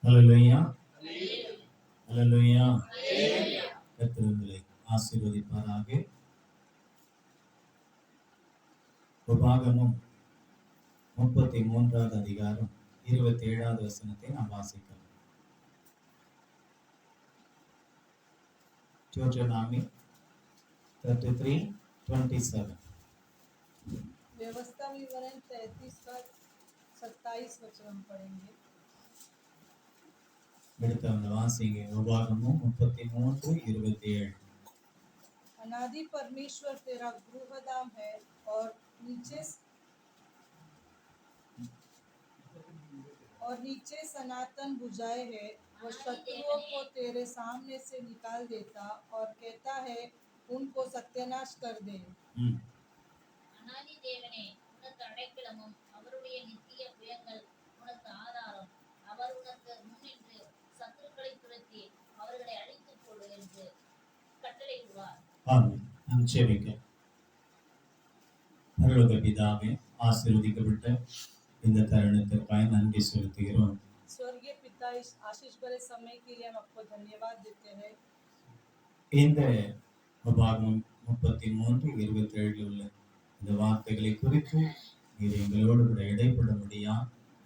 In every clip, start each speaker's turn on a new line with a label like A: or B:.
A: ஹல்லேலூயா, ஹல்லேலூயா. கர்த்தர் உங்களை ஆசீர்வதிப்பாராக. உபாகமம் 33வது அதிகாரம் 27வது வசனத்தை நாம் வாசிக்கலாம். Deuteronomy 33:27.
B: व्यवस्था विवरण 33 का 27 वचन हम पढ़ेंगे.
A: எடுத்தவங்க வாசிங்க. உபாகமம் 33:27.
B: अनादि परमेश्वर तेरा गृहधाम है और नीचे सनातन भुजाएं है. वो शत्रुओं को तेरे सामने से निकाल देता और कहता है उनको सत्यानाश कर दे.
C: அனாதி தேவனே, உனக்கு அடைக்கலமும் அவருடைய நித்திய புயங்கள் உனக்கு ஆதாரம். அவர் உனக்கு முன்னின்று சத்துருக்களை துரத்தி அவர்களை அழித்துப் போடு என்று கட்டளையிடுவார்.
A: ஆமென். நாம் ஜெபிக்க. பரலோக பிதாவே, ஆசீர்வதிக்கப்பட்ட இந்த தருணத்திற்காக நன்றி செலுத்துகிறோம்.
B: स्वर्गीय पिता, इस आशीष भरे समय के लिए हम आपको धन्यवाद देते हैं.
A: இந்த உபாகமம் 33:27 உள்ள இந்த வார்த்தைகளை குறித்து நீர் எங்களோடு கூட இடைப்படும்படியா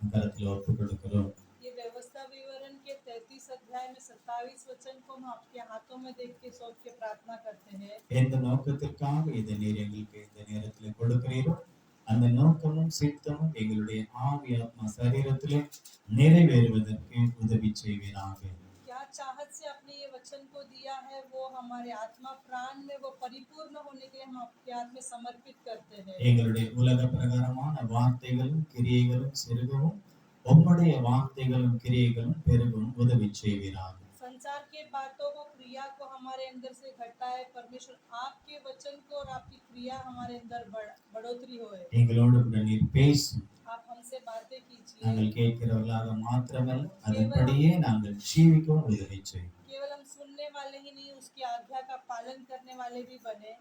A: கரத்தில் ஒப்புக் கொடுக்கிறோம்.
B: ये व्यवस्था विवरण के 33 अध्याय में 27 वचन को हम आपके हाथों में देख के सौंप के प्रार्थना करते हैं.
A: எந்த நோக்கத்திற்காக இதை நீர் எங்களுக்கு இந்த நேரத்தில் கொடுக்கிறீரோ அந்த நோக்கமும் சித்தமும் எங்களுடைய ஆவி ஆத்மா சரீரத்திலே நிறைவேறுவதற்கு உதவி செய்வீராக.
B: क्या चाहत से आपने ये वचन को दिया है वो हमारे आत्मा प्राण में वो परिपूर्ण होने के लिए हम आपके हाथ में समर्पित करते हैं.
A: எங்களுடைய உலக பிரகாரமான வார்த்தைகளும் கிரியைகளும் சிறுகவும் உம்முடைய வார்த்தைகளும் கிரியைகளும் பெருகவும் உதவி செய்வீராக.
B: संसार के बातों को क्रिया को हमारे अंदर से घटाए परमेश्वर. आपके वचन को और आपकी क्रिया हमारे अंदर बढ़ोतरी होए.
A: எங்களோடு கூட நீர் பேசும்.
B: आप हमसे बातें कीजिए.
A: நாங்கள் கேட்கிறவர்களாக மாத்திரமல்ல, அதன்படியே நாங்கள் ஜீவிக்கவும் உதவி செய்யும்.
B: केवल हम सुनने वाले ही नहीं, उसकी आज्ञा का पालन करने वाले भी बने.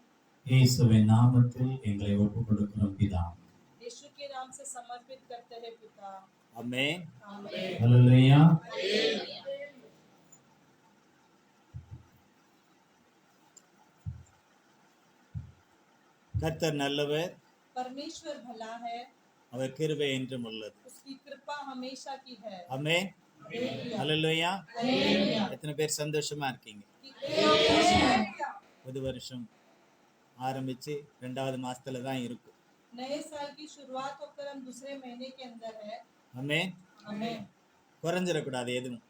A: இயேசுவின் நாமத்தில் எங்களை ஒப்புக் கொடுக்கிறோம் பிதா.
B: यीशु के नाम से समर्पित करते हैं पिता.
A: ஆமென்.
B: आमीन.
A: ஹல்லேலூயா. கர்த்தர் நல்லவர்,
B: परमेश्वर भला है,
A: அவர் கிருபை என்றும் உள்ளது.
B: उसकी कृपा हमेशा की है.
A: ஆமென். ஹல்லேலூயா. எத்தனை பேர் சந்தோஷமா இருக்கீங்க? புது வருஷம் ஆரம்பிச்சு 2வது மாசத்துல தான் இருக்கும்.
B: नए साल की शुरुआत होकर हम दूसरे महीने के अंदर है.
A: ஆமென்.
B: आमीन.
A: குறைஞ்சிடக்கூடாது எதுவும்.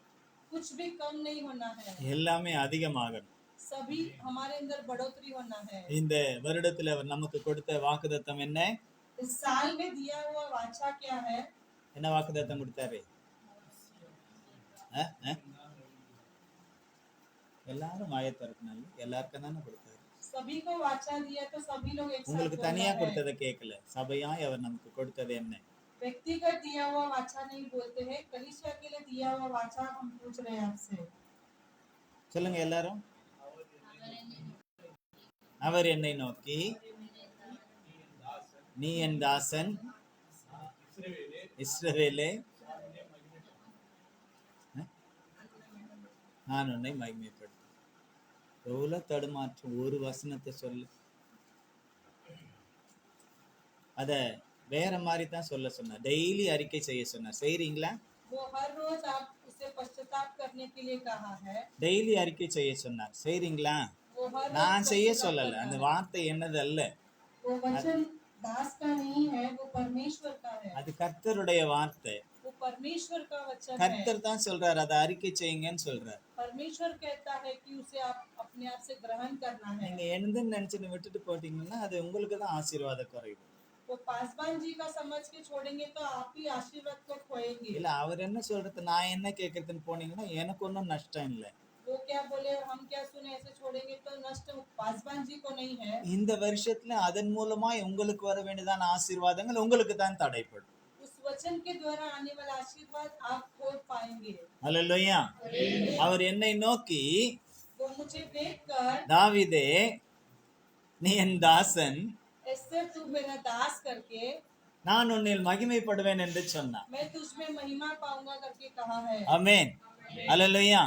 B: कुछ भी कम नहीं होना है,
A: எல்லாமே அதிகமாகணும்.
B: सभी हमारे अंदर बढ़ोतरी होना है.
A: இந்த வருடத்துல அவர் நமக்கு கொடுத்த வாக்குத்தத்தம் என்ன?
B: इस साल में दिया हुआ वाचा क्या है?
A: என்ன வாக்குத்தத்தம் கொடுத்தாரு? எல்லாரும் வாயை திறக்கணும். எல்லாருக்கும் தானே கொடுத்தாரு.
B: सभी को वाचा दिया तो सभी लोग एक साथ
A: உங்களுக்கு
B: बोलना
A: தனியா
B: है.
A: கொடுத்ததை கேட்கல, சபையாய் அவர் நமக்கு கொடுத்தது என்ன?
B: व्यक्तिगत दिया हुआ वाचा नहीं बोलते हैं, कलीसिया के लिए दिया हुआ वाचा हम पूछ रहे हैं आपसे.
A: சொல்லுங்க எல்லாரும்.
C: அவர் என்னை
A: அவர் என்னை நோக்கி, நீ என் தாசன் இஸ்ரவேலே, நான் உன்னை மகிமைப்படுத்த. எவ்வளவு தடுமாற்றம். ஒரு வசனத்தை சொல்லு, அத வேற மாதிரி தான் சொல்ல சொன்னார். டெய்லி அறிக்கை செய்ய சொன்னார். செய்றீங்களா?
B: वो हर रोज आप उसे पश्चाताप करने के लिए कहा है.
A: டெய்லி அறிக்கை செய்ய சொன்னார். செய்றீங்களா?
B: वो हर रोज
A: நான் செய்ய
B: पश्चाताप
A: சொல்லல,
B: करना
A: அந்த
B: है.
A: வார்த்தை என்னது அல்ல,
B: वो वचन दास का नहीं है, वो परमेश्वर का है.
A: அது கர்த்தருடைய வார்த்தை.
B: वो परमेश्वर का वचन है.
A: கர்த்தர் தான் சொல்றாரு, அதை அறிக்கை செய்யுங்கன்னு சொல்றாரு.
B: परमेश्वर कहता है कि उसे आप अपने आप से ग्रहण करना है.
A: நீங்க என்னதுன்னு நினைச்சுன்னு விட்டுட்டு போட்டீங்கன்னா அது உங்களுக்கு தான் ஆசீர்வாத குறைவு.
B: वो पासवान जी का समझ के छोड़ेंगे तो आप ही आशीर्वाद को खोएंगे.
A: இல்ல அவர் என்ன சொல்றது, நான் என்ன கேட்கறதுன்னு போனீங்கன்னா எனக்கு ஒன்றும் நஷ்டம் இல்லை.
B: वो क्या बोले और हम क्या सुने, ऐसे छोड़ेंगे तो नष्ट पासवान जी को नहीं है.
A: இந்த வருஷத்துல அதன் மூலமா உங்களுக்கு வர வேண்டியதான ஆசீர்வாதங்கள் உங்களுக்கு தான் தடைப்படும்.
B: उस वचन के द्वारा आने वाला आशीर्वाद आप खो पाएंगे.
A: அல்லேலூயா. அவர் என்னை நோக்கி,
B: वो मुझे देखकर,
A: தாவீதே நீ என் தாசன்,
B: ऐसे तू मेरा दास करके,
C: நான் உன்னில் மகிமைப்படுவேன் என்று சொன்னார்.
B: मैं तुझमें महिमा पाऊंगा करके कहा है।
C: ஆமென். அல்லேலூயா.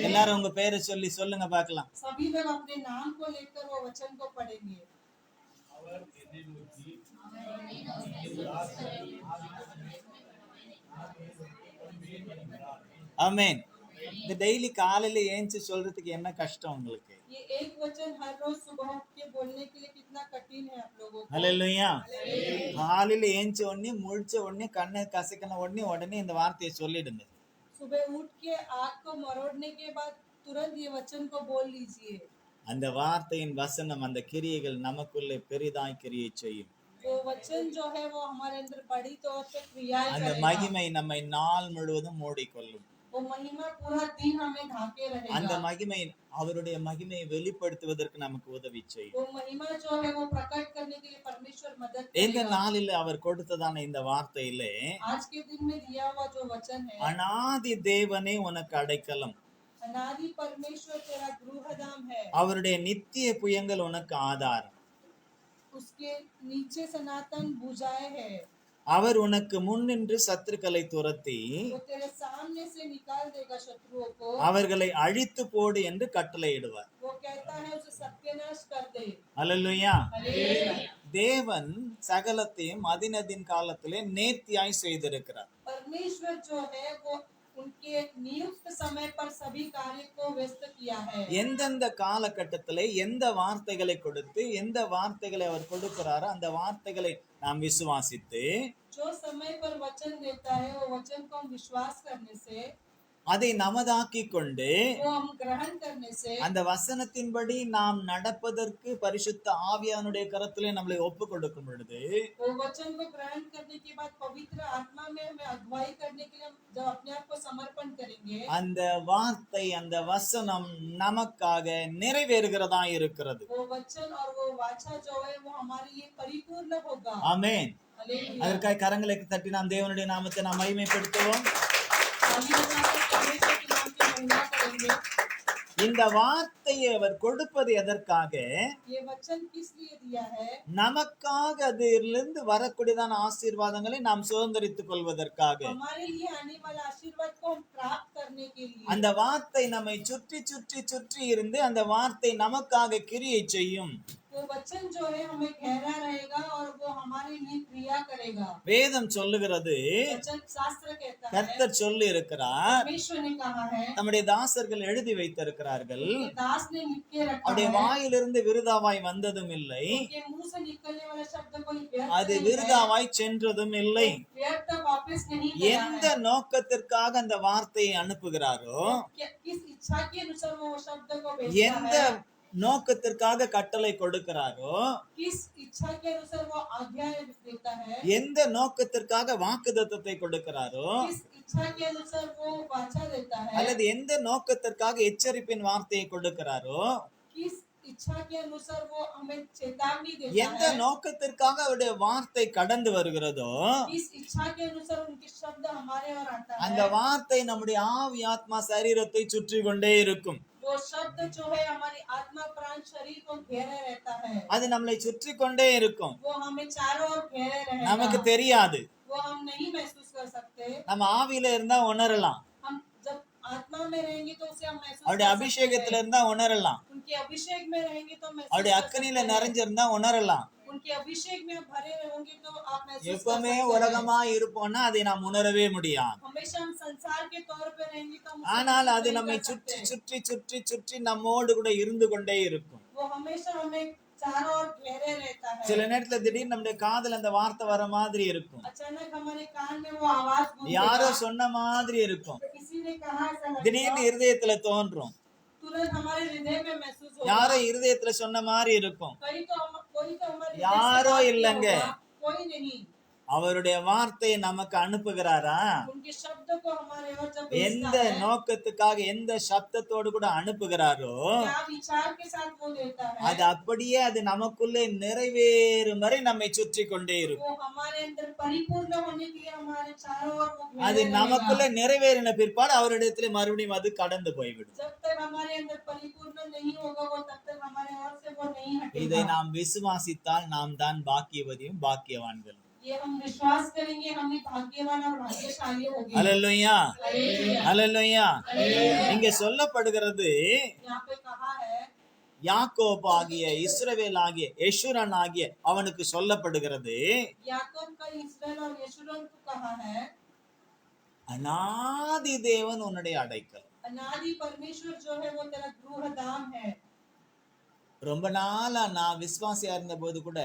C: எல்லாரும் உங்க பேரை சொல்லி சொல்லுங்க பார்க்கலாம்.
B: सभी लोग अपने नाम को लेकर वो वचन को पढ़ेंगे।
C: ஆமென். இந்த டெய்லி காலையில ஏஞ்சி சொல்றதுக்கு என்ன கஷ்டம் உங்களுக்கு?
B: ये एक वचन हर रोज सुबह उठ के बोलने के लिए कितना कठिन है आप लोगों को।
C: அல்லேலூயா. காலையில ஏஞ்ச உடனே முழிச்ச உடனே கண்ணை கசக்கின உடனே இந்த வார்த்தையை சொல்லிடுங்க.
B: सुबह उठ के आँख को मरोड़ने के बाद तुरंत ये वचन को बोल लीजिए।
C: அந்த வார்த்தையின் வசனம் அந்த கிரியைகள் நமக்குள்ளே பெரிதாய் கிரியை செய்யும்.
B: वो वचन जो है वो हमारे अंदर बड़ी तौर पे क्रियाएं
C: அந்த
B: करेगा।
C: மகிமை நம்மை நாள் முழுவதும் மூடிக்கொள்ளும்.
B: वो महिमा पूरा दिन हमें ढाके
C: அந்த
B: रहेगा।
C: மகிமை அவருடைய மகிமையை வெளிப்படுத்துவதற்கு நமக்கு உதவி செய்யும்.
B: वो महिमा जो है वो प्रकट करने के लिए परमेश्वर मदद
C: இந்த
B: करेगा।
C: நாளில் அவர் கொடுத்ததான இந்த வார்த்தையிலே
B: आज के दिन में दिया हुआ जो वचन है,
C: அநாதி தேவனே உனக்கு அடைக்கலம்,
B: अनादि परमेश्वर तेरा गृहधाम है,
C: அவருடைய நித்திய புயங்கள் உனக்கு ஆதாரம்,
B: उसके नीचे सनातन भुजाएं है,
C: அவர் உனக்கு முன்னின்று சத்துருக்களை துரத்தி
B: वो तेरे सामने से निकाल देगा शत्रुओं को।
C: அவர்களை அழித்து போடு என்று கட்டளையிடுவார்.
B: वो कहता है उसे सत्यानाश कर दे।
C: அல்லேலூயா.
B: हालेलुया।
C: தேவன் சகலத்தையும் அதினதின் காலத்திலே நேர்த்தியாய் செய்திருக்கிறார்.
B: परमेश्वर जो है वो उनके नियुक्त समय पर सभी कार्य को व्यस्त किया है।
C: எந்தெந்த காலகட்டத்திலே எந்த வார்த்தைகளை கொடுத்து எந்த வார்த்தைகளை அவர் கொடுக்கிறாரோ அந்த வார்த்தைகளை நாம் விசுவாசித்து
B: जो समय पर वचन देता है वो वचन को हम विश्वास करने से,
C: அதை நமதாக்கி கொண்டு
B: वो हम ग्रहण करने से,
C: அந்த வசனத்தின்படி நாம் நடப்பதற்கு பரிசுத்த ஆவியானுடைய கரத்திலே நம்மளை ஒப்பு கொடுக்கும் பொழுது
B: वो वचन को ग्रहण करने के बाद पवित्र आत्मा में हमें अगुवाई करने के लिए हम जब अपने आप को समर्पण करेंगे,
C: அந்த வார்த்தை அந்த வசனம் நமக்காக நிறைவேறுகிறதா இருக்கிறது.
B: वो वचन और वो वाचा जो है वो हमारे लिए परिपूर्ण होगा।
C: ஆமென்.
B: हालेलुया।
C: அதற்காக கரங்களை தட்டி நாம் தேவனுடைய நாமத்தை நாம் மகிமைப்படுத்துவோம்.
B: ताली बजाकर परमेश्वर के नाम की महिमा करेंगे।
C: இந்த வார்த்தையை அவர் கொடுப்பது எதற்காக?
B: ये वचन किस लिए दिया है?
C: நமக்காக அதிலிருந்து வரக்கூடியதான ஆசீர்வாதங்களை நாம் சுதந்திரித்துக் கொள்வதற்காக.
B: हमारे लिए आने वाला आशीर्वाद को हम प्राप्त करने के लिए।
C: அந்த வார்த்தை நம்மை சுற்றி சுற்றி சுற்றி இருந்து அந்த வார்த்தை நமக்காக கிரியை செய்யும்.
B: वो वचन जो है हमें घेरा रहेगा और वो हमारे लिए क्रिया करेगा।
C: வேதம் சொல்லுகிறது,
B: वचन शास्त्र कहता है,
C: கர்த்தர் சொல்லி இருக்கிறார்,
B: परमेश्वर ने कहा है,
C: நம்முடைய தாசர்கள் எழுதி வைத்திருக்கிறார்கள்,
B: उनके दास ने लिख के रखा
C: அவருடைய
B: है,
C: வாயிலிருந்து விருதாவாய் வந்ததும் இல்லை,
B: उनके मुंह से निकलने वाला शब्द कोई व्यर्थ
C: அது
B: नहीं है,
C: விருதாவாய் சென்றதும் இல்லை.
B: व्यर्थ वापस नहीं गया
C: எந்த
B: है।
C: நோக்கத்திற்காக அந்த வார்த்தையை அனுப்புகிறாரோ,
B: किस इच्छा के अनुसार वो शब्द को भेजता
C: எந்த
B: है,
C: நோக்கத்திற்காக கட்டளை கொடுக்கிறாரோ,
B: किस इच्छा के अनुसार वो आज्ञा देता है,
C: எந்த நோக்கத்திற்காக வாக்குத்தத்தத்தை கொடுக்கிறாரோ,
B: किस इच्छा के अनुसार वो वाचा देता है,
C: அல்லது எந்த நோக்கத்திற்காக எச்சரிப்பின் வார்த்தையை கொடுக்கிறாரோ,
B: किस इच्छा के अनुसार वो हमें चेतावनी देता
C: எந்த
B: है,
C: நோக்கத்திற்காக அவருடைய வார்த்தை கடந்து வருகிறதோ
B: किस इच्छा के अनुसार उनके शब्द हमारे और आता
C: அந்த
B: है,
C: வார்த்தை நம்முடைய ஆவி ஆத்மா சரீரத்தை சுற்றி கொண்டே இருக்கும்.
B: वो शब्द जो है हमारी आत्मा प्राण शरीर को घेरे रहता है,
C: அது நம்மளை சுற்றி கொண்டே இருக்கும்.
B: वो हमें चारों ओर घेरे
C: நமக்கு
B: रहेगा,
C: தெரியாது.
B: वो हम नहीं महसूस कर सकते।
C: நம்ம ஆவியில இருந்தா உணரலாம்,
B: हम जब आत्मा में रहेंगे तो उसे हम महसूस
C: அவருடைய
B: कर सकते
C: அபிஷேகத்துல
B: हैं,
C: இருந்தா உணரலாம்,
B: उनके अभिषेक में रहेंगे तो महसूस
C: அவருடைய
B: कर
C: அக்கனியில
B: सकते हैं,
C: நிறைஞ்சிருந்தா உணரலாம்.
B: उनके अभिषेक में आप भरे होंगे तो आप महसूस कर
C: எப்பவுமே
B: सकते हैं।
C: உலகமா இருப்போம்னா அதை நாம் உணரவே முடியாது.
B: हमेशा हम संसार के तौर पे रहेंगे तो हम उसे
C: ஆனால்
B: महसूस
C: அது
B: नहीं
C: நம்மை
B: कर
C: சுற்றி
B: सकते।
C: சுற்றி சுற்றி சுற்றி நம்மோடு கூட இருந்து கொண்டே இருக்கும்.
B: वो हमेशा हमें चारों ओर घेरे रहता है।
C: சில நேரத்துல திடீர்னு நம்முடைய காதுல அந்த வார்த்தை வர மாதிரி இருக்கும்,
B: अचानक हमारे कान में वो आवाज गूंजेगा,
C: யாரோ சொன்ன மாதிரி இருக்கும்,
B: किसी ने कहा ऐसा लगेगा,
C: திடீர்னு இருதயத்துல தோன்றும்,
B: तुरंत हमारे हृदय में महसूस होगा,
C: யாரோ இருதயத்துல சொன்ன மாதிரி இருக்கும்.
B: कोई तो हमारे हृदय से
C: யாரோ
B: बात किया
C: இல்லங்க,
B: होगा, कोई नहीं।
C: அவருடைய வார்த்தையை நமக்கு அனுப்புகிறாரா?
B: उनके शब्द को हमारे ओर जब
C: எந்த
B: भेजता है,
C: நோக்கத்துக்காக எந்த சப்தத்தோடு கூட அனுப்புகிறாரோ
B: क्या विचार के साथ वो देता है,
C: அது அப்படியே அது நமக்குள்ளே நிறைவேறும் வரை நம்மை சுற்றி கொண்டே இருக்கும்.
B: वो हमारे अंदर परिपूर्ण होने के लिए हमारे चारों ओर वो घेरे
C: அது
B: रहेगा।
C: நமக்குள்ள நிறைவேறின பிற்பாடு அவரிடத்துல மறுபடியும் அது கடந்து போய்விடும்.
B: जब तक हमारे अंदर परिपूर्ण नहीं होगा वो तब तक हमारे ओर से वो नहीं
C: இதை
B: हटेगा।
C: நாம் விசுவாசித்தால் நாம் தான் பாக்கியவதியும் பாக்கியவான்கள்.
B: ये हम विश्वास करेंगे हम भी भाग्यवान और भाग्यशाली होंगे।
C: அல்லேலூயா,
B: हालेलुया।
C: அல்லேலூயா.
B: हालेलुया।
C: இங்க சொல்லப்படுகிறது
B: यहाँ पे कहा है
C: யாக்கோப் ஆகிய இஸ்ரவேல் ஆகிய யெஷுரன் ஆகிய அவனுக்கு சொல்லப்படுகிறது
B: याकूब का इस्राएल और यशूरन को कहा है
C: அநாதி தேவன் உன்னுடைய அடைக்கல்.
B: अनादि परमेश्वर जो है वो तेरा गृह धाम है।
C: ரொம்ப நாளா நான் விசுவாசியா இருந்த போது கூட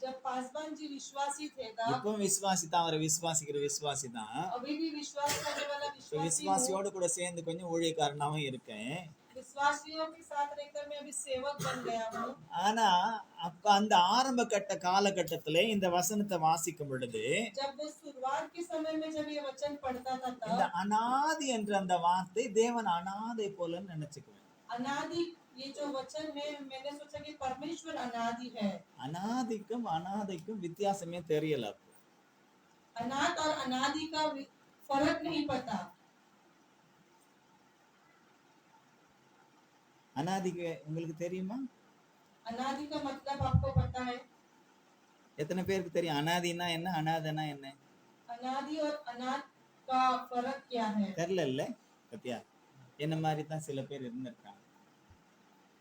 B: जब पासवान जी विश्वासी थे तब
C: இப்பவும் விசுவாசி தான், அவரை விசுவாசிக்கிற விசுவாசி தான்.
B: अभी भी विश्वास करने वाला विश्वासी हूँ।
C: விசுவாசியோடு கூட சேர்ந்து கொஞ்சம் ஊழியக்காரனாவும் இருக்கேன்.
B: विश्वासियों के साथ रहकर मैं अभी सेवक बन गया हूँ।
C: ஆனா அப்ப அந்த ஆரம்ப கட்ட காலகட்டத்திலே இந்த வசனத்தை வாசிக்கும் பொழுது
B: जब वो शुरुआत के समय में जब ये वचन पढ़ता था
C: இந்த
B: तब
C: அநாதி என்ற அந்த வார்த்தை தேவன் அநாதை போல நினைச்சுக்குவேன்.
B: अनादि ये जो वचन है मैंने सोचा कि परमेश्वर अनादि है।
C: அநாதிக்கும் அநாதைக்கும் வித்தியாசமே தெரியல.
B: अनाथ और अनादि का फर्क नहीं पता।
C: அநாதிக்கு உங்களுக்கு தெரியுமா?
B: अनादि का मतलब आपको पता है?
C: எத்தனை பேருக்கு தெரியும் அநாதினா என்ன, அநாதனா என்ன?
B: अनादि और अनाथ का फर्क क्या है?
C: தெரியல இல்ல பத்தியா? என்ன மாதிரி தான் சில பேர் இருந்திருக்காங்க.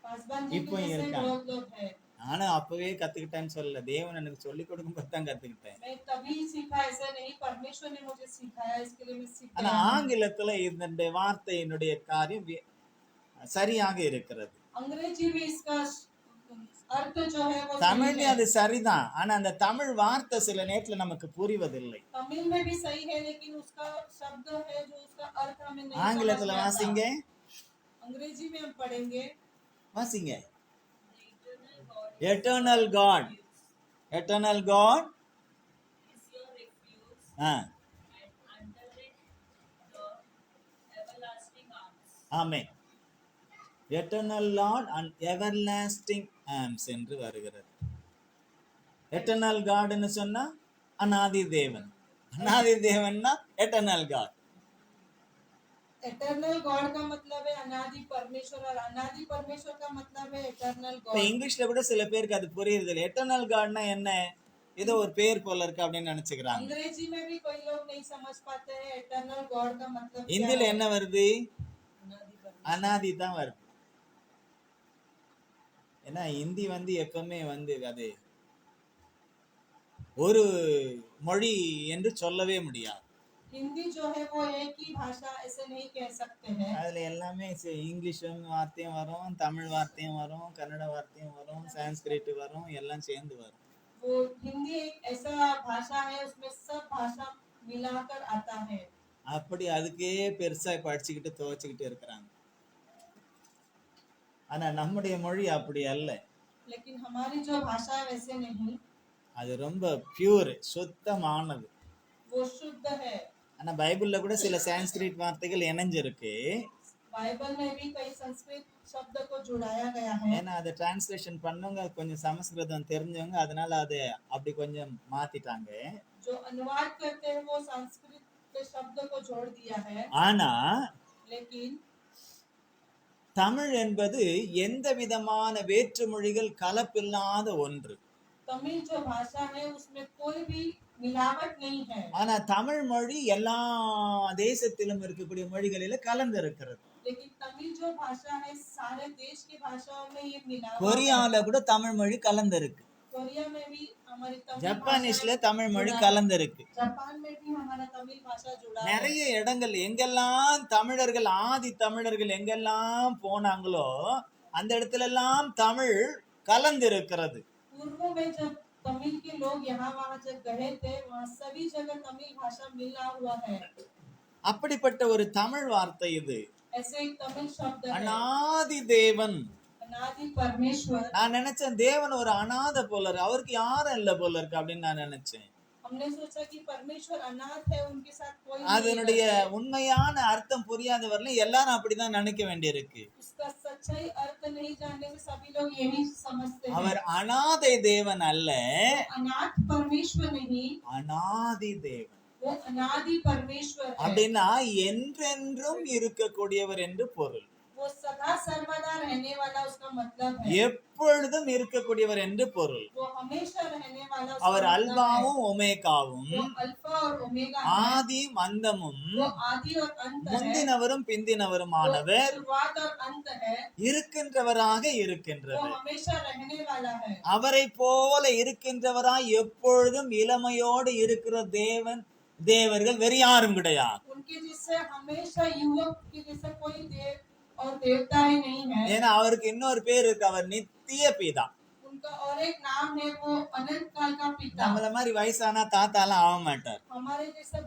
B: पासवान जी
C: இப்போ
B: के जैसे
C: இருக்காங்க.
B: बहुत लोग हैं।
C: நானும் அப்பவே கத்துக்கிட்டேன்னு சொல்லல, தேவன் எனக்கு சொல்லி கொடுக்கும் போது தான் கத்துக்கிட்டேன்.
B: मैं तभी सीखा, ऐसा नहीं परमेश्वर ने मुझे सिखाया, इसके लिए मैं सीख
C: ஆனா
B: गया हूँ।
C: ஆங்கிலத்துல இந்த வார்த்தையினுடைய காரியம் சரியாக இருக்கிறது.
B: अंग्रेजी में इसका अर्थ जो है वो सही
C: தமிழ்லயும்
B: है।
C: அது சரிதான், ஆனா அந்த தமிழ் வார்த்தை சில நேரத்துல நமக்கு புரிவதில்லை.
B: तमिल में भी सही है लेकिन उसका शब्द है जो उसका अर्थ हमें नहीं समझ
C: ஆங்கிலத்துல
B: में आता।
C: வாசிங்க,
B: अंग्रेजी में हम पढ़ेंगे
C: வாசிங்க. Eternal God, eternal God
D: is your refuge
C: ஆ
D: and under it the everlasting arms.
C: Amen. Eternal Lord and everlasting arms என்று வருகிறது. எட்டர்னல் காட்னு சொன்னா அநாதி தேவன், அநாதி தேவன்னா எட்டர்னல் காட்.
B: एटर्नल गॉड का मतलब है अनादि परमेश्वर और अनादि परमेश्वर का मतलब है एटर्नल
C: இப்ப
B: गॉड।
C: இங்கிலீஷ்ல கூட சில பேருக்கு அது புரியுறது இல்லை. எட்டர்னல் காட்னா என்ன, ஏதோ ஒரு பேர் போல இருக்கு அப்படின்னு நினைச்சுக்கிறாங்க.
B: अंग्रेजी में भी कोई लोग नहीं समझ पाते हैं एटर्नल गॉड का मतलब क्या
C: இந்தியில
B: है।
C: என்ன வருது?
B: अनादि परमेश्वर।
C: அநாதி தான் வருது. ஏன்னா இந்தி எப்பவுமே அது ஒரு மொழி என்று சொல்லவே முடியாது.
B: हिंदी जो है वो एक ही भाषा ऐसे नहीं कह सकते हैं।
C: அதுல எல்லாமே இங்கிலீஷும் வார்த்தையும் வரும், தமிழ் வார்த்தையும் வரும், கன்னட வார்த்தையும் வரும், சான்ஸ்கிரிட் வரும், எல்லாம் சேர்ந்து வரும்.
B: वो हिंदी एक ऐसा भाषा है उसमें सब भाषा मिलाकर आता है।
C: அப்படி அதுக்கே பெருசா படிச்சுக்கிட்டு துவச்சுக்கிட்டு இருக்கிறாங்க. ஆனா நம்முடைய மொழி அப்படி அல்ல.
B: लेकिन हमारी जो भाषा है वैसे नहीं,
C: அது ரொம்ப பியூர், சுத்தமானது.
B: वो शुद्ध है।
C: ஆனா பைபிள்ல கூட சில சான்ஸ்கிரிட் வார்த்தைகள் இணைஞ்சிருக்கு.
B: बाइबल में भी कई संस्कृत शब्द को जुड़ाया गया है।
C: ஏன்னா அதை டிரான்ஸ்லேஷன் பண்ணவங்க கொஞ்சம் சமஸ்கிருதம் தெரிஞ்சவங்க, அதனால அதை அப்படி கொஞ்சம் மாத்திட்டாங்க.
B: जो अनुवाद करते हैं वो संस्कृत के शब्द को जोड़ दिया है।
C: ஆனா
B: लेकिन
C: தமிழ் என்பது எந்த விதமான வேற்று மொழிகள் கலப்பில்லாத ஒன்று.
B: तमिल जो भाषा है उसमें कोई भी मिलावट नहीं है।
C: ஆனா தமிழ் மொழி எல்லா தேசத்திலும் இருக்கக்கூடிய மொழிகளில கலந்து இருக்கிறது.
B: लेकिन तमिल जो भाषा है सारे देश की भाषाओं में ये मिलावट है।
C: கொரியால கூட தமிழ் மொழி கலந்து இருக்கு.
B: कोरिया में भी हमारी तमिल
C: ஜப்பானிஸ்ல
B: भाषा
C: தமிழ் மொழி
B: जुड़ा है।
C: கலந்து இருக்கு.
B: जापान में भी हमारा तमिल भाषा जुड़ा है।
C: நிறைய இடங்கள் எங்கெல்லாம் தமிழர்கள், ஆதி தமிழர்கள் எங்கெல்லாம் போனாங்களோ அந்த இடத்துல எல்லாம் தமிழ் கலந்து இருக்கிறது.
B: पूर्व में जब तमिल के लोग यहाँ वहाँ जब गए थे वहाँ सभी जगह तमिल भाषा मिला हुआ है।
C: அப்படிப்பட்ட ஒரு தமிழ் வார்த்தை இது.
B: ऐसे एक तमिल शब्द है
C: அநாதி தேவன்.
B: अनादि परमेश्वर।
C: நான் நினைச்சேன் தேவன் ஒரு அநாதை போல இருக்கு, அவருக்கு யாரும் இல்ல போல இருக்கு அப்படின்னு நான் நினைச்சேன்.
B: हमने सोचा कि परमेश्वर अनाथ है, उनके साथ कोई नहीं
C: அதனுடைய
B: है।
C: உண்மையான அர்த்தம் புரியாத வரல எல்லாரும் அப்படிதான் நினைக்க வேண்டியிருக்கு.
B: उसका सच्चाई अर्थ नहीं जानने से सभी लोग यही समझते हैं।
C: அவர் அநாதை தேவன் அல்ல,
B: अनाथ परमेश्वर नहीं,
C: அநாதி தேவன்.
B: वो अनादि परमेश्वर है।
C: அப்படின்னா என்றென்றும் இருக்கக்கூடியவர் என்று பொருள்.
B: वो वो सदा सर्वदा रहने वाला उसका मतलब है।
C: எப்பொழுதும் இருக்கக்கூடியவர் என்று பொருள்.
B: वो हमेशा रहने वाला उसका
C: அவர்
B: मतलब है।
C: அல்பாவும் ஒமேகாவும்
B: वो अल्फा और ओमेगा है।
C: ஆதியும் அந்தமும்
B: वो आदि और अंत है।
C: முந்தினவரும்
B: वो
C: பிந்தினவருமானவர்
B: शुरुआत और अंत है।
C: இருக்கின்றவராக
B: वो
C: இருக்கின்றவர்.
B: हमेशा रहने वाला है।
C: அவரை போல இருக்கின்றவராய் எப்பொழுதும் இளமையோடு இருக்கிற தேவர்கள் வேறு யாரும் கிடையாது.
B: उनके जैसे हमेशा युवक के जैसा कोई देव और देवता ही नहीं है।
C: ஏன்னா அவருக்கு இன்னொரு பேர் இருக்கு, அவர் நித்திய பிதா.
B: उनका और एक नाम है, वो अनंत काल का पिता।
C: நம்மள மாதிரி வயசானா தாத்தாலாம் ஆக மாட்டார்.
B: हमारे जैसा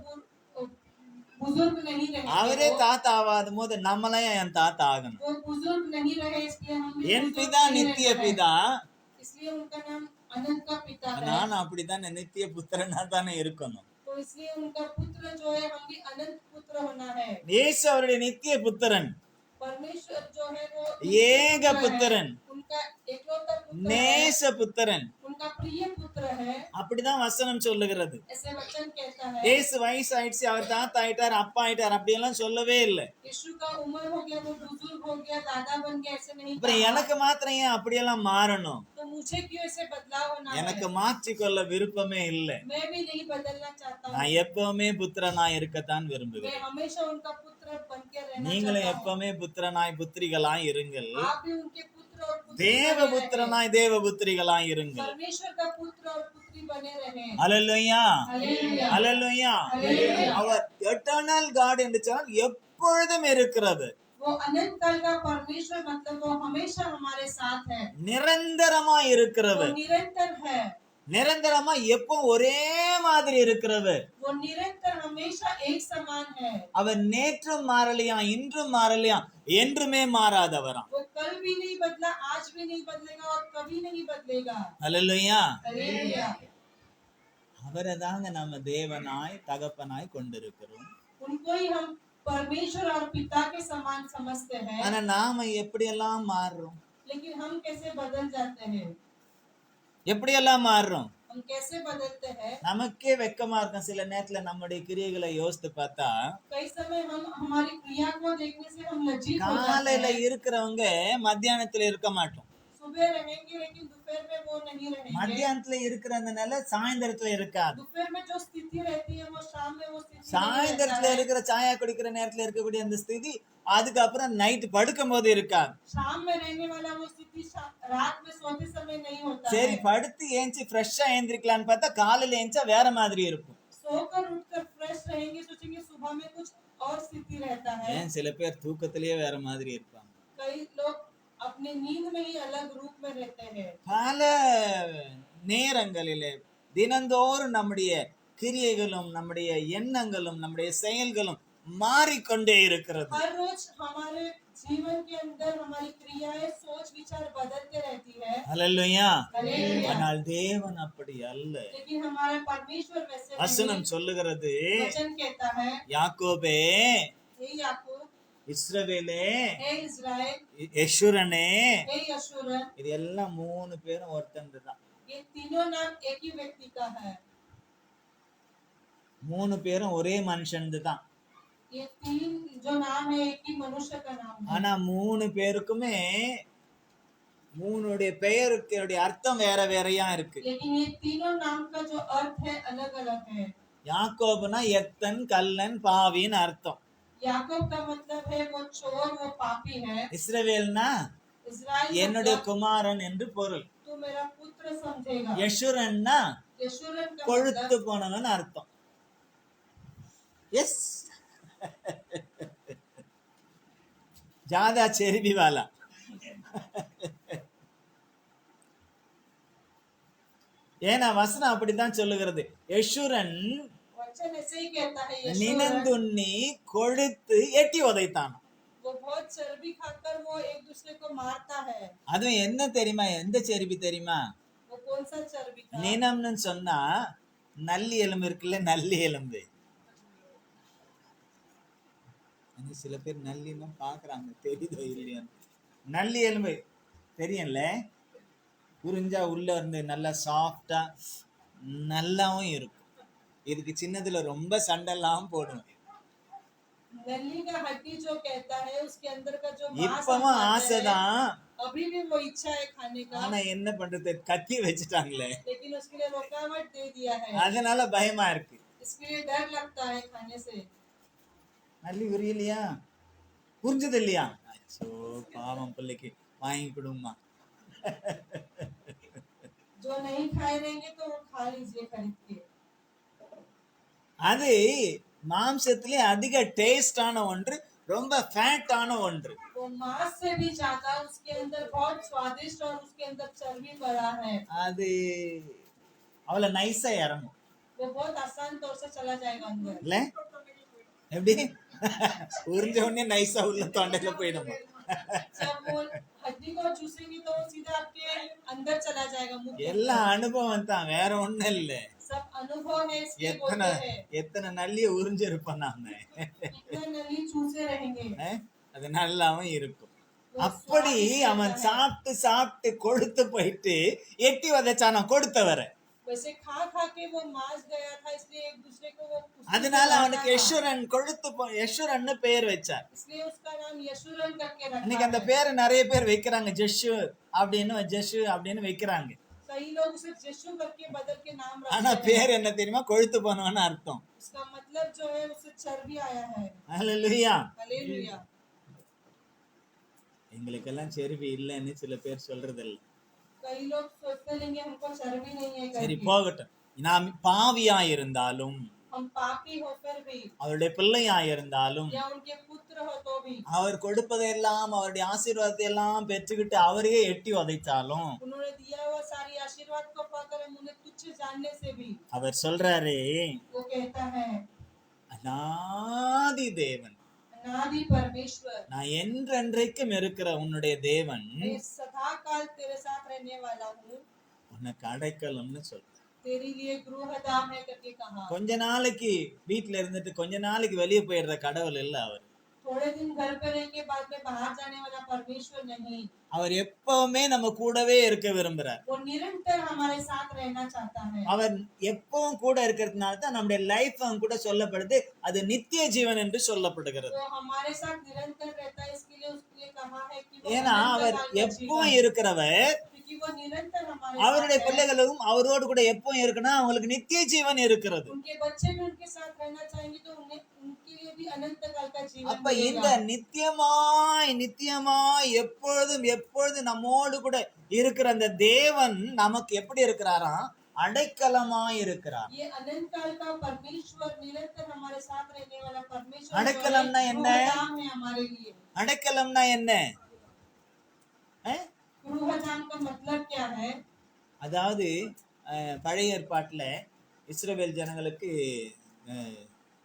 B: बुजुर्ग नहीं रहे।
C: அவரே தாத்தா ஆகாத போது நம்மளையும் என் தாத்தா ஆகணும்.
B: वो बुजुर्ग नहीं रहे, इसलिए हम भी
C: என்
B: बुजुर्ग
C: பிதா
B: नहीं
C: நித்திய
B: रहे हैं।
C: பிதா,
B: इसलिए उनका नाम अनंत का पिता है।
C: நானும் அப்படித்தானே நித்திய புத்திரனா தானே இருக்கணும்.
B: तो इसलिए उनका पुत्र जो है, हम भी अनंत पुत्र होना है।
C: இயேசு அவருடைய நித்திய புத்திரன்,
B: परमेश्वर जो है वो
C: ஏக புத்திரன்,
B: उनका एकलौता पुत्र है।
C: நேச புத்திரன்.
B: उनका प्रिय पुत्र है,
C: அப்படிதான் வசனம் சொல்லுகிறது.
B: ऐसे वचन कहता है।
C: இயேசு வயசாயிடுச்சு, அவர் தாத்தா ஆயிட்டார், அப்பா ஆயிட்டார், அப்படியெல்லாம் சொல்லவே இல்லை.
B: यीशु का उम्र हो गया, वो बुजुर्ग हो गया, दादा बन गया, ऐसे नहीं
C: அப்புறம்
B: कहा।
C: எனக்கு மாத்திரம் ஏன் அப்படியெல்லாம் மாறணும்?
B: तो मुझे क्यों ऐसे बदलाव होना है?
C: எனக்கு மாற்றிக்கொள்ள விருப்பமே இல்லை.
B: मैं भी नहीं बदलना चाहता हूँ।
C: நான் எப்பவுமே புத்திரனாய் இருக்கத்தான் விரும்புகிறேன்.
B: मैं हमेशा उनका पुत्र बन के रहना
C: நீங்களும்
B: चाहता हूँ।
C: எப்பவுமே புத்திரனாய் புத்திரிகளாய் இருங்கள்.
B: आप भी उनके पुत्र और पुत्री
C: தேவ
B: बने
C: புத்திரனாய் தேவ புத்திரிகளாய்
B: रहें।
C: இருங்கள்.
B: परमेश्वर का पुत्र और पुत्री बने रहें।
C: அல்லேலூயா,
B: हालेलुया,
C: அல்லேலூயா.
B: हालेलुया।
C: அவர் எட்டர்னல் காட் என்று சொன்னால் எப்பொழுதும் இருக்கிறது,
B: वो अनंत काल का परमेश्वर मतलब वो हमेशा हमारे साथ है।
C: நிரந்தரமாய்
B: वो
C: இருக்கிறவர்,
B: निरंतर है।
C: நிரந்தரமா எப்போ ஒரே மாதிரி இருக்கிறவர்.
B: वो निरंतर हमेशा एक समान है।
C: அவர் நேற்றும் மாறலையா, இன்றும் மாறலையா, என்றுமே மாறாதவராம்.
B: वो कल भी नहीं बदला, आज भी नहीं बदलेगा और कभी नहीं बदलेगा।
C: அல்லேலூயா.
B: हालेलुया।
C: அவரை தாங்க நம்ம தேவனாய் தகப்பனாய் கொண்டிருக்கிறோம்.
B: उनको ही हम परमेश्वर और पिता के समान समझते हैं।
C: ஆனா நாம எப்படியெல்லாம் மாறுறோம்,
B: लेकिन हम कैसे बदल जाते हैं?
C: எப்படியெல்லாம் மாறுறோம்?
B: हम कैसे बदलते हैं?
C: நமக்கே வெக்கமா இருக்கும் சில நேரத்துல நம்முடைய கிரியைகளை யோசித்து பார்த்தா.
B: कई समय हम हमारी क्रिया को देखने से हम लज्जित हो जाते
C: காலையில
B: हैं।
C: இருக்கிறவங்க மத்தியானத்துல இருக்க மாட்டோம்.
B: सुबह रहेंगे लेकिन दोपहर में वो नहीं रहेंगे।
C: மத்தியானத்துல இருக்கிறதுனால சாயந்தரத்துல இருக்காது.
B: दोपहर में जो स्थिति रहती है वो शाम में वो स्थिति नहीं
C: சாயந்தரத்துல
B: रहता है।
C: இருக்கிற சாயா குடிக்கிற நேரத்துல இருக்கக்கூடிய அந்த ஸ்திதி அதுக்கப்புறம் நைட் படுக்கும் போது இருக்காது.
B: शाम में रहने वाला वो स्थिति रात में सोते समय नहीं होता
C: சரி,
B: है।
C: படுத்து ஏஞ்சி ஃப்ரெஷ்ஷா ஏந்திரிக்கலான்னு பார்த்தா காலையில ஏஞ்சா வேற மாதிரி இருக்கும்.
B: सोकर उठकर फ्रेश रहेंगे, सोचेंगे सुबह में कुछ और स्थिति रहता है।
C: ஏன் சில பேர் தூக்கத்திலேயே வேற மாதிரி இருப்பாங்க.
B: कई लोग अपने नींद में ही अलग रूप में रहते हैं।
C: பல நேரங்களிலே தினந்தோறும் நம்முடைய கிரியைகளும் நம்முடைய எண்ணங்களும் நம்முடைய செயல்களும் மாறிக்கொண்டே இருக்கிறது.
B: हर रोज हमारे जीवन के अंदर हमारी क्रियाएं, सोच विचार बदलते रहती है।
C: அல்லேலூயா.
B: हालेलुया।
C: ஆனால் தேவன் அப்படி அல்ல.
B: लेकिन हमारा परमेश्वर वैसे नहीं।
C: வசனம் சொல்லுகிறது,
B: वचन कहता है,
C: யாக்கோபே,
B: हे याकूब,
C: இஸ்ரவேலே,
B: हे इस्राएल,
C: யெஷுரனே.
B: हे यशूरन।
C: இது எல்லாம் மூணு பேரும் ஒருத்தன் தான்.
B: ये तीनों नाम एक ही व्यक्ति का है।
C: மூணு பேரும் ஒரே மனுஷன் தான்.
B: ये तीन जो नाम है एक ही मनुष्य का नाम है।
C: ஆனா மூணு பேருக்குமே மூணுடைய பெயருக்கு அர்த்தம் வேற வேறையா இருக்கு.
B: लेकिन ये तीनों नाम का जो अर्थ है अलग अलग है।
C: யாக்கோபுனா எத்தன், கல்லன், பாவின்னு அர்த்தம்.
B: याकूब का मतलब है वो चोर, वो पापी है।
C: இஸ்ரவேல்னா
B: इस्राएल
C: என்னுடைய
B: मतलब
C: குமாரன் என்று பொருள்.
B: तू मेरा पुत्र समझेगा।
C: யெஷுரன்னா
B: यशूरन का
C: கொழுத்து
B: मतलब
C: போனவன் அர்த்தம். எஸ் ஜாதா செரிபி வாலா. ஏன்னா வசனம் அப்படித்தான் சொல்லுகிறது. யெஷுரன்
B: वचन ऐसे ही कहता है। यशूरन
C: நினந்துண்ணி கொழுத்து எட்டி உதைத்தான்.
B: वो बहुत चर्बी खाकर वो एक दूसरे को मारता है।
C: அதுவும் என்ன தெரியுமா, எந்த செரிபி தெரியுமா?
B: वो कौन सा चर्बी था?
C: நினம்னு சொன்னா நல்லி எலும்பு இருக்குல்ல, நல்லி எலும்பு. சில பேர் நல்லின்னு பாக்குறாங்க, தெரியுதோ இல்லையா? நல்லி எலும்பு தெரியும்ல, புரிஞ்சா உள்ள இருந்து நல்லா சாஃப்டா நல்லாவும் இருக்கும். இதுக்கு சின்னதுல ரொம்ப சண்டெல்லாம் போடுவேன்.
B: नली का हड्डी जो कहता है उसके अंदर का जो मांस
C: இப்பவும்
B: हम खाते हैं,
C: ஆசைதான்,
B: अभी भी वो इच्छा है खाने का,
C: ஆனா என்ன பண்றது, கத்தி வச்சுட்டாங்களே,
B: लेकिन उसके लिए रुकावट दे दिया है,
C: அதனால பயமா இருக்கு.
B: इसके लिए डर लगता है खाने से।
C: நல்லி உரியலையா, புரிஞ்சது இல்லையா, அச்சோ பாவம் பிள்ளைக்கு வாங்கி கொடுமா.
B: जो नहीं खाए रहेंगे तो वो खा लीजिए खरीद के।
C: அது மாம்சத்திலே அதிக டேஸ்டான ஒன்று, ரொம்ப ஃபேட்டான ஒன்று.
B: वो मांस से भी ज्यादा उसके अंदर बहुत स्वादिष्ट और उसके अंदर चर्बी भरा है,
C: அது அவ்வளவு நைஸா இறங்கும்
B: वो बहुत आसान तौर से चला जाएगा अंदर।
C: இல்ல, எப்படி உறிஞ்ச உடனே நைஸா உள்ள தொண்டையில போயிடும்.
B: जब वो हड्डी को चूसेंगे तो वो सीधा आपके अंदर चला जाएगा मुंह के
C: எல்லாம்
B: अंदर।
C: அனுபவம் தான், வேற ஒண்ணும் இல்ல.
B: सब अनुभव है, इसलिए
C: எத்தனை
B: बोलते हैं
C: எத்தனை நல்லிய உறிஞ்சிருப்போம் நாம.
B: कितना नली चूसे रहेंगे।
C: அது நல்லாவும் இருக்கும். அப்படி அவன் சாப்பிட்டு சாப்பிட்டு கொழுத்து போயிட்டு எட்டி வதச்சானா கொடுத்தவரை.
B: वैसे खा खा के वो मांस गया था, इसलिए एक दूसरे को वो उसी को
C: அதனால
B: बुलाता
C: அவனுக்கு
B: था।
C: யசுரன் கொழுத்து யசுரன்னு பெயர் வச்சார்.
B: इसलिए उसका नाम यशुरन करके रखा
C: இன்னைக்கு அந்த
B: है।
C: பேரை நிறைய பேர் வைக்கிறாங்க, ஜெஷு அப்படின்னு வைக்கிறாங்க.
B: कई लोग उसे यशु करके बदल के नाम
C: ஆனா
B: रखते हैं।
C: பேர் என்ன தெரியுமா, கொழுத்து போனவன்னு அர்த்தம்.
B: उसका मतलब जो है उससे चर्बी आया है।
C: ஹல்லேலூயா.
B: हालेलुया।
C: எங்களுக்கெல்லாம் செருவி இல்லைன்னு சில பேர் சொல்றது இல்ல.
B: कई लोग सोचते रहेंगे हमको चर्बी नहीं है
C: சரி
B: करके।
C: போகட்டும். நாம் பாவியா இருந்தாலும்,
B: हम पापी हो फिर भी,
C: அவருடைய பிள்ளையா இருந்தாலும்,
B: या उनके पुत्र हो तो भी,
C: அவர் கொடுப்பதையெல்லாம் அவருடைய ஆசீர்வாதத்தை எல்லாம் பெற்றுக்கிட்டு அவரையே எட்டி உதைத்தாலும்,
B: उन्होंने दिया हुआ सारी आशीर्वाद को पाकर हम उन्हें तुच्छ जानने से भी,
C: அவர் சொல்றாரு,
B: वो कहता है
C: அநாதி தேவன்,
B: अनादि परमेश्वर,
C: நான் என்றென்றைக்கும் இருக்கிற உன்னுடைய தேவன்
B: मैं सदा काल तेरे साथ रहने वाला हूँ,
C: உனக்கு அடைக்கலம்னு சொல்ற.
B: तेरे लिए गृहधाम है करके कहा।
C: கொஞ்ச நாளைக்கு வீட்டுல இருந்துட்டு கொஞ்ச நாளைக்கு வெளியே போயிடுற கடவுள் இல்ல அவர்.
B: थोड़े दिन घर पे रहेंगे, बाद में बाहर जाने वाला परमेश्वर नहीं,
C: அவர் எப்பவுமே நம்ம கூடவே இருக்க விரும்புறார்.
B: वो निरंतर हमारे साथ रहना चाहता है।
C: அவர் எப்பவும் கூட இருக்கிறதுனால தான் நம்முடைய லைஃப் அவங்க கூட சொல்லப்படுது, அது நித்திய ஜீவன் என்று சொல்லப்படுகிறது.
B: वो हमारे साथ निरंतर रहता है, इसके लिए उसने कहा है कि वो
C: ஏன்னா
B: अनंत
C: அவர்
B: काल का
C: எப்பவும்
B: जीवन,
C: இருக்கிறவர்,
B: क्योंकि वो निरंतर हमारे
C: அவருடைய
B: साथ है।
C: பிள்ளைகளும் அவரோடு கூட எப்பவும் இருக்கணும், அவங்களுக்கு நித்திய ஜீவன் இருக்கிறது.
B: उनके बच्चे भी उनके साथ रहना चाहेंगे तो उन्हें उनके लिए भी अनंत काल का जीवन
C: அப்ப இந்த
B: मिलेगा।
C: நித்தியமாய் நித்தியமாய் எப்பொழுதும் எப்பொழுதும் நம்மோடு கூட இருக்கிற அந்த தேவன் நமக்கு எப்படி இருக்கிறாராம், அடைக்கலமாய் இருக்கிறார்.
B: ये अनंत काल का परमेश्वर, निरंतर हमारे साथ रहने वाला परमेश्वर जो
C: அடைக்கலம்னா
B: है,
C: என்ன?
B: गृहधाम है हमारे लिए।
C: அடைக்கலம்னா என்ன?
B: गृहधाम का मतलब क्या है?
C: அதாவது பழைய ஏற்பாட்டுல இஸ்ரவேல் ஜனங்களுக்கு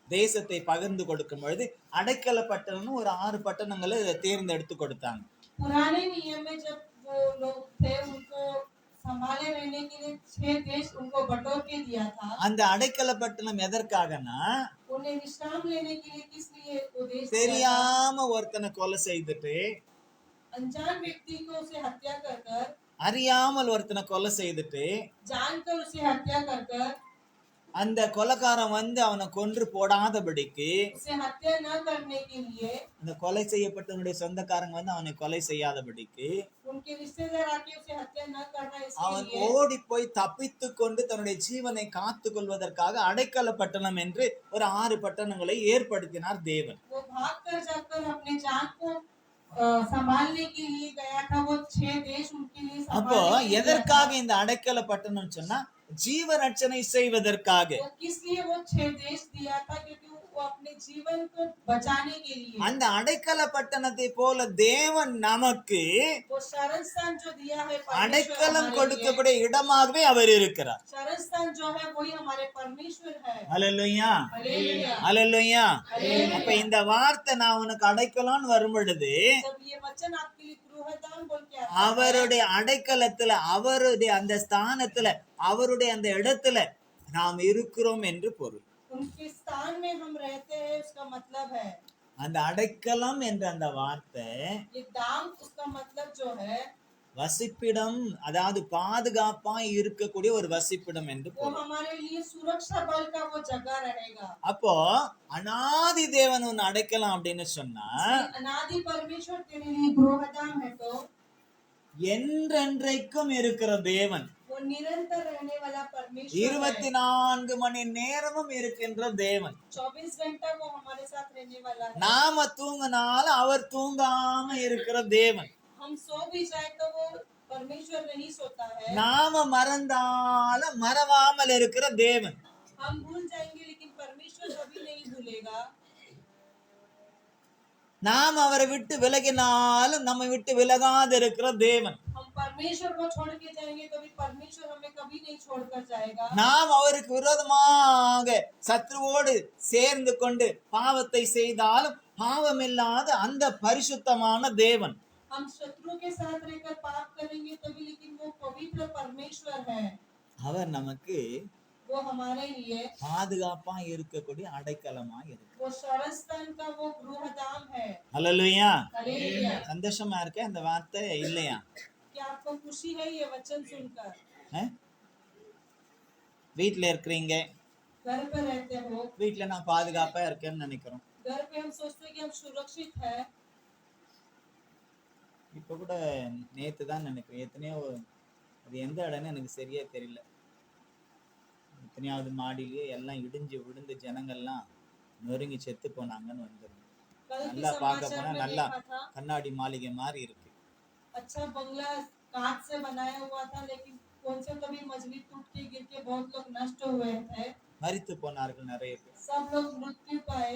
C: தேசத்தை பகிர்ந்து கொடுக்கும் பொழுது அடைக்கல பட்டணம்னு ஒரு 6 பட்டணங்களை தேர்ந்தெடுத்து கொடுத்தாங்க.
B: पुराने नियम में जब वो लोग थे, उनको संभाले रहने के लिए 6 देश उनको बटोर के दिया था।
C: அந்த அடைக்கல பட்டணம் எதற்காகனா,
B: उन्हें विश्राम लेने के लिए किस लिए वो देश दिया था?
C: தெரியாம ஒருத்தனை கொலை செய்துட்டு,
B: अनजान व्यक्ति को उसे हत्या कर कर,
C: அறியாமல் ஒருத்தனை கொலை செய்துட்டு,
B: जानकर उसे हत्या कर कर,
C: அந்த கொலைக்காரன் வந்து அவனை கொன்று போடாதபடிக்கு,
B: उसे हत्या न करने के लिए,
C: அந்த கொலை செய்யப்பட்டவனுடைய சொந்தக்காரங்க வந்து அவனை கொலை செய்யாதபடிக்கு,
B: उनके रिश्तेदार आके उसे हत्या न करना, इसके
C: அவன்
B: लिए
C: ஓடி போய் தப்பித்து கொண்டு தன்னுடைய ஜீவனை காத்து கொள்வதற்காக அடைக்கல பட்டணம் என்று ஒரு 6 பட்டணங்களை ஏற்படுத்தினார் தேவன்.
B: वो भाग कर जाकर अपने जान को संभालने के लिए गया था। वो 6 देश उनके लिए
C: அப்போ
B: संभालने के लिए गया था।
C: எதற்காக இந்த அடைக்கல பட்டணம் சொன்னா, ஜீவரட்சணை செய்வதற்காக.
B: वो किस लिए वो 6 देश दिया था? क्योंकि वो अपने जीवन को बचाने के लिए।
C: அந்த அடைக்கல பட்டணத்தை போல தேவன் நமக்கு
B: वो शरण स्थान जो दिया है परमेश्वर
C: அடைக்கலம்
B: हमारे लिए,
C: கொடுக்கக்கூடிய இடமாகவே அவர் இருக்கிறார்.
B: शरण स्थान जो है वही हमारे परमेश्वर है।
C: அல்லேலூயா,
B: हालेलुया।
C: அல்லேலூயா.
B: हालेलुया।
C: அப்ப இந்த வார்த்தை நான் உனக்கு அடைக்கலாம்னு வரும் பொழுது,
B: जब ये वचन आपके लिए गृहधाम बोल के आता है,
C: அவருடைய அடைக்கலத்துல, அவருடைய அந்த ஸ்தானத்துல, அவருடைய அந்த இடத்துல நாம் இருக்கிறோம் என்று பொருள்.
B: उनके स्थान में हम रहते हैं, उसका मतलब है।
C: அந்த அடைக்கலம் என்ற அந்த வார்த்தை
B: ये दाम उसका मतलब जो है,
C: வசிப்பிடம், அதாவது பாதுகாப்பா இருக்கக்கூடிய ஒரு வசிப்பிடம் என்று
B: वो
C: பொருள்.
B: हमारे लिए सुरक्षा बल का वो जगह रहेगा।
C: அப்போ அனாதி தேவன் ஒன்னு அடைக்கலாம் அப்படின்னு சொன்னா
B: इसलिए अनादि परमेश्वर तेरे लिए गृहधाम है तो
C: என்றென்றைக்கும் இருக்கிற தேவன்,
B: वो निरंतर रहने वाला परमेश्वर है।
C: 24 மணி நேரமும் இருக்கின்ற தேவன்.
B: 24 घंटा वो हमारे साथ रहने वाला है।
C: நாம தூங்கினாலும் அவர் தூங்காம இருக்கிற தேவன்.
B: हम सो भी जाए तो वो परमेश्वर नहीं सोता है।
C: நாம மறந்தாலும் மறவாமல் இருக்கிற தேவன்.
B: हम भूल जाएंगे लेकिन परमेश्वर कभी नहीं भूलेगा।
C: நாம் அவரை விட்டு விலகினாலும் நம்மை விட்டு விலகாத இருக்கிற தேவன்.
B: हम परमेश्वर को छोड़ के जाएंगे तो भी परमेश्वर हमें कभी नहीं छोड़कर जाएगा।
C: நாம் அவருக்கு விரோதமாக சத்ருவோடு சேர்ந்து கொண்டு பாவத்தை செய்தாலும் பாவமில்லாத அந்த பரிசுத்தமான தேவன்.
B: हम शत्रु के साथ रहकर पाप करेंगे तभी लेकिन वो पवित्र परमेश्वर है।
C: அவர் நமக்கு
B: वो हमारे लिए
C: பாதுகாப்பா இருக்கக்கூடிய அடைக்கலமா இருக்கு.
B: वो शरणस्थान का वो गृहधाम है।
C: அல்லேலூயா.
B: हालेलुया।
C: சந்தோஷமா இருக்க அந்த வார்த்தை இல்லையா?
B: क्या आपको खुशी है ये वचन सुनकर?
C: வீட்டுல இருக்கிறீங்க,
B: घर पे रहते हो,
C: வீட்டுல நான் பாதுகாப்பா இருக்கேன்னு நினைக்கிறோம்.
B: घर पे हम सोचते हैं कि हम सुरक्षित है।
C: இப்ப கூட நேத்து தான் நினைக்கிறேன், எத்தனையோ அது எந்த இடம்னு எனக்கு சரியா தெரியல, எத்தனையாவது மாடியிலேயே எல்லாம் இடிஞ்சு விழுந்து ஜனங்கள்லாம் நொறுங்கி செத்து போனாங்கன்னு வந்துடும்.
B: कल के
C: நல்லா பார்க்க
B: समाचार
C: போனா
B: में
C: நல்லா
B: देखा था,
C: கண்ணாடி மாளிகை மாதிரி இருக்கு.
B: अच्छा बंगला कांच से बनाया हुआ था लेकिन कौन से कभी मजली टूट के गिर के बहुत लोग नष्ट हुए थे।
C: மரித்து போனார்கள் நிறைய பேர்.
B: सब लोग मृत्यु पाए।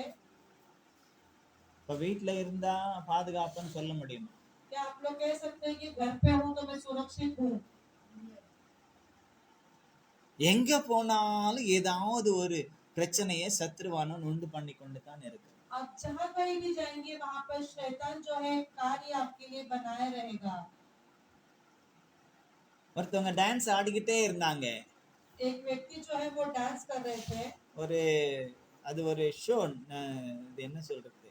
C: இப்ப வீட்டுல இருந்தா பாதுகாப்புன்னு சொல்ல முடியுமா?
B: क्या आप लोग कह सकते हैं कि घर पे हूँ तो मैं सुरक्षित हूँ?
C: எங்க போனாலும் ஏதாவது ஒரு பிரச்சனையை சத்ருவானன் உண்டு பண்ணி கொண்டு தான் இருக்கு.
B: आप जहाँ कहीं भी जाएंगे वहाँ पर शैतान जो है कार्य आपके लिए बनाए रहेगा।
C: ஒருத்தவங்க டான்ஸ் ஆடிக்கிட்டே இருந்தாங்க.
B: एक व्यक्ति जो है वो डांस कर रहे थे।
C: ஒரு அது ஒரு ஷோ, இது என்ன சொல்றது,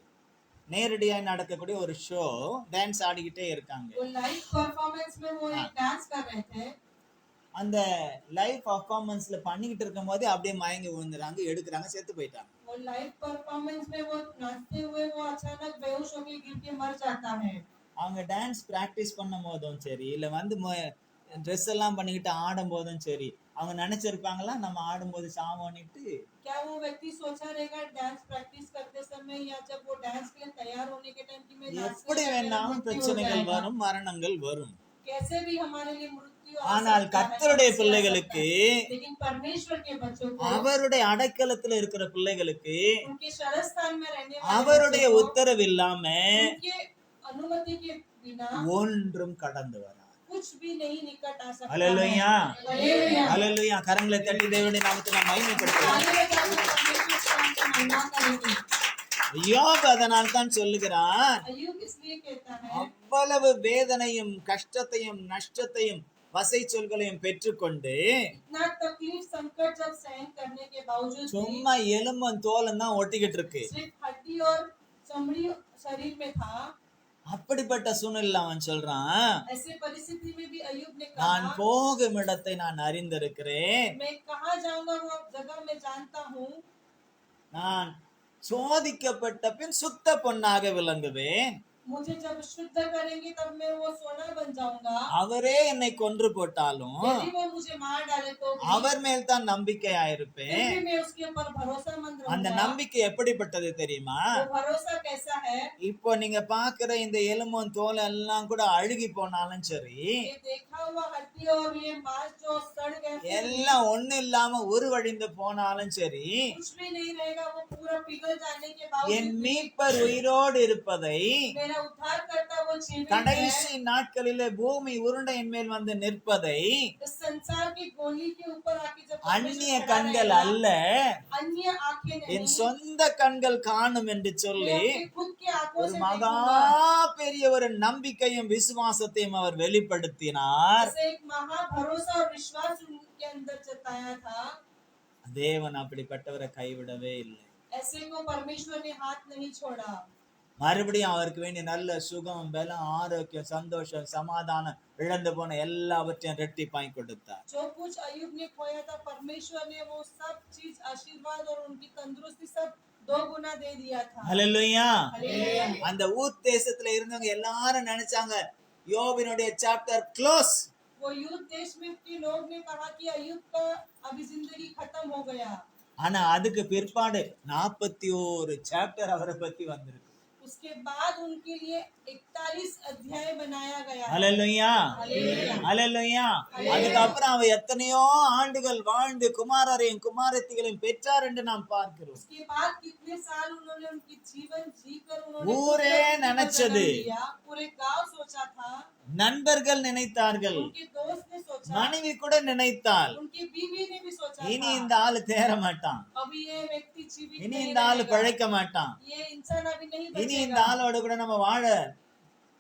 C: நேரடியா நடக்கக்கூடிய ஒரு ஷோ, டான்ஸ் ஆடிக்கிட்டே இருக்காங்க.
B: वो लाइव परफॉर्मेंस में वो एक डांस कर रहे थे।
C: அந்த லைவ் பர்ஃபார்மன்ஸ்ல பண்ணிக்கிட்டு இருக்கும் போதே அப்படியே மயங்கி விழுந்துறாங்க, எடுக்கிறாங்க, செத்து போயிட்டாங்க.
B: वो लाइव परफॉर्मेंस में वो नाचते हुए वो अचानक बेहोश होकर गिर के मर जाता है।
C: அவங்க டான்ஸ் பிராக்டிஸ் பண்ணும் போதும் சரி, இல்ல வந்து ட்ரெஸ் எல்லாம் பண்ணிக்கிட்டு ஆடும் போதும் சரி, அவங்க நினைச்சிருப்பாங்களா நம்ம ஆடும்போது சாவோன்னுட்டு?
B: क्या वो व्यक्ति सोचा रहेगा डांस प्रैक्टिस करते समय या जब वो डांस के लिए तैयार होने के टाइम कि मैं
C: எப்படி வேணாலும் பிரச்சனைகள் வரும், மரணங்கள் வரும்.
B: कैसे भी हमारे लिए मृत्यु आ
C: ஆனால்
B: सकता है,
C: கர்த்தருடைய
B: समस्या आ
C: பிள்ளைகளுக்கு,
B: सकता है। लेकिन परमेश्वर के बच्चों को,
C: அவருடைய அடைக்கலத்துல இருக்கிற பிள்ளைகளுக்கு
B: उनके शरणस्थान में रहने वाले
C: அவருடைய
B: बच्चों को,
C: உத்தரவு இல்லாம
B: उनके अनुमति के बिना
C: ஒன்றும் கடந்து வராது.
B: कुछ भी नहीं निकट आ सकता है।
C: அல்லேலூயா.
B: हालेलुया।
C: அல்லேலூயா. கரங்களை தட்டி தேவனுடைய நாமத்தை நாம் மகிமைப்படுத்துவோம்.
B: ताली बजाकर परमेश्वर का नाम का महिमा करेंगे।
C: யோபு அதனால் தான் சொல்லுகிறான்,
B: अय्यूब इसलिए कहता है,
C: அவ்வளவு வேதனையும் கஷ்டத்தையும் நஷ்டத்தையும் வசை சொல்களையும் பெற்றுக்கொண்டு
B: इतना तकलीफ संकट जब सहन करने के बावजूद भी
C: சும்மா எலும்பும் தோலும் தான் ஒட்டிக்கிட்டு இருக்கு.
B: सिर्फ हड्डी और चमड़ी शरीर में था।
C: அப்படிப்பட்ட சூழ்நிலை அவன் சொல்றான்,
B: ऐसे परिस्थिति में भी अय्यूब ने
C: நான்
B: कहा,
C: போகும் இடத்தை நான் அறிந்திருக்கிறேன்,
B: मैं कहाँ जाऊंगा वो जगह मैं जानता हूँ।
C: நான் சோதிக்கப்பட்ட பின் சுத்த பொன்னாக விளங்குவேன்,
B: मुझे जब शुद्ध करेंगे तब मैं वो सोना बन जाऊंगा।
C: அவரே என்னை கொன்று போட்டாலும்
B: यदि वो मुझे मार डाले तो भी,
C: அவர் மேல் தான் நம்பிக்கையா
B: फिर
C: இருப்பேன்.
B: भी मैं उसके ऊपर भरोसामंद
C: அந்த
B: रहूंगा।
C: நம்பிக்கை எப்படிப்பட்டது தெரியுமா?
B: वो भरोसा कैसा है?
C: இப்போ நீங்க பாக்குற இந்த எலும்பும் தோல் எல்லாம் கூட அழுகி போனாலும் சரி,
B: ये देखा हुआ हड्डी और ये मांस जो सड़ गए थे,
C: எல்லாம் ஒண்ணு இல்லாம உருவழிந்து போனாலும் சரி,
B: कुछ भी नहीं रहेगा। वो पूरा पिघल जाने के
C: என்
B: बावजूद भी
C: மீட்பர் உயிரோடு இருப்பதை,
B: मेरा उद्धार करता वो जीवित है।
C: கடைசி நாட்களிலே பூமி உருண்டையின் மேல் வந்து நிற்பதை
B: इस संसार की गोली के ऊपर आके जब
C: அந்நிய
B: परमेश्वर खड़ा
C: கண்கள்
B: रहेगा,
C: அல்ல,
B: अन्य आंखें
C: என்
B: नहीं,
C: சொந்த கண்கள் காணும் என்று
B: मैं
C: சொல்லி
B: अपने खुद के आंखों
C: ஒரு
B: से
C: மகா
B: देखूंगा।
C: பெரிய ஒரு நம்பிக்கையும் விசுவாசத்தையும் அவர் வெளிப்படுத்தினார்.
B: ऐसे एक महा भरोसा और विश्वास उनके अंदर जताया था।
C: தேவன் அப்படிப்பட்டவரை கைவிடவே இல்லை.
B: ऐसे को परमेश्वर ने हाथ नहीं छोड़ा।
C: மறுபடியும் அவருக்கு வேண்டிய நல்ல சுகம், பலம், ஆரோக்கியம், சந்தோஷம், சமாதானம், இழந்து போன எல்லாவற்றையும் ரெட்டிப்பாய் கொடுத்தார்.
B: जो कुछ अयुब ने खोया था, परमेश्वर ने वो सब चीज, आशीर्वाद और उनकी तंदुरुस्ती सब 2 गुना दे दिया था।
C: ஹல்லேலூயா.
B: हालेलुया।
C: அந்த ஊர் தேசத்துல இருந்தவங்க எல்லாரும் நினைச்சாங்க யோபினுடைய சாப்டர் க்ளோஸ்.
B: वो युद्ध देश में के लोग ने कहा कि अयुब का अभी जिंदगी खत्म हो गया।
C: ஆனா அதுக்கு பிற்பாடு 41 சாப்டர் அவரை பத்தி வந்திருக்கு.
B: उसके बाद उनके लिए 41 अध्याय बनाया गया।
C: ஹல்லேலூயா.
B: हालेलुया।
C: ஹல்லேலூயா. அதுக்கப்புறம் அவ எத்தனையோ ஆண்டுகள் வாழ்ந்து குமாரரையும் குமாரத்திகளையும் பெற்றார் என்று நாம் பார்க்கிறோம்.
B: उसके बाद कितने साल उन्होंने उनकी जीवन जीकर उन्होंने
C: ஊரே
B: पुत्र को
C: நினைச்சது.
B: जन्म दिया। पूरे गांव सोचा था,
C: நண்பர்கள் நினைத்தார்கள்,
B: उनके दोस्त ने सोचा,
C: மனைவி கூட நினைத்தாள்,
B: उनकी बीवी ने भी सोचा
C: இனி
B: था,
C: இந்த ஆளு தேற மாட்டான்,
B: अभी ये व्यक्ति जीवित
C: இனி
B: नहीं
C: இந்த ஆளு
B: रहेगा।
C: பிழைக்க மாட்டான்,
B: ये इंसान अभी नहीं
C: இனி இந்த
B: बचेगा।
C: ஆளோட கூட நம்ம வாழ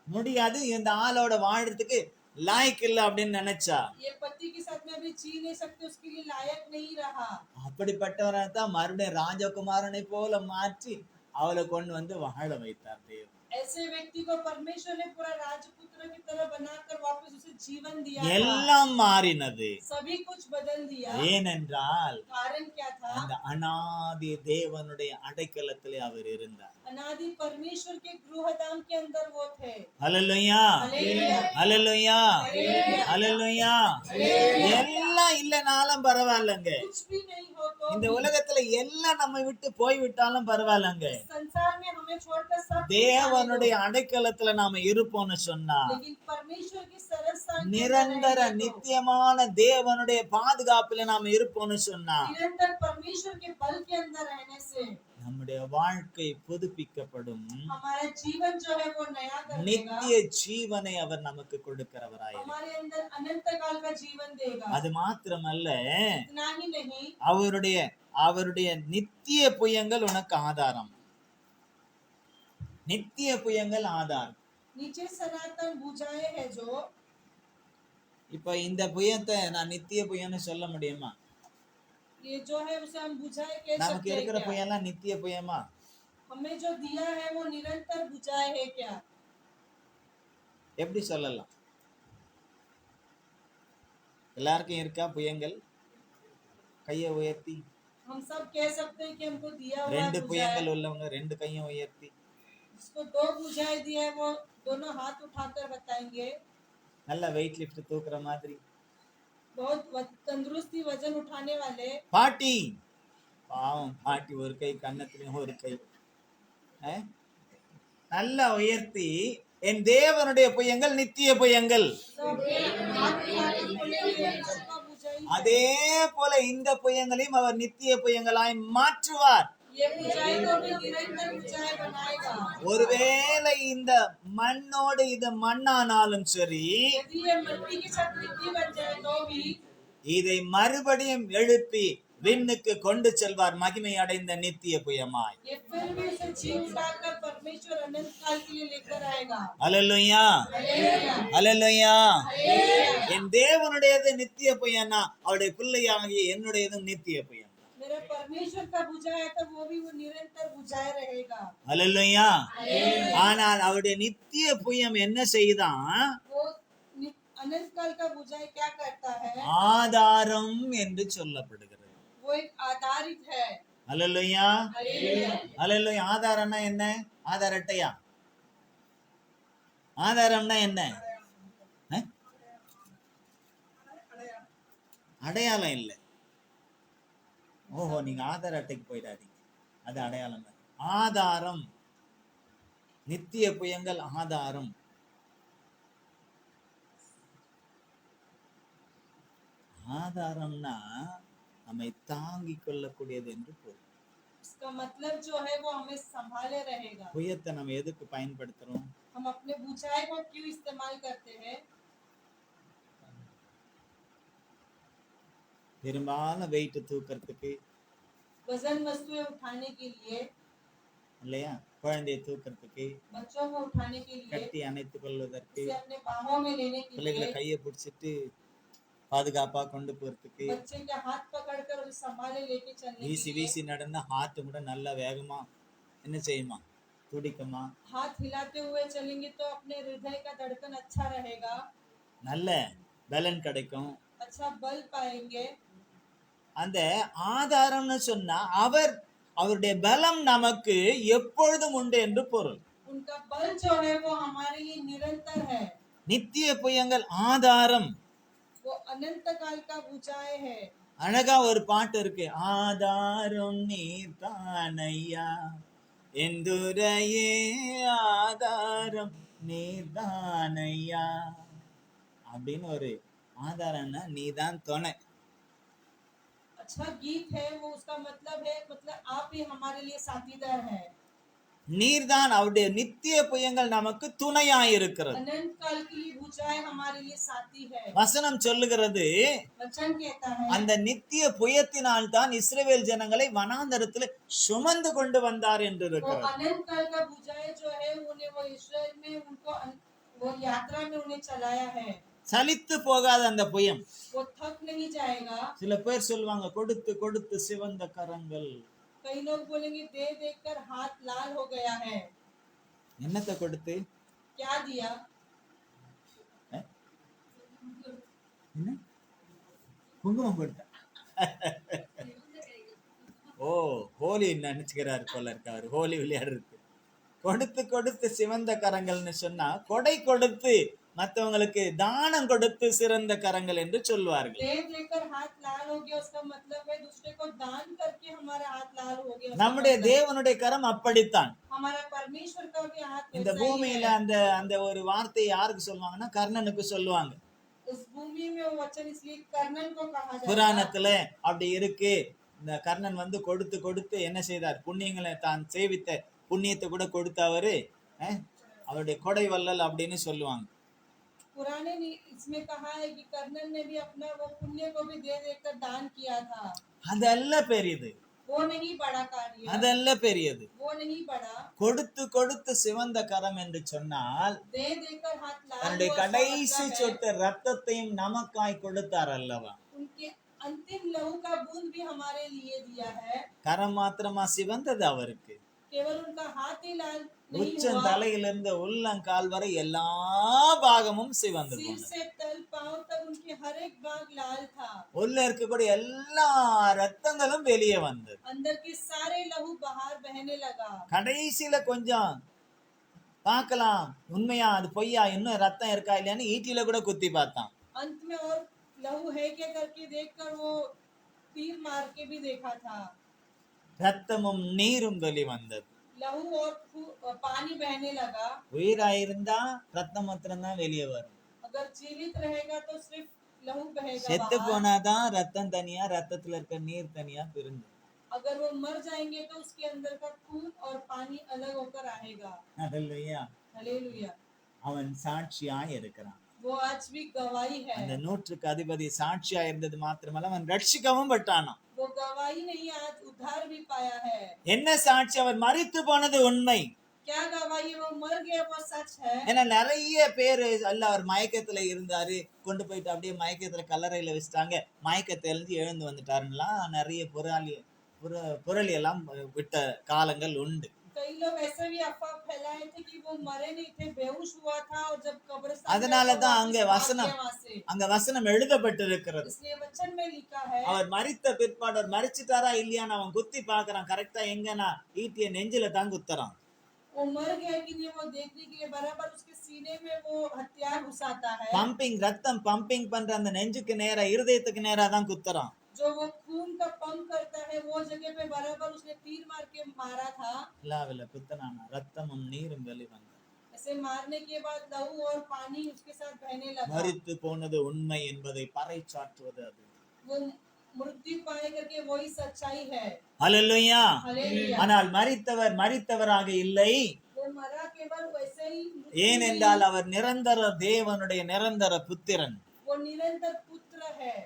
C: முடியாது, இந்த ஆளோட வாழறதுக்கு லாய்க்கு இல்ல அப்படின்னு நினைச்சா.
B: ये पति के साथ में अभी जी नहीं सकते, उसके लिए लायक नहीं रहा।
C: அப்படிப்பட்டவரை தான் மறுபடியும் ராஜகுமாரனை போல மாற்றி அவளை கொண்டு வந்து வாழ வைத்தார் தேவன்.
B: ऐसे व्यक्ति को परमेश्वर ने पूरा राजपुत्र की तरह बनाकर वापस उसे जीवन दिया था।
C: எல்லாம் மாறினது.
B: सभी कुछ बदल दिया।
C: ஏனென்றால்
B: कारण क्या था?
C: அந்த அநாதி தேவனுடைய அடைக்கலத்திலே அவர் இருந்தார்.
B: अनादि परमेश्वर के गृहधाम के अंदर वो थे।
C: ஹல்லேலூயா.
B: हालेलुया।
C: ஹல்லேலூயா.
B: हालेलुया।
C: ஹல்லேலூயா.
B: हालेलुया।
C: எல்லாம் இல்லைனாலும் பரவாயில்லைங்க.
B: कुछ भी नहीं हो तो
C: இந்த உலகத்துல எல்லாம் நம்ம விட்டு போய் விட்டாலும் பரவாயில்லைங்க.
B: इस संसार में हमें छोड़कर सब कुछ
C: தேவனுடைய
B: जाने
C: அடைக்கலத்துல நாம இருப்போம்னு சொன்னா
B: दो। लेकिन परमेश्वर की सरस शांति में
C: நிரந்தர
B: रहेंगे तो,
C: நித்தியமான தேவனுடைய பாதுகாப்புல நாம இருப்போம்னு சொன்னா
B: निरंतर परमेश्वर के बल के अंदर रहने से
C: நம்முடைய வாழ்க்கை புதுப்பிக்கப்படும்.
B: हमारा जीवन जो है वो नया कर देगा।
C: நித்திய ஜீவனை அவர் நமக்கு கொடுக்கிறவராய்.
B: हमारे अंदर अनंत काल का जीवन देगा।
C: அது மாத்திரமல்ல,
B: इतना ही नहीं,
C: அவருடைய நித்திய புயங்கள் உனக்கு ஆதாரம். நித்திய புயங்கள் ஆதாரம்.
B: नीचे सनातन भुजाएं है जो,
C: இப்ப இந்த புயத்தை நான் நித்திய புயம்னு சொல்ல முடியுமா?
B: ये जो है उसे हम बुझाए कह
C: நமக்கு
B: सकते हैं
C: இருக்கிற
B: क्या?
C: புயம்லாம் நித்திய புயமா?
B: हमें जो दिया है वो निरंतर बुझाए है क्या?
C: எப்படி சொல்லலாம்? எல்லாருக்கும் இருக்கா புயங்கள்? கையை உயர்த்தி.
B: हम सब कह सकते हैं कि हमको दिया हुआ है
C: ரெண்டு
B: बुझाए।
C: புயங்கள் உள்ளவங்க ரெண்டு கையும் உயர்த்தி.
B: जिसको 2 बुझाए दिया है वो दोनों हाथ उठाकर बताएंगे।
C: நல்ல வெயிட் லிஃப்ட் தூக்குற மாதிரி.
B: बहुत तंदुरुस्ती वजन उठाने वाले।
C: பாட்டி, பாவம் பாட்டி ஒரு கை கன்னத்திலையும் ஒரு கை. நல்லா உயர்த்தி, என் தேவனுடைய புயங்கள் நித்திய புயங்கள்.
B: सब हाथ उठाकर बोलेंगे, सबका बुझाई है।
C: அதே போல இந்த புயங்களையும் அவர் நித்திய புயங்களாய் மாற்றுவார்.
B: ये बुझाई को भी निरंतर बुझाई बनाएगा।
C: ஒருவேளை இந்த மண்ணோடு இது மண்ணானாலும் சரி,
B: यदि ये मिट्टी के साथ मिट्टी बन जाए तो भी
C: இதை மறுபடியும் எழுப்பி விண்ணுக்கு கொண்டு செல்வார் மகிமை அடைந்த நித்திய புயமாய்.
B: ये फिर भी उसे जी उठाकर परमेश्वर अनंत काल के लिए लेकर आएगा।
C: அல்லேலூயா.
B: हालेलुया।
C: அல்லேலூயா.
B: हालेलुया।
C: என் தேவனுடையது நித்திய புயனா, அவருடைய பிள்ளையாகிய என்னுடையதும் நித்திய புயம்.
B: मेरा परमेश्वर का बुझाया था वो भी वो निरंतर बुझाए रहेगा।
C: அல்லேலூயா.
B: हालेलुया।
C: ஆனால் அவருடைய நித்திய புயம் என்ன செய்தான்?
B: वो अनंत काल का बुझाई क्या करता है?
C: ஆதாரம் என்று சொல்லப்படுகிறது.
B: वो एक आधारित है।
C: அல்லேலூயா.
B: हालेलुया।
C: அல்லேலூயா. ஆதாரம்னா என்ன? ஆதார அட்டையா? ஆதாரம்னா என்ன? அடையாளம் இல்லை. ஓஹோ, நீங்க ஆதார அட்டைக்கு போயிடாதீங்க, அது அடையாளம் தான். ஆதாரம், நித்திய புயங்கள் ஆதாரம். ஆதாரம்னா நம்மை தாங்கிக் கொள்ளக்கூடியது என்று பொருள்.
B: इसका मतलब जो है वो हमें संभाले रहेगा।
C: புயத்தை நம்ம எதுக்கு பயன்படுத்துறோம்?
B: हम अपने बुझाई को क्यों इस्तेमाल करते हैं?
C: பெரும்பாலும் வெயிட் தூக்கிறதுக்கு
B: वजन वस्तुएं उठाने के लिए,
C: இல்லையா? குழந்தையை தூக்கிறதுக்கு,
B: बच्चों को उठाने के लिए,
C: கட்டி அணைத்துக் கொள்வதற்கு,
B: उसे अपने बाहों में लेने के
C: பிள்ளைகளை
B: लिए,
C: கையை பிடிச்சிட்டு பாதுகாப்பா கொண்டு போறதுக்கு,
B: बच्चे के हाथ पकड़कर उसे संभाले लेके चलने
C: வீசி
B: के लिए,
C: வீசி நடந்தா ஹார்ட் கூட நல்லா வேகமா என்ன செய்யுமா? துடிக்குமா?
B: हाथ हिलाते हुए चलेंगे तो अपने हृदय का धड़कन अच्छा रहेगा,
C: நல்ல பலன் கிடைக்கும்.
B: अच्छा बल पाएंगे।
C: அந்த ஆதாரம்னு சொன்னா அவருடைய பலம் நமக்கு எப்பொழுதும் உண்டு என்று பொருள்.
B: उनका बल जो है वो हमारे लिए निरंतर है,
C: நித்திய புயங்கள் ஆதாரம்.
B: वो अनंत काल का भुजाएं है।
C: அழகா ஒரு பாட்டு இருக்கு, ஆதாரம் நீர்தானையா எந்துரையே ஆதாரம் நீர்தானையா அப்படின்னு. ஒரு ஆதாரம்னா நீதான் துணை.
B: अच्छा गीत है वो, उसका मतलब है मतलब आप ही हमारे लिए साथीदार है।
C: நீர்தான். அவருடைய நித்திய புயங்கள் நமக்கு துணையாயிருக்கிறது.
B: अनंत काल की भुजाएं हमारे लिए साथी है।
C: வசனம் சொல்லுகிறது,
B: वचन कहता है
C: அந்த நித்திய புயத்தினால் தான் இஸ்ரவேல் ஜனங்களை வனாந்தரத்தில் சுமந்து கொண்டு வந்தார் என்று
B: वो
C: இருக்கிறது.
B: अनंत काल का भुजाएं जो है उन्हें वो इस्राएल में उनको वो यात्रा में उन्हें चलाया है।
C: சலித்து போகாத அந்த புயம்.
B: वो थक नहीं जाएगा।
C: சில பேர் சொல்லுவாங்க, கொடுத்து கொடுத்து சிவந்த கரங்கள்.
B: कई लोग बोलेंगे दे देकर हाथ लाल हो गया है।
C: என்னத்தை கொடுத்து?
B: क्या दिया?
C: என்ன? குங்குமம் கொடுத்த. ஓ, ஹோலி நினைச்சுக்கிறாரு போல இருக்கு அவர், ஹோலி விளையாடுறது. கொடுத்து கொடுத்து சிவந்த கரங்கள்னு சொன்னா கொடை கொடுத்து மற்றவங்களுக்கு தானம் கொடுத்து சிறந்த கரங்கள் என்று சொல்வார்கள்.
B: दे देकर हाथ लाल हो गया उसका मतलब है दूसरे को दान करके हमारा हाथ लाल हो गया।
C: நம்முடைய தேவனுடைய கரம் அப்படித்தான்.
B: हमारा परमेश्वर का भी हाथ
C: இந்த
B: वैसा ही
C: பூமியில
B: है।
C: அந்த அந்த ஒரு வார்த்தையை யாருக்கு சொல்லுவாங்கன்னா கர்ணனுக்கு சொல்லுவாங்க.
B: इस भूमि में वो वचन इसलिए कर्णन को कहा जाता है।
C: புராணத்துல அப்படி இருக்கு. இந்த கர்ணன் வந்து கொடுத்து கொடுத்து என்ன செய்தார்? புண்ணியங்களை தான் சேவித்த புண்ணியத்தை கூட கொடுத்தவரு அவருடைய கொடை வள்ளல் அப்படின்னு சொல்லுவாங்க.
B: पुराने इसमें कहा है कि कर्णन ने भी अपना वो पुण्य को भी दे देकर दान किया था।
C: அதல்ல பெரியது,
B: वो नहीं बड़ा कार्य,
C: அதல்ல பெரியது.
B: वो नहीं बड़ा।
C: கொடுத்து கொடுத்து சிவந்த கரம் என்று சொன்னால்
B: दे देकर हाथ लाल
C: தன்னுடைய
B: हुआ, इसका
C: கடைசி
B: मतलब है
C: சொட்டு ரத்தத்தையும் நமக்காய் கொடுத்தார் அல்லவா?
B: उनके अंतिम लहू का बूंद भी हमारे लिए दिया है।
C: கரம் மாத்திரமா சிவந்தது அவருக்கு?
B: केवल उनका हाथ ही लाल नहीं
C: உச்சம்
B: हुआ,
C: தலையிலிருந்து உள்ளங்கால் வரை எல்லா பாகமும் சிவந்தது.
B: सिर से तल पांव तक उनके हर एक भाग लाल था।
C: உள்ள இருக்கக்கூடிய எல்லா ரத்தங்களும் வெளியே வந்தது.
B: अंदर के सारे लहू बाहर बहने लगा।
C: கடைசியில கொஞ்சம் பார்க்கலாம் உண்மையா அது பொய்யா, இன்னும் ரத்தம் இருக்கா இல்லையான்னு ஈட்டியில கூட குத்தி பார்த்தான்.
B: अंत में और लहू है क्या करके देखकर वो तीर मार के भी देखा था।
C: ரத்தமும் நீரும் வெளிவந்தது.
B: लहू और पानी बहने लगा।
C: உயிராயிருந்தா ரத்தம் மாத்திரம் தான் வெளியே வரும்.
B: अगर जीवित रहेगा तो सिर्फ लहू बहेगा
C: செத்து
B: बाहर।
C: போனாதான் ரத்தம் தனியா, ரத்தத்துல இருக்க நீர் தனியா பிரிஞ்சு.
B: अगर वो मर जाएंगे तो उसके अंदर का खून और पानी अलग होकर आएगा।
C: அல்லேலூயா.
B: हालेलुया।
C: அவன் சாட்சியாய் இருக்கிறான்.
B: वो आज भी गवाही है।
C: அந்த நூற்றுக்கு அதிபதி சாட்சியா இருந்தது மாத்திரமல்ல, அவன் ரட்சிக்கவும் பட்டானாம்.
B: वो गवाही नहीं, आज उद्धार भी पाया है।
C: என்ன சாட்சி? அவர் மரித்து போனது உண்மை.
B: क्या गवाही? वो मर गया, वो सच है।
C: ஏன்னா நிறைய பேரு அல்ல, அவர் மயக்கத்துல இருந்தாரு, கொண்டு போயிட்டு அப்படியே மயக்கத்துல கல்லறையில வச்சுட்டாங்க, மயக்கத்தை எழுந்து வந்துட்டாருலாம் நிறைய புரளி எல்லாம் விட்ட காலங்கள் உண்டு.
B: कई लोग ऐसे भी अफवाह फैलाए थे कि वो मरे नहीं थे, बेहोश हुआ था और जब कब्रिस्तान
C: அதனாலதான் அங்க
B: में
C: வசனம்
B: वहां से,
C: அங்க வசனம் எழுதப்பட்டிருக்கிறது.
B: इसलिए वचन में लिखा है
C: அவர் மரித்த பிற்பாடு அவர் மரிச்சிட்டாரா இல்லையான்னு அவன் குத்தி பாக்குறான். கரெக்டா எங்கன்னா ஈட்டிய நெஞ்சில தான் குத்துறான்.
B: वो मर गया कि नहीं वो देखने के लिए बराबर उसके सीने में वो हथियार घुसाता है।
C: பம்பிங், ரத்தம் பம்பிங் பண்ற அந்த நெஞ்சுக்கு நேரா, இருதயத்துக்கு நேரா தான் குத்துறான்.
B: जो वो खून का पंप करता है वो जगह पे बराबर उसने तीर मार के मारा था।
C: லாவில குத்தனானா ரத்தமும் நீரும் வெளிவந்தது.
B: ऐसे मारने के बाद लहू और पानी उसके साथ बहने लगा।
C: மரித்து போனது உண்மை என்பதை பறைசாற்றுவது அது.
B: वो मृत्यु पाए करके वही सच्चाई है।
C: ஹல்லேலூயா.
B: हालेलुया।
C: ஆனால் மரித்தவராக இல்லை.
B: वो मरा केवल वैसे ही मृत्यु
C: ஏனென்றால் அவர் நிரந்தர தேவனுடைய நிரந்தர புத்திரன்.
B: नहीं, वो निरंतर पुत्र है।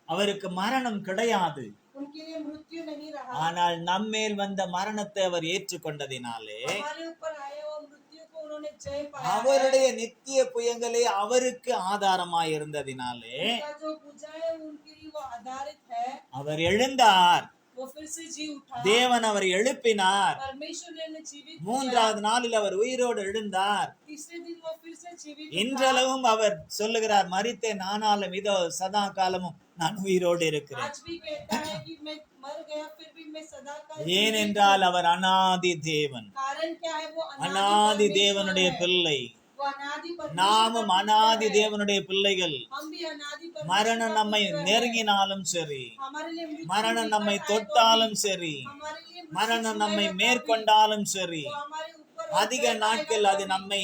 C: அவருக்கு மரணம் கிடையாது.
B: उनके लिए मृत्यु नहीं रहा।
C: ஆனால் நம்மேல் வந்த மரணத்தை அவர் ஏற்றுக்கொண்டதினாலே
B: हमारे ऊपर आए वो मृत्यु को उन्होंने जय पाया है।
C: அவருடைய நித்திய புயங்களே அவருக்கு ஆதாரமாயிருந்ததினாலே
B: उनका जो पूजा है उनके लिए वो आधारित है।
C: அவர் எழுந்தார்.
B: वो वो फिर से जी उठा।
C: தேவன் அவரை எழுப்பினார்.
B: परमेश्वर ने उन्हें जीवित किया।
C: மூன்றாவது நாளில் அவர் உயிரோடு எழுந்தார்.
B: तीसरे दिन वो फिर से जीवित उठा।
C: இன்றளவும் அவர் சொல்லுகிறார், மரித்தேன் ஆனாலும் இதோ சதா காலமும் நான் உயிரோடு இருக்கிறேன்.
B: आज भी कहता है कि मैं मर गया फिर भी मैं सदा काल जीवित
C: ஏனென்றால்
B: हूँ।
C: அவர் அநாதி தேவன்,
B: कारण क्या है? वो
C: அநாதி
B: परमेश्वर
C: தேவனுடைய
B: है।
C: பிள்ளை.
B: वो अनादि परमेश्वर
C: நாமும்
B: का
C: அநாதி
B: पुत्र है।
C: தேவனுடைய பிள்ளைகள்.
B: हम भी अनादि परमेश्वर
C: மரணம்
B: का
C: நம்மை
B: पुत्र है।
C: நெருங்கினாலும் சரி,
B: हमारे लिए मृत्यु
C: மரணம்
B: निकट
C: நம்மை
B: आए तो
C: தொட்டாலும்
B: भी,
C: சரி,
B: हमारे लिए मृत्यु
C: மரணம் நம்மை
B: छुएगा तो भी,
C: மேற்கொண்டாலும் சரி,
B: वो हमारे ऊपर
C: அதிக
B: ऊपर आएगा
C: நாட்கள்
B: तो
C: அது
B: भी,
C: நம்மை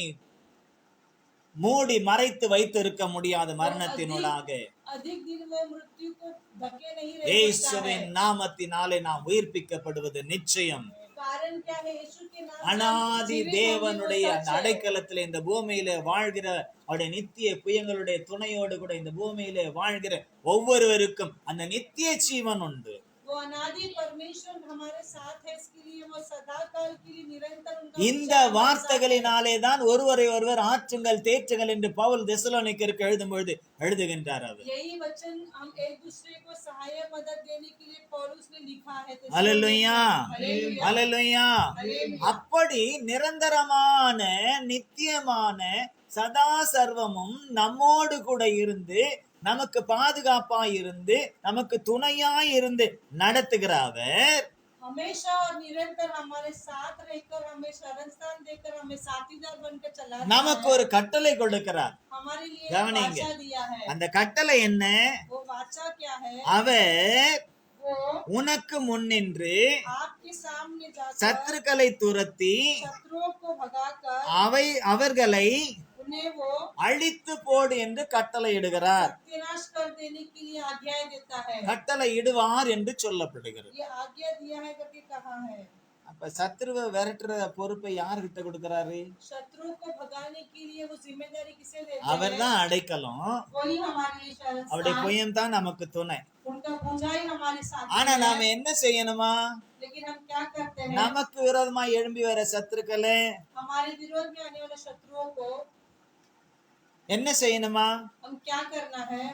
C: மூடி மறைத்து வைத்து இருக்க முடியாது
B: वो
C: மரணத்தினூடாக.
B: अधिक दिन वो मृत्यु को ढके नहीं रह सकता
C: இயேசுவின்
B: है।
C: நாமத்தினாலே நாம் உயிர்ப்பிக்கப்படுவது நிச்சயம்.
B: कारण क्या है? यीशु के नाम से
C: அநாதி
B: जीवित होंगे, वो
C: தேவனுடைய
B: सच
C: அந்த
B: है।
C: அடைக்கலத்திலே இந்த பூமியில வாழ்கிற அவருடைய நித்திய புயங்களுடைய துணையோடு கூட இந்த பூமியிலே வாழ்கிற ஒவ்வொருவருக்கும் அந்த நித்திய ஜீவன் உண்டு.
B: वो अनादि परमेश्वर हमारे साथ है, इसके लिए वो सदा काल के लिए निरंतर उनका
C: இந்த
B: उच्चारण हमारे साथ है।
C: வார்த்தைகளினாலே தான் ஒருவரை ஒருவர் ஆற்றுங்கள் தேற்றுங்கள் என்று பவுல் தெசலோனிக்கருக்கு எழுதும் பொழுது எழுதுகின்றார் அவர்.
B: यही वचन हम एक दूसरे को सहाय मदद देने के लिए पौलुस ने लिखा है।
C: அல்லேலூயா,
B: हालेलुया।
C: அல்லேலூயா.
B: हालेलुया।
C: அப்படி நிரந்தரமான நித்தியமான சதா சர்வமும் நம்மோடு கூட இருந்து நமக்கு பாதுகாப்பா இருந்து நமக்கு துணையாய் இருந்து நடத்துகிற அவர்
B: हमेशा और निरंतर हमारे साथ रहकर हमें शरण स्थान देकर हमें साथीदार बनकर चला
C: நமக்கு ஒரு கட்டளை கொடுக்கிறார்.
B: हमारे लिए
C: கவனிங்க.
B: वाचा दिया है।
C: அந்த கட்டளை என்ன?
B: वो वाचा क्या है?
C: அவர்
B: वो
C: உனக்கு முன்னின்று
B: आपके सामने जाकर
C: சத்துருக்களை துரத்தி
B: शत्रुओं को भगाकर
C: அவர்களை
B: उन्हें वो
C: அழித்து போடு என்று கட்டளை இடுகிறார்.
B: सत्यानाश कर देने के लिए आज्ञा देता है।
C: கட்டளை இடுவார் என்று சொல்லப்படுகிறது.
B: ये आज्ञा दिया है करके कहा है।
C: அப்ப சத்துருவை விரட்டுற பொறுப்பை யார்கிட்ட கொடுக்கிறாரு?
B: शत्रु को भगाने के लिए वो जिम्मेदारी किसे देते
C: அவர்
B: हैं?
C: தான் அடைக்கலம்,
B: वही हमारे लिए शरण
C: அவருடைய
B: स्थान,
C: புயம் தான் நமக்கு துணை.
B: उनका भुजाई हमारे साथ
C: ஆனா
B: है।
C: நாம என்ன செய்யணுமா?
B: लेकिन हम क्या करते हैं?
C: நமக்கு விரோதமா எழும்பி வர சத்துருக்களே
B: हमारे विरोध में आने वाले शत्रुओं को
C: என்ன செய்யணுமா?
B: हम क्या करना है?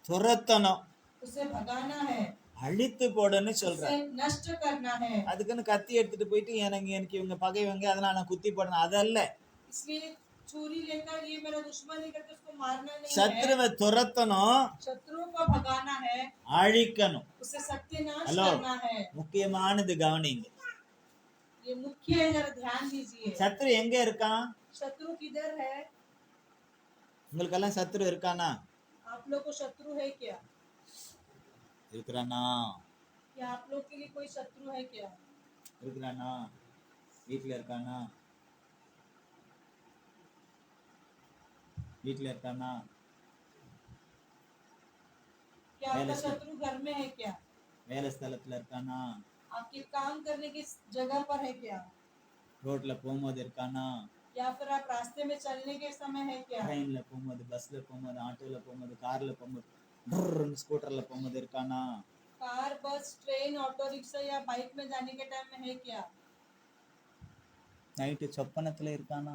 C: துரத்தணும்,
B: उसे भगाना है,
C: அழித்து போடுன்னு சொல்ற.
B: उसे नष्ट करना है।
C: அதுக்குன்னு கத்தி எடுத்துட்டு போயிட்டு எனக்கு இவங்க பகைவங்க அதனால நான் குத்தி போடணும் அதல்ல.
B: इसलिए छुरी लेकर ये मेरा दुश्मन है करके उसको मारना नहीं है।
C: சத்துருவை துரத்தணும்,
B: शत्रुओं को भगाना है,
C: அழிக்கணும்.
B: उसे सत्यानाश
C: हेलो।
B: करना है।
C: முக்கியமானது கவனிங்க.
B: ये मुख्य है, जरा ध्यान दीजिए।
C: சத்துரு எங்க இருக்கான்?
B: शत्रु किधर है?
C: உங்களுக்கெல்லாம் சத்துரு இருக்கானா?
B: आप लोग को शत्रु है क्या?
C: இருக்கிறானா?
B: या आप लोग के लिए कोई शत्रु है क्या?
C: இருக்கிறானா? வீட்டுல இருக்கானா? வீட்டுல இருக்கானா?
B: क्या आपका
C: पहले से-
B: शत्रु घर में है क्या?
C: வேலை ஸ்தலத்துல இருக்கானா?
B: आपके काम करने की जगह पर है क्या?
C: ரோட்ல போகும்போது இருக்கானா?
B: या फिर आप रास्ते में चलने के समय है क्या?
C: ட்ரெயின்ல போகும்போது, பஸ்ல போகும்போது, ஆட்டோல போகும்போது, கார்ல போகும்போது, ஸ்கூட்டர்ல போகும்போது இருக்கானா?
B: कार, बस, ट्रेन, ऑटो रिक्शा या बाइक में जाने के टाइम में है क्या?
C: நைட்டு சொப்பனத்துல இருக்கானா?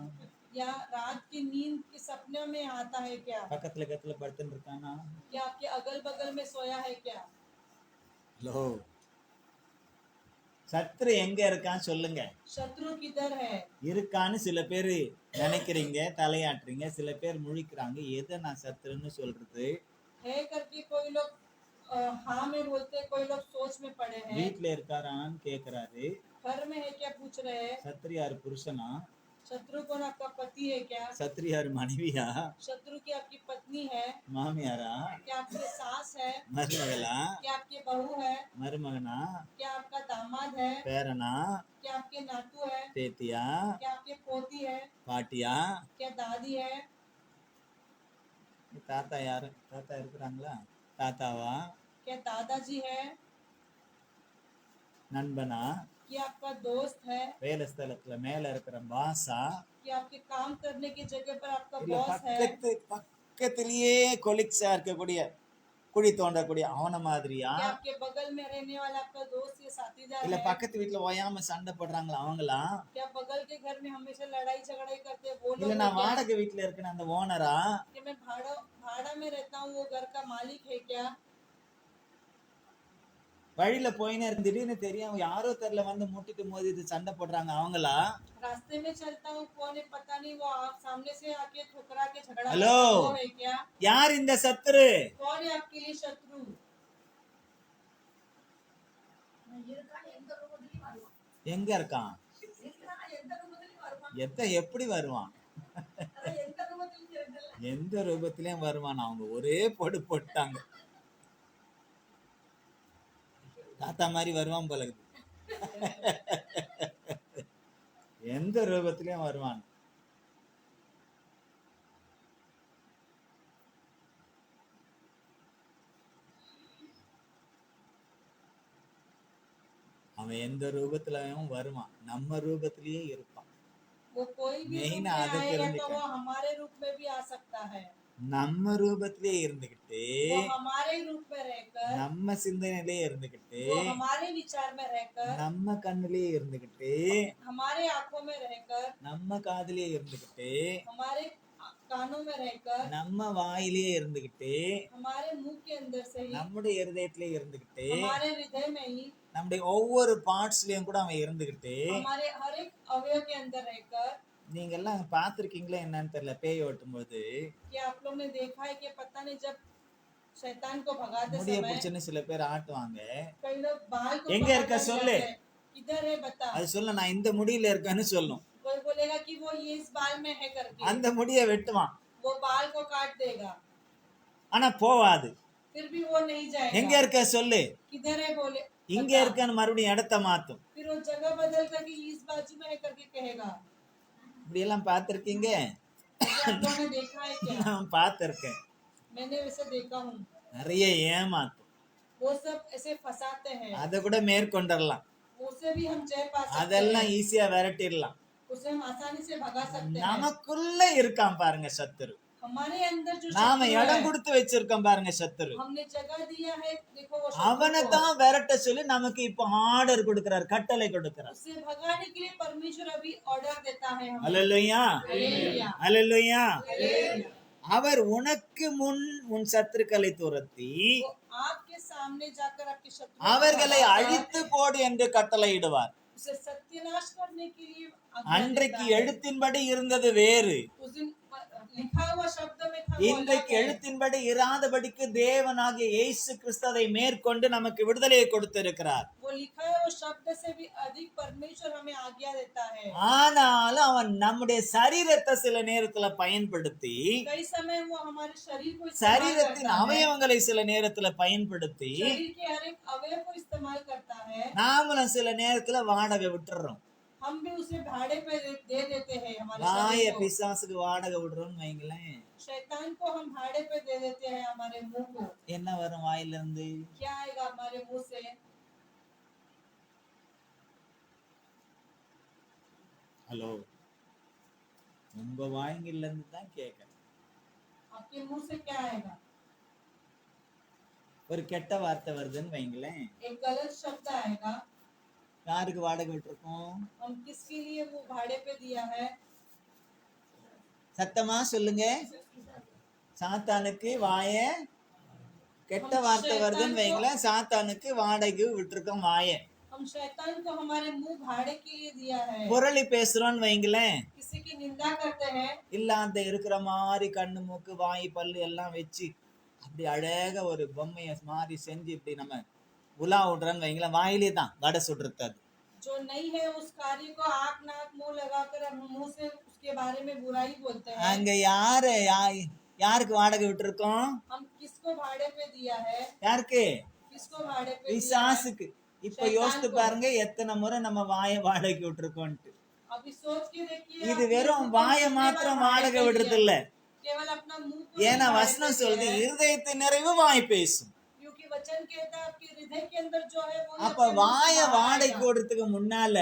B: या रात की नींद के सपने में आता है क्या?
C: பக்கத்துல கத்துல படுத்துன்னு இருக்கானா?
B: या आपके अगल बगल में सोया है क्या?
C: ஹலோ, சத்துரு எங்க இருக்கான்னு சொல்லுங்க.
B: शत्रु किधर है?
C: இருக்கான்னு சில பேர் நினைக்கிறீங்க, தலையாட்டுறீங்க, சில பேர் முழிக்கிறாங்க. எதை நான் சத்துருன்னு சொல்றது?
B: है करके कोई लोग हाँ में बोलते हैं, कोई लोग सोच में पड़े हैं।
C: வீட்டுல இருக்காரான்னு கேக்குறாரு.
B: घर में है क्या पूछ रहे हैं।
C: சத்துரு யாரு? புருஷனா?
B: शत्रु कौन? आपका पति है क्या?
C: சத்துரு யாரு? மனைவியா?
B: शत्रु की आपकी पत्नी है
C: மாமியாரா?
B: क्या? आपकी सास है
C: மருமகளா?
B: क्या? आपकी बहू है
C: மருமகனா?
B: क्या? आपका दामाद है
C: பேரனா?
B: क्या? आपके नातू है
C: பேத்தியா?
B: क्या? आपकी पोती है
C: பாட்டியா?
B: क्या? दादी है
C: தாத்தா யாரு? தாத்தா இருக்கிறாங்களா? தாத்தாவா?
B: क्या? दादाजी है
C: நண்பனா?
B: क्या? आपका दोस्त है
C: வேலை ஸ்தலத்துல மேல இருக்கிற பாஸா?
B: क्या? आपके काम करने की जगह पर आपका
C: இல்ல
B: बॉस है
C: பக்கத்திலேயே கொலிக்ஸா இருக்கக்கூடிய குழி தோண்டக்கூடிய அவன மாதிரியா?
B: क्या? आपके बगल में रहने वाला आपका दोस्त या साथीदार
C: இல்ல
B: है
C: பக்கத்து வீட்டுல ஓயாம சண்டை போடுறாங்களா அவங்களா?
B: क्या? बगल के घर में हमेशा लड़ाई झगड़ाई करते हैं वो
C: இல்ல
B: लोग
C: நான்
B: हैं क्या?
C: வாடகை வீட்டுல இருக்கேன் அந்த ஓனரா?
B: कि मैं भाड़ा में रहता हूँ वो घर का मालिक है क्या?
C: வழியில போயினே இருந்து திடீர்னு தெரியாம யாரோ தெரியல வந்து முட்டிட்டு மோதிட்டு சண்டை போடுறாங்க அவங்களா?
B: रास्ते में चलता हूँ, कौन है पता नहीं, वो सामने से आके ठुकरा के झगड़ा
C: हेलो।
B: करता है, वो है क्या?
C: யார் இந்த சத்துரு?
B: कौन है आपके लिए शत्रु?
C: எங்க இருக்கான்? எப்படி வருவான்? எந்த ரூபத்திலயும் வருவான். அவங்க ஒரே போடு போட்டாங்க. தாத்தா மாதிரி வருவான் போல இருக்குது. எந்த ரூபத்திலயும் வருவான். அவன் எந்த ரூபத்திலயும் வருவான். நம்ம ரூபத்திலேயே இருப்பான்.
B: वो कोई भी
C: नहीं
B: रूप
C: ना,
B: में
C: आदत
B: आएगा
C: करने
B: तो
C: का।
B: वो हमारे रूप में भी आ सकता है।
C: நம்ம ரூபத்திலேயே இருந்துகிட்டு
B: वो हमारे रूप में रहकर,
C: நம்ம சிந்தனையிலே இருந்துகிட்டு
B: वो हमारे विचार में रहकर,
C: நம்ம கண்ணிலேயே இருந்துகிட்டு
B: हमारे आंखों में रहकर,
C: நம்ம காதிலேயே இருந்துகிட்டு
B: हमारे कानों में रहकर,
C: நம்ம வாயிலேயே இருந்துகிட்டு
B: हमारे मुंह के अंदर से ही,
C: நம்முடைய இருதயத்திலே இருந்துகிட்டு
B: हमारे हृदय में ही,
C: நம்முடைய ஒவ்வொரு பார்ட்ஸ்லயும் கூட அவன் இருந்துகிட்டு
B: हमारे हर एक अवयव के अंदर रहकर।
C: நீங்க எல்லாம் பாத்திருக்கீங்களா என்னன்னு தெரியல, பேய் ஓட்டும் போது
B: क्या आप लोग ने देखा है कि पता नहीं जब शैतान को भगाते
C: முடிய
B: समय
C: பிடிச்சுன்னு சில பேர் ஆட்டுவாங்க.
B: कई लोग बाल को
C: எங்க
B: पकड़
C: இருக்க
B: कर
C: சொல்லு.
B: जाते हैं। किधर है बता।
C: அது சொல்ல நான் இந்த முடியில இருக்கேன்னு சொல்லும்.
B: कोई बोलेगा कि वो ये इस बाल में है करके,
C: அந்த முடியை வெட்டுவான்.
B: वो बाल को काट देगा,
C: ஆனா போவாது.
B: फिर भी वो नहीं
C: எங்க
B: जाएगा।
C: இருக்க சொல்லு.
B: किधर है बोले,
C: இங்க
B: बता।
C: இருக்கன்னு மறுபடியும் இடத்த மாத்தும்.
B: फिर वो जगह बदल कर कि इस बाजू में है करके कहेगा।
C: இப்படி எல்லாம் பார்த்திருக்கீங்க?
B: क्या आप लोगों ने देखा है क्या?
C: நான் பார்த்திருக்கேன்.
B: मैंने वैसे देखा हूँ।
C: நிறைய ஏமாத்தும்.
B: वो सब ऐसे फंसाते हैं,
C: அதை கூட மேற்கொண்டரலாம்.
B: उससे भी हम जय पा सकते
C: அதெல்லாம்
B: हैं,
C: ஈஸியா விரட்டிடலாம்.
B: उसे हम आसानी से भगा सकते हैं।
C: நமக்குள்ள இருக்கான் பாருங்க சத்துரு.
B: हमारे अंदर जो
C: நாம
B: शत्रु
C: இடம்
B: है,
C: கொடுத்து வச்சிருக்கோம் பாருங்க சத்துரு.
B: हमने जगह दिया है, देखो वो
C: அவனை
B: शत्रु को,
C: தான் விரட்ட சொல்லி நமக்கு இப்ப ஆர்டர் கொடுக்கிறார், கட்டளை கொடுக்கிறார்.
B: उसे भगाने के लिए परमेश्वर अभी ऑर्डर देता है हमें।
C: அல்லேலூயா,
B: हालेलुया,
C: அல்லேலூயா.
B: हालेलुया।
C: அவர் உனக்கு முன் உன் சத்துருக்களை துரத்தி
B: वो आपके सामने जाकर आपके शत्रु को
C: அவர்களை
B: भगाकर
C: அழித்து போடு என்று கட்டளையிடுவார்.
B: उसे सत्यानाश करने के लिए आज्ञा
C: அன்றைக்கு
B: देता है।
C: எழுத்தின்படி இருந்தது வேறு,
B: उस दिन लिखा हुआ शब्द में था, वो
C: இன்றைக்கு
B: अलग है।
C: எழுத்தின்படி இராதபடிக்கு தேவனாகிய இயேசு கிறிஸ்து அதை மேற்கொண்டு நமக்கு விடுதலையை கொடுத்திருக்கிறார்.
B: वो लिखा है वो शब्द से भी अधिक परमेश्वर हमें आज्ञा देता है।
C: ஆனாலும் அவன் நம்முடைய சரீரத்தை சில நேரத்துல பயன்படுத்தி,
B: कई समय वो हमारे शरीर को इस्तेमाल
C: சரீரத்தின்
B: करता है,
C: அவயவங்களை சில நேரத்துல பயன்படுத்தி
B: शरीर के हर एक अवयव को इस्तेमाल करता है।
C: நாமளும் சில நேரத்துல வாடகை விட்டுறோம்.
B: हम भी उसे भाड़े पे दे देते हैं हमारे
C: வாய
B: शरीर को।
C: பிசாசுக்கு வாடகை விடுறோம்னு வைங்களேன்,
B: शैतान को हम भाड़े पे दे देते हैं हमारे मुंह को।
C: என்ன வரும் வாயில இருந்து?
B: क्या आएगा हमारे मुंह से?
C: ஹலோ, உங்க வாயில இருந்து தான் கேட்கறேன்.
B: आपके मुंह से क्या आएगा?
C: ஒரு கெட்ட வார்த்தை வருதுன்னு வைங்களேன்,
B: एक गलत शब्द आएगा।
C: யாருக்கு வாடகை விட்டுருக்கோம்?
B: हम किसके लिए वो भाड़े पे दिया है?
C: சத்தமா சொல்லுங்க. சாத்தானுக்கு வாய, கெட்ட வார்த்தை வருதுன்னு வைங்களேன், சாத்தானுக்கு வாடகை விட்டுருக்கோம் வாய.
B: हम शैतान को हमारे मुंह भाड़े के लिए दिया है।
C: புரளி பேசுறோம்னு வைங்களேன்,
B: किसी की निंदा करते हैं,
C: இல்லாத இருக்கிற மாதிரி கண்ணு மூக்கு வாய் பல்லு எல்லாம் வச்சு அப்படி அழகா ஒரு பொம்மைய மாதிரி செஞ்சு இப்படி நம்ம உலா விடுறோன்னு வைங்களேன், வாயிலே தான் வடை சுடுறது. அது
B: जो नहीं है उस कार्य को आंख नाक मुंह लगाकर हम मुंह से उसके बारे में बुराई बोलते हैं।
C: அங்க யாருக்கு வாடகை விட்டுருக்கோம்?
B: हम किसको भाड़े पे दिया है?
C: யாருக்கு?
B: किसको भाड़े पे दिया है?
C: பிசாசுக்கு. இப்ப யோசித்து பாருங்க எத்தனை முறை நம்ம வாய வாடகை விட்டுருக்கோன்ட்டு.
B: अभी सोच के देखिए,
C: இது
B: आपने
C: வெறும்
B: मुंह को
C: வாய
B: कितने
C: மாத்திரம்
B: बार
C: வாடகை
B: भाड़े पे
C: விடுறது
B: दिया?
C: இல்ல.
B: केवल अपना मुंह को
C: ஏன்னா
B: ही भाड़े
C: வசனம்
B: पे
C: சொல்லுது
B: दिया है।
C: இருதயத்தின் நிறைவு வாய் பேசும்.
B: क्योंकि वचन कहता है आपके हृदय के अंदर जो है वो
C: அப்ப
B: आपके मुंह से
C: வாய
B: बाहर
C: வாடகைக்கு
B: आएगा।
C: விடுறதுக்கு முன்னால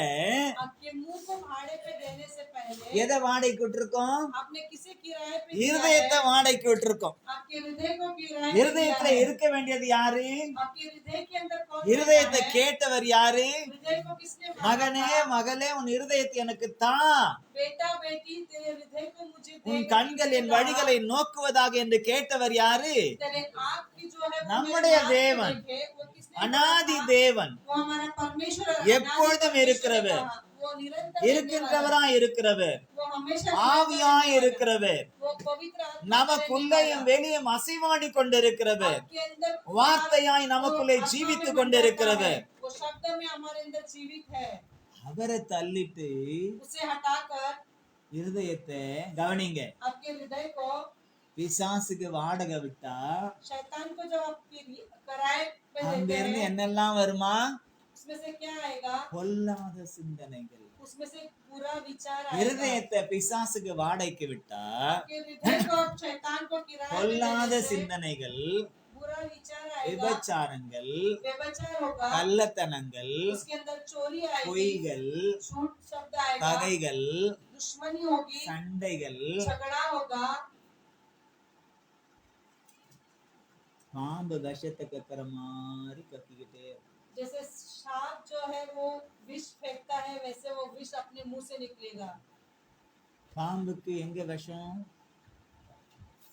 B: आपके मुंह को भाड़े पे देने से पहले
C: எதை வாடகைக்கு விட்டுருக்கோம்?
B: आपने किसी किराए पे दिया है,
C: இருதயத்தை வாடகைக்கு விட்டுருக்கோம்.
B: आपके हृदय को किराए पे दिया
C: இருதயத்துல
B: है।
C: இருக்க வேண்டியது யாரு?
B: आपके हृदय के अंदर कौन
C: இருதயத்தை
B: रहता है?
C: கேட்டவர் யாரு?
B: हृदय को किसने मांगा
C: மகனே
B: था?
C: மகளே உன் இருதயத்தை எனக்கு தா,
B: बेटा बेटी तेरे हृदय को मुझे दे,
C: உன் கண்கள் என் வழிகளை நோக்குவதாக என்று கேட்டவர் யாரு?
B: तेरे आँख की जो है वो
C: நம்முடைய
B: मेरे नाम को
C: தேவன்,
B: देखे, वो किसने
C: அனாதி
B: कहा था?
C: தேவன்,
B: वो हमारा परमेश्वर
C: எப்பொழுதும்
B: अनादि
C: இருக்கிறவர்,
B: परमेश्वर ने कहा, वो निरंतर रहने वाला
C: இருக்கின்றவராய் இருக்கிறவர்,
B: है, वो हमेशा
C: ஆவியாய்
B: रहने वाला है,
C: இருக்கிறவர்,
B: वो पवित्र आत्मा रहने
C: நமக்குள்ளேயும்
B: वाला,
C: வெளியும் அசைவாடி கொண்டிருக்கிறவர்,
B: आपके अंदर
C: வார்த்தையாய்
B: वो
C: நமக்குள்ளே
B: आत्मा
C: ஜீவித்து
B: में
C: கொண்டிருக்கிறவர்.
B: मंडराता है, वो शब्द में हमारे अंदर जीवित है।
C: அவரை தள்ளிட்டு
B: उसे हटाकर
C: இருதயத்தை கவனிங்க,
B: आपके हृदय को
C: பிசாசுக்கு வாடகை விட்டா
B: शैतान को जब आप किराए पे
C: அங்க
B: देते
C: இருந்து
B: हैं,
C: என்னெல்லாம் வருமா?
B: उसमें से क्या आएगा?
C: பொல்லாத சிந்தனைகள்.
B: उसमें से बुरा विचार आएगा।
C: இருதயத்தை பிசாசுக்கு வாடகைக்கு விட்டா
B: आपके हृदय को आप शैतान को किराए पे
C: பொல்லாத
B: देने से
C: சிந்தனைகள்,
B: बुरा विचार आएगा,
C: விபச்சாரங்கள்,
B: व्यभिचार होगा,
C: கள்ளத்தனங்கள்,
B: उसके अंदर चोरी आएगी,
C: பொய்கள்,
B: झूठ शब्द आएगा,
C: பகைகள்,
B: दुश्मनी होगी,
C: சண்டைகள்,
B: झगड़ा होगा,
C: பாம்பு விஷத்தை கக்கிற மாதிரி கக்கிக்கிட்டே இருக்கும்.
B: जैसे सांप जो है वो विष फेंकता है, वैसे वो विष अपने मुंह से निकलेगा।
C: பாம்புக்கு எங்க விஷம்?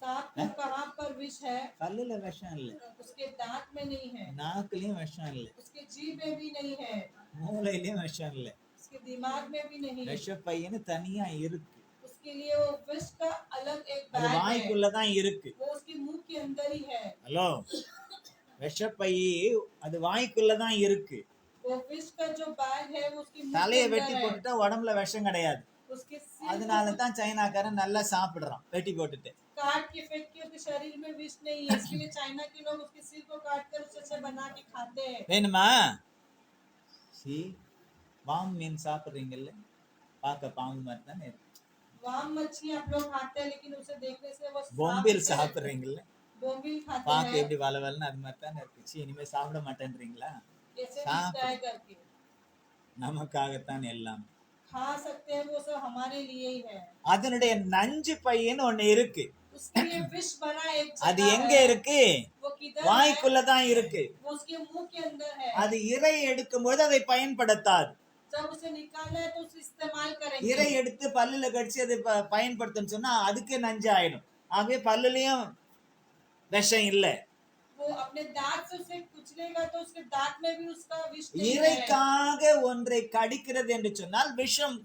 B: सांप को कहाँ पर विष है?
C: பல்லுல விஷம் இல்ல,
B: उसके दांत में नहीं है,
C: நாக்குலயும் விஷம் இல்ல,
B: उसके जीभ में भी नहीं है,
C: மூளையிலயும் விஷம் இல்ல,
B: उसके दिमाग में भी नहीं,
C: விஷ பையன்னு தனியா இருக்கு.
B: उसके लिए वो विष का अलग एक
C: அது
B: बैग है,
C: வாய்க்குள்ளதான் இருக்கு.
B: वो उसके मुंह के अंदर ही है।
C: ஹலோ, விஷப்பை அது வாய்க்குள்ளதான் இருக்கு.
B: वो विष का जो बैग है वो उसके मुंह के
C: தலையை
B: अंदर
C: வெட்டி
B: है,
C: போட்டுட்டா உடம்புல விஷம் கிடையாது.
B: उसके सिर
C: அதனால
B: को
C: தான் சைனாக்காரன் நல்லா சாப்பிடுறான் வெட்டி போட்டுட்டு.
B: काट के फेंक के उसके शरीर में विष नहीं है, इसके लिए चाइना के लोग उसके सिर को काट कर उसे अच्छा बना के खाते हैं।
C: வேணுமா? சி, பாம்பு மீன் சாப்பிடுறீங்கல்ல, பார்க்க பாம்பு மாதிரி தானே இருக்கு.
B: वाम मछली आप लोग खाते हैं, लेकिन उसे देखने से वो सांप
C: பொம்பில்
B: जैसे
C: சாப்பிடுறீங்கல்ல,
B: बोम्बिल खाते
C: பார்க்க
B: हैं,
C: எப்படி வளவலன்னு அது மாதிரி தானே இருக்கு. சி, இனிமே சாப்பிட மாட்டேன்றீங்களா?
B: ऐसे
C: सांप।
B: दिखता है करके
C: நமக்காகத்தான் எல்லாம்.
B: खा सकते हैं, वो सब हमारे लिए ही है।
C: அதனுடைய நஞ்சு பையன்னு ஒண்ணு இருக்கு.
B: उसके लिए विष बना एक
C: அது
B: जगह
C: எங்க
B: है,
C: இருக்கு?
B: वो किधर है?
C: வாய்க்குள்ளதான் இருக்கு.
B: वो उसके मुंह के अंदर है।
C: அது இறை எடுக்கும்போது அதை பயன்படுத்தாது.
B: जब उसे निकालना है तो उसे इस्तेमाल
C: இறை
B: करेंगे।
C: எடுத்து பல்லுல கடிச்சு அதை பயன்படுத்தணும்னு சொன்னா அதுக்கு நஞ்சு ஆயிடும். ஆகவே பல்லுலயும் விஷம் இல்ல.
B: वो अपने दांत से उसे कुचलेगा तो उसके दांत में भी उसका विष नहीं है।
C: இறைக்காக ஒன்றை கடிக்கிறது என்று சொன்னால் விஷம்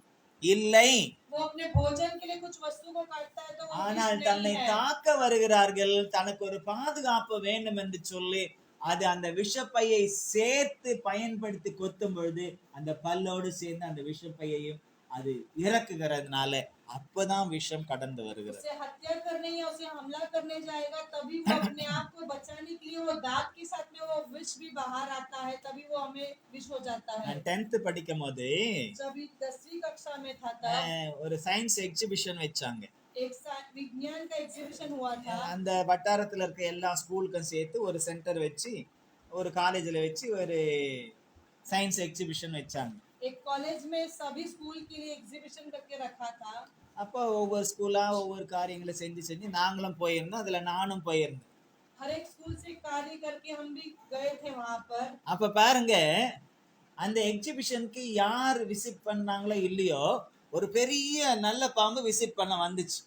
C: இல்லை.
B: वो अपने भोजन के लिए कुछ वस्तु को काटता है तो वो
C: ஆனால்
B: विष
C: தன்னை
B: नहीं है।
C: தாக்க வருகிறார்கள், தனக்கு ஒரு பாதுகாப்பு வேண்டும் என்று சொல்லி அது அந்த விஷப்பையை சேர்த்து பயன்படுத்தி கொத்தும் பொழுது அந்த பல்லோடு சேர்ந்து அந்த விஷப்பையையும் அது இறக்குகிறதுனால அப்பதான் விஷம் கடந்து வருகிறது.
B: उसे हत्या करने या उसे हमला करने जाएगा तभी वो अपने आप को बचाने के लिए वो दांत के साथ में वो विष भी बाहर आता है, तभी वो हमें विष हो जाता है।
C: நான் 10th படிக்கும் போது
B: जब 10वीं कक्षा में था तब
C: ஒரு சயின்ஸ் எக்ஸிபிஷன் வச்சாங்க.
B: एक विज्ञान का एग्जीबिशन हुआ था।
C: அந்த வட்டாரத்துல இருக்க எல்லா ஸ்கூலுக்கும் சேர்த்து ஒரு சென்டர் வச்சு ஒரு காலேஜ்ல வச்சு ஒரு சயின்ஸ் எக்ஸிபிஷன் வச்சாங்க.
B: एक कॉलेज में सभी स्कूल के लिए एग्जीबिशन करके रखा था।
C: அப்போ ஒவ்வொரு ஸ்கூலா ஒவ்வொரு காரியங்களை செஞ்சு செஞ்சு நாங்களும் போயிருந்தோம், அதுல நானும் போயிருந்தேன்.
B: हर एक स्कूल से कार्य करके हम भी गए थे वहां पर।
C: அப்ப பாருங்க, அந்த எக்ஸிபிஷனுக்கு யார் விசிட் பண்ணாங்களோ இல்லையோ ஒரு பெரிய நல்ல பாம்பு விசிட் பண்ண வந்துச்சு.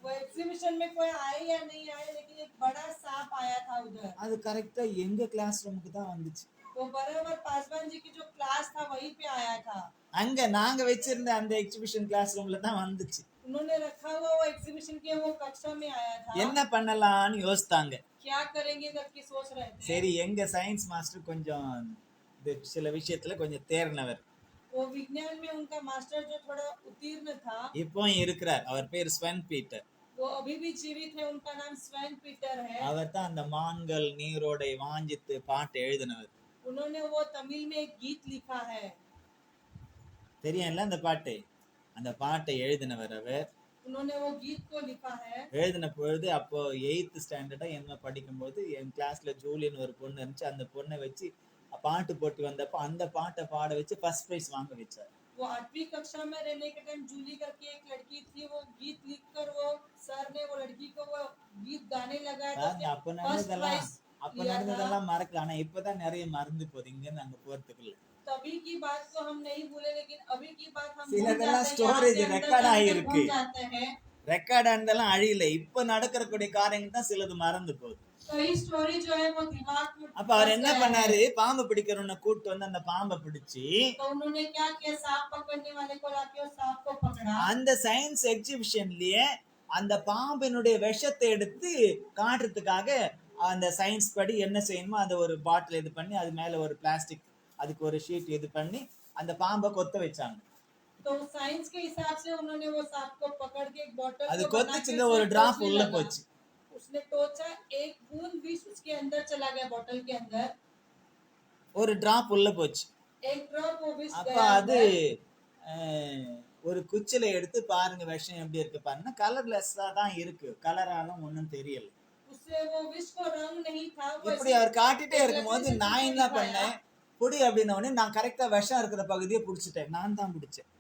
B: वो एग्जीबिशन में कोई आए या नहीं आए, लेकिन एक बड़ा सांप आया था उधर।
C: அது கரெக்டா எங்க கிளாஸ் ரூமுக்கு தான் வந்துச்சு.
B: वो बराबर पासवान जी की जो क्लास था वहीं पे आया था।
C: அங்க நாங்க வச்சிருந்த அந்த எக்ஸிபிஷன் கிளாஸ் ரூம்ல தான் வந்துச்சு.
B: उन्होंने रखा हुआ वो एग्जीबिशन के वो कक्षा में आया था।
C: என்ன பண்ணலாம்னு யோசித்தாங்க.
B: क्या करेंगे करके सोच रहे थे।
C: சரி, எங்க சயின்ஸ் மாஸ்டர் கொஞ்சம் சில விஷயத்துல கொஞ்சம் தேர்னவர்.
B: वो विज्ञान में उनका मास्टर जो थोड़ा उत्तीर्ण था,
C: இப்போ இருக்கிறார். அவர் பேர் ஸ்வென் பீட்டர்.
B: वो अभी भी जीवित है, उनका नाम स्वेन पीटर है।
C: அவர் தான் அந்த மான்கள் நீரோடை வாஞ்சித்து பாட்டு எழுதினவர்.
B: उन्होंने वो तमिल में एक गीत लिखा है।
C: தெரியும்ல அந்த பாட்டு? அந்த பாட்டை எழுதினவர் அவர்.
B: उन्होंने वो गीत को लिखा है।
C: எழுதின பொழுது அப்போ 8th ஸ்டாண்டர்டா என்ன படிக்கும்போது என் கிளாஸ்ல ஜூலின்னு ஒரு பொண்ணு இருந்துச்சு. அந்த பொண்ணை வச்சு பாட்டு போட்டி வந்தப்ப அந்த பாட்டை பாட வச்சு ஃபர்ஸ்ட் பிரைஸ் வாங்க வச்சார்.
B: वो 8वीं कक्षा में रहने के टाइम जूली करके एक लड़की थी, वो गीत लिखकर वो सर गाने लगाया तो
C: பாருங்க,
B: उसने
C: அப்ப
B: फर्स्ट
C: நடந்ததெல்லாம்
B: प्राइज
C: அப்ப
B: लिया था।
C: நடந்ததெல்லாம் மறக்கல. ஆனா இப்பதான் நிறைய மறந்து போகுது இங்க இருந்து அங்க போறதுக்குள்ள.
B: तभी की बात को हम नहीं भूले, लेकिन अभी की बात हम भूल
C: சிலதெல்லாம்
B: जाते हैं, यहाँ
C: ஸ்டோரேஜ்
B: से अंदर
C: ரெக்கார்ட்
B: अंदर
C: ஆகிருக்கு.
B: घुस जाते हैं।
C: ரெக்கார்ட் ஆனதெல்லாம் அழியல. இப்ப நடக்கக்கூடிய காரியங்கள் தான் சிலது மறந்து போகுது.
B: कई स्टोरी जो है वो दिमाग में
C: அப்ப அவர்
B: फंस
C: என்ன
B: गया
C: பண்ணாரு,
B: है।
C: பாம்பு பிடிக்கிறவனை கூட்டு வந்து அந்த பாம்பை பிடிச்சு
B: तो उन्होंने क्या किया, सांप पकड़ने वाले को लाके उस सांप को पकड़ा।
C: அந்த சயின்ஸ் எக்ஸிபிஷன்லயே அந்த பாம்பினுடைய விஷத்தை எடுத்து காட்டுறதுக்காக அந்த சயின்ஸ் படி என்ன செய்யணுமோ அந்த ஒரு பாட்டில் இது பண்ணி அது மேல ஒரு பிளாஸ்டிக் அதுக்கு ஒரு ஷீட் இது பண்ணி அந்த பாம்பை கொத்த வச்சாங்க.
B: तो साइंस के हिसाब से उन्होंने वो सांप को पकड़ के एक बोतल
C: அது
B: को बना के
C: கொத்துச்சுங்க,
B: उसमें
C: ஒரு டிராப்
B: टोचने
C: உள்ள
B: लगा।
C: போச்சு.
B: उसने टोचा, एक बूंद विष उसके अंदर चला गया, बोतल के अंदर
C: ஒரு டிராப் உள்ள போச்சு.
B: एक ड्रॉप वो विष
C: அப்ப
B: गया
C: அது
B: अंदर।
C: ஒரு குச்சில எடுத்து பாருங்க விஷம் எப்படி இருக்கு பாருங்க. கலர்லெஸ்ஸா தான் இருக்கு, கலராலும் ஒண்ணும் தெரியல.
B: उससे वो विष को रंग नहीं था, वो
C: இப்படி
B: ऐसे
C: அவர் காட்டிட்டே
B: एक
C: இருக்கும்போது
B: लकड़ी से
C: நான்
B: कुछ
C: என்ன
B: दिखाया।
C: பண்ணேன், புடி அப்படின்ன உடனே நான் கரெக்டா விஷம் இருக்கிற பகுதியை புடிச்சிட்டேன். நான் தான் பிடிச்சேன்.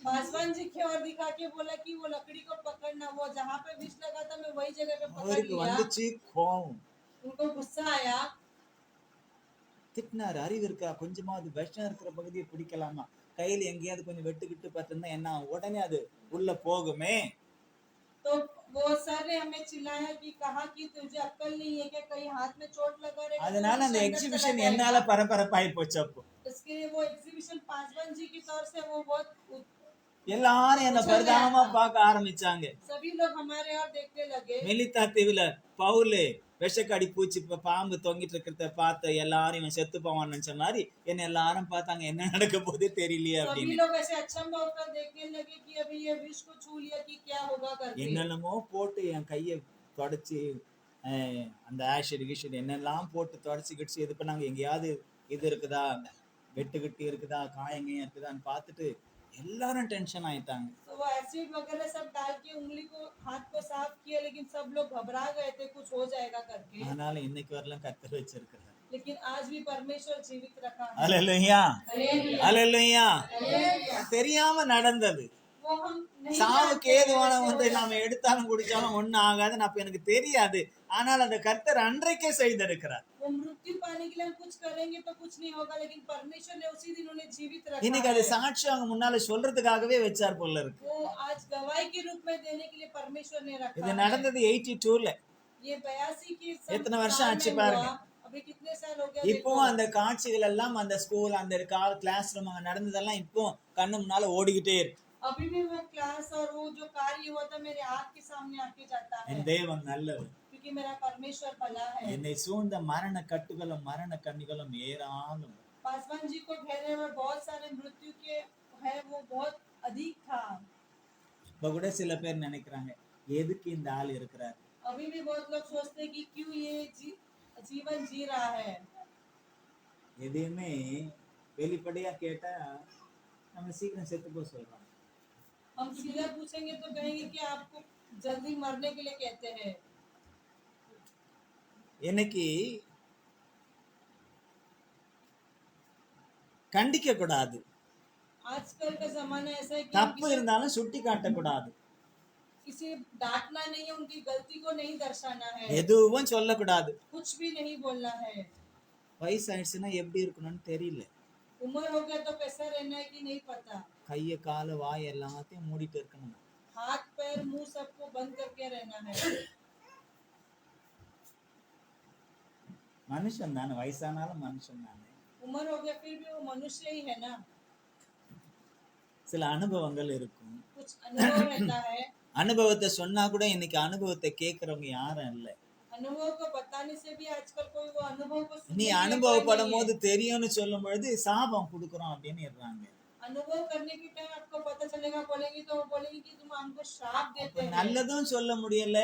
B: पासवान जी की ओर दिखा के बोला कि वो लकड़ी को पकड़ना, वो जहाँ पे विष लगा था मैं वही जगह पे पकड़
C: அவருக்கு
B: लिया।
C: வந்துச்சு கோவம்.
B: उनको गुस्सा आया।
C: திட்டினாரு, அறிவு இருக்கா, கொஞ்சமாவது விஷம் இருக்கிற பகுதியை பிடிக்கலாமா, கையில எங்கேயாவது கொஞ்சம் வெட்டுக்கிட்டு பார்த்திருந்தா என்ன ஆகும்? உடனே அது உள்ள போகுமே.
B: तो वो सर ने हमें चिल्लाया कि कहा कि तुझे अक्ल नहीं है क्या, कहीं हाथ में चोट लगा रहेगा तो
C: அதனால
B: विष
C: அந்த
B: अंदर
C: எக்ஸிபிஷன்
B: चला
C: என்னால
B: जाएगा।
C: பரபரப்பாயி போச்சு. அப்போ
B: इसके लिए वो एग्जीबिशन पासवान जी की तौर से वो बहुत
C: எல்லாரும் என்ன பரிதாபமா பார்க்க ஆரம்பிச்சாங்க.
B: सभी लोग हमारे और देखने लगे।
C: மெலித்தா தீவுல பவுலு விஷக்கடி பூச்சி பாம்பு தொங்கிட்டு இருக்கிறத பார்த்த எல்லாரும் இவன் செத்து போவான்னு நினைச்ச மாதிரி என்ன எல்லாரும் பார்த்தாங்க, என்ன நடக்க போதே தெரியலையே
B: सभी
C: அப்படின்னு.
B: लोग ऐसे अचंभा होकर देखने लगे कि अभी ये विष को छू लिया कि क्या होगा करके।
C: என்னென்னமோ போட்டு என் கையை தொடச்சி அந்த ஆசிட் கிஷிட் என்னெல்லாம் போட்டு தொடச்சி கிடிச்சு இது பண்ணாங்க. எங்கேயாவது இது இருக்குதா, வெட்டுக்கிட்டு இருக்குதா, காயங்க இருக்குதான்னு பார்த்துட்டு எல்லாரும் டென்ஷன் ஆயிட்டாங்க.
B: तो वो एसिड वगैरह सब डाल के उंगली को, हाथ को साफ किया, लेकिन सब लोग घबरा गए थे कुछ हो जाएगा करके।
C: அதனால இன்னைக்கு வரலாம் கத்தர் வச்சிருக்கிறார்.
B: लेकिन आज भी परमेश्वर जीवित रखा है।
C: அல்லேலூயா,
B: हालेलुया।
C: அல்லேலூயா.
B: हालेलुया।
C: தெரியாம நடந்தது.
B: वो हम नहीं
C: சாவுக்கு
B: जानते
C: ஏதுவான
B: कैसे
C: ஒன்றை
B: हो
C: நாம எடுத்தாலும் குடிச்சாலும் ஒண்ணும் ஆகாதுன்னு அப்ப எனக்கு தெரியாது. ஆனால் அந்த கர்த்தர் அன்றைக்கே செய்திருக்கிறார்.
B: वो मृत्यु पाने के लिए हम कुछ करेंगे तो कुछ नहीं होगा, लेकिन परमेश्वर ने उसी दिन उन्हें जीवित
C: இன்னைக்கு
B: रखा
C: அது
B: है।
C: சாட்சி அவங்க முன்னால சொல்றதுக்காகவே வச்சார் போல இருக்கு.
B: वो आज गवाही के रूप में देने के लिए परमेश्वर ने रखा
C: இது
B: है।
C: நடந்தது 82ல.
B: ये 82 के
C: எத்தனை வருஷம்
B: साल
C: ஆச்சு
B: में
C: பாருங்க.
B: हुआ। अभी कितने साल हो गया
C: இப்போ
B: देखो।
C: அந்த காட்சிகள் எல்லாம் அந்த ஸ்கூல் அந்த கிளாஸ் ரூம் அங்க நடந்ததெல்லாம் இப்போ கண்ணு முன்னால ஓடிக்கிட்டே இருக்கு.
B: अभी भी वो क्लास और वो जो कार्य हुआ था मेरे आँख के सामने आके जाता है,
C: என் தேவன் நல்லவர்.
B: क्योंकि मेरा परमेश्वर भला है।
C: என்னை சூழ்ந்த மரண கட்டுகளும் மரண கண்ணிகளும் ஏராளம்.
B: पासवान जी को घेरने में बहुत सारे मृत्यु के है, वो बहुत अधिक था।
C: இப்ப கூட சில பேர் நினைக்கிறாங்க, எதுக்கு இந்த ஆள் இருக்கிறார்?
B: अभी भी बहुत लोग सोचते हैं कि क्यों ये जीवन जी रहा है।
C: எதையுமே வெளிப்படையா கேட்டா நம்ம சீக்கிரம் செத்து போக சொல்றாங்க.
B: हम सीधा पूछेंगे तो कहेंगे कि आपको जल्दी मरने के लिए कहते हैं।
C: இன்னைக்கு கண்டிக்க கூடாது,
B: आजकल का जमाना ऐसा है कि हम
C: தப்பு இருந்தாலும் சுட்டி காட்டக்கூடாது,
B: किसी डांटना नहीं है, उनकी गलती को नहीं दर्शाना है,
C: எதுவும் சொல்லக்கூடாது.
B: कुछ भी नहीं बोलना है।
C: வயசாயிடுச்சுன்னா எப்படி இருக்கணும்னு தெரியல.
B: उम्र हो गया तो कैसा रहना है कि नहीं पता।
C: கைய கால வாய் எல்லாத்தையும் மூடிட்டு இருக்கணும்.
B: हाथ पैर मुंह सबको बंद करके रहना है।
C: மனுஷன் தானே, வயசானாலும் மனுஷன் தானே.
B: उम्र हो गया फिर भी वो मनुष्य ही है ना।
C: சில அனுபவங்கள் இருக்கும்.
B: कुछ अनुभव रहता है।
C: அனுபவத்தை சொன்னா கூட இன்னைக்கு அனுபவத்தை கேட்கறவங்க யாரும் இல்ல.
B: अनुभव को बताने से भी आजकल कोई वो अनुभव को सुनने
C: நீ
B: के लिए कोई
C: அனுபவப்படும்
B: नहीं
C: போது
B: है।
C: தெரியும்னு சொல்லும் பொழுது சாபம் கொடுக்குறோம் அப்படின்னு இருக்காங்க.
B: अनुभव करने के टाइम आपको पता चलेगा बोलेंगे तो वो बोलेंगे कि तुम हमको श्राप देते हैं।
C: நல்லதும் சொல்ல முடியல,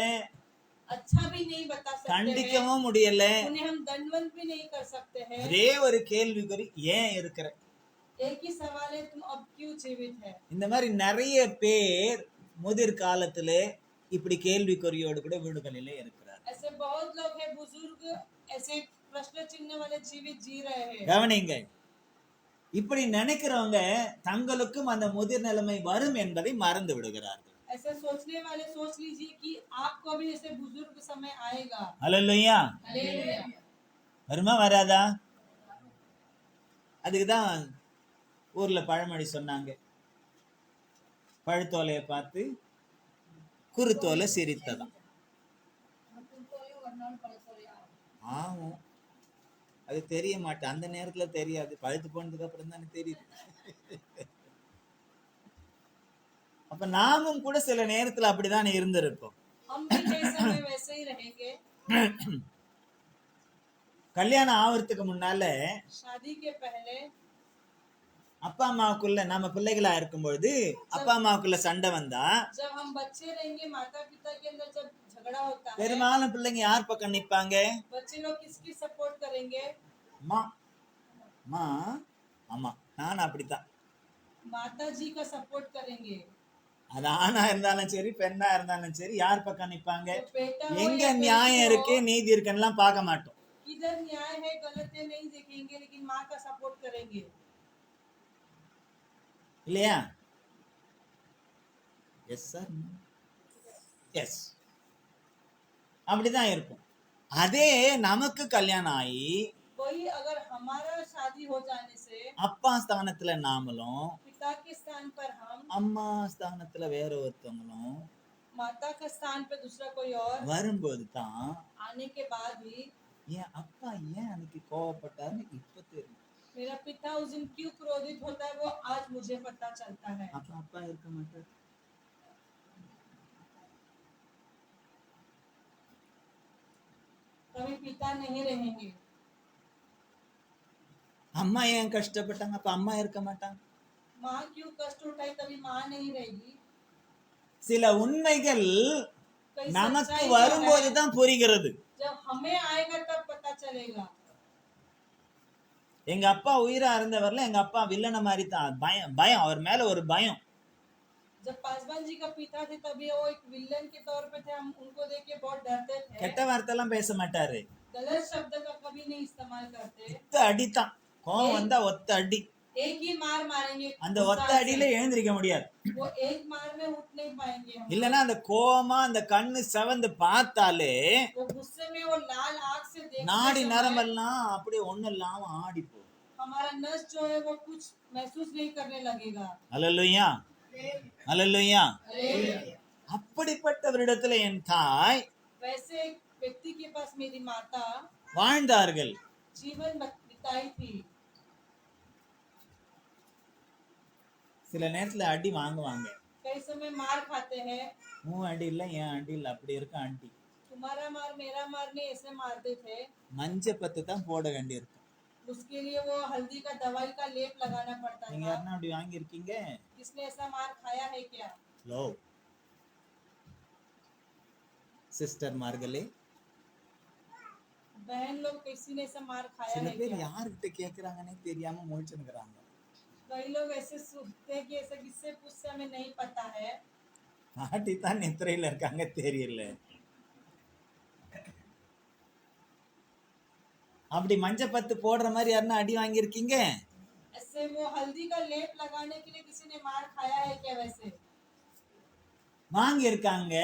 B: अच्छा भी नहीं बता सकते हैं,
C: கண்டிக்கவும் முடியல.
B: उन्हें हम दंडवत भी नहीं कर सकते हैं।
C: ஒரே ஒரு கேள்விக்குறி, ஏன் இருக்கிற?
B: एक ही सवाल है, तुम अब क्यों जीवित है।
C: இந்த மாதிரி நிறைய பேர் முதிர் காலத்துல இப்படி கேள்விக்குறியோடு கூட வீடுகளிலே இருக்கிறார்.
B: ऐसे बहुत लोग हैं बुजुर्ग, ऐसे प्रश्न चिन्ह वाले जीवित जी रहे हैं।
C: கவனிங்க, இப்படி நினைக்கிறவங்க தங்களுக்கும் அந்த முதிர் நிலைமை வரும் என்பதை மறந்து விடுகிறார்கள்.
B: ऐसे सोचने वाले सोच लीजिए कि आपको भी जैसे बुजुर्ग समय आएगा।
C: ஹல்லேலூயா.
B: हालेलुया।
C: வருமா வராதா? அதுக்குதான் ஊர்ல பழமொழி சொன்னாங்க, பழுத்தோலையை பார்த்து குருத்தோலை சிரித்ததாம். ஆகும், அது தெரிய மாட்டேன், அந்த நேரத்துல தெரியாது, பழுத்து போனதுக்கு அப்புறம் தானே தெரியுது. அப்ப நாமும் கூட சில நேரத்துல அப்படிதான் இருந்திருக்கோம்.
B: हम भी कई समय वैसे ही रहेंगे।
C: கல்யாணம் ஆவறதுக்கு முன்னால
B: शादी के पहले
C: அப்பா அம்மாவுக்குள்ள, நம்ம பிள்ளைகளா இருக்கும்பொழுது அப்பா அம்மாவுக்குள்ள சண்டை வந்தா
B: जब हम बच्चे रहेंगे, माता पिता के अंदर जब झगड़ा होता है,
C: பெரும்பாலும் பிள்ளைங்க யார் பக்கம் நிப்பாங்க?
B: बच्चे लोग किसकी सपोर्ट करेंगे?
C: அம்மா. அம்மா. ஆமா, நான் அப்படித்தான்.
B: माता जी का सपोर्ट करेंगे।
C: அது ஆணா இருந்தாலும் சரி, பெண்ணா இருந்தாலும் சரி, யார் பக்கம் நிப்பாங்க?
B: तो बेटा हो
C: எங்க
B: या बेटी
C: நியாயம்
B: हो,
C: இருக்கு, நீதி இருக்குன்னு பார்க்க மாட்டோம்.
B: किधर न्याय है गलत है नहीं देखेंगे, लेकिन माँ का सपोर्ट करेंगे।
C: இல்லையா? எஸ் சார், எஸ், அப்படிதான் இருக்கும். அதே நமக்கு கல்யாணம் ஆகி
B: वही अगर हमारा शादी हो जाने से
C: அப்பா ஸ்தானத்துல நாமளும்,
B: पिता के स्थान पर हम,
C: அம்மா ஸ்தானத்துல வேற ஒருத்தவங்களும்
B: माता का स्थान पे दूसरा कोई और
C: வரும்போது தான்
B: आने के बाद भी
C: என் அப்பா ஏன் அன்னைக்கு கோவப்பட்டாருன்னு இப்ப தெரியும்.
B: मेरा पिता उस दिन क्यों क्रोधित होता है, वो आज मुझे पता चलता है।
C: அப்ப அப்பா இருக்க மாட்டார்.
B: कभी पिता नहीं रहेंगे।
C: அம்மா ஏன் கஷ்டப்பட்டாங்க, அப்ப அம்மா இருக்க மாட்டாங்க.
B: माँ क्यों कष्ट उठाई, तभी माँ नहीं रहेगी।
C: சில உண்மைகள்
B: कई
C: நமக்கு
B: सच्चाई जो है,
C: வரும்போதுதான் புரிகிறது.
B: जब हमें आएगा तब पता चलेगा।
C: எங்க அப்பா உயிரா இருந்தவர்ல எங்க அப்பா வில்லன மாதிரி தான், பயம் பயம், அவர் மேல ஒரு பயம்.
B: जब पासवान जी का पिता थे तभी वो एक विलन के तौर पे थे, हम उनको देख के बहुत डरते थे।
C: கெட்ட வார்த்தை எல்லாம் பேச மாட்டாரு,
B: गलत शब्द का कभी नहीं इस्तेमाल करते।
C: ஒத்த அடித்தான், கோவம் வந்தா ஒத்த அடி.
B: एक ही मार मारेंगे,
C: அந்த ஒத்த
B: गुस्सा
C: அடியில
B: से।
C: எழுந்திருக்க முடியாது.
B: वो एक मार में उठ नहीं पाएंगे हम।
C: இல்லன்னா அந்த கோவமா அந்த கண்ணு செவந்து பார்த்தாலே
B: वो गुस्से में वो लाल आंख से
C: நாடி
B: देखते समय
C: நரம்பெல்லாம் அப்படியே ஒண்ணு இல்லாம ஆடி போகும்.
B: हमारा नस जो है वो कुछ महसूस नहीं करने लगेगा।
C: அல்லேலூயா, அல்லேலூயா.
B: हालेलुया।
C: அப்படிப்பட்டவரிடத்துல என் தாய்
B: वैसे एक व्यक्ति के पास मेरी माता
C: வாழ்ந்தார்கள்.
B: जीवन बिताई थी।
C: சில நேரத்துல அடி வாங்குவாங்க.
B: कई समय मार खाते हैं।
C: உன் அடி இல்ல, என் அடி இல்ல, அப்படி இருக்க ஆண்டி.
B: तुम्हारा मार मेरा मार नहीं, ऐसे मारते थे।
C: மஞ்ச பத்து தான் போட வேண்டியிருக்கும்.
B: उसके लिए वो हल्दी का दवाई का लेप लगाना पड़ता
C: நீங்க
B: था।
C: யாருன்னா அப்படி வாங்கி இருக்கீங்க?
B: किसने ऐसा मार खाया है क्या?
C: லோ சிஸ்டர் மார்களே,
B: बहन लोग, किसी ने ऐसा मार खाया
C: சில
B: है
C: பேர்
B: क्या?
C: யாருக்கிட்ட கேக்குறாங்கன்னே தெரியாம முழிச்சுக்கிறாங்க.
B: कई लोग ऐसे सोचते हैं कि ऐसा किससे पूछते हमें नहीं पता है।
C: பாட்டி தான் நித்திரையில இருக்காங்க தெரியல. அப்படி மஞ்ச பத்து போடுற மாதிரி யாருன்னா அடி வாங்கியிருக்கீங்க?
B: ऐसे वो हल्दी का लेप लगाने के लिए किसी ने मार खाया है क्या? वैसे
C: வாங்கி இருக்காங்க.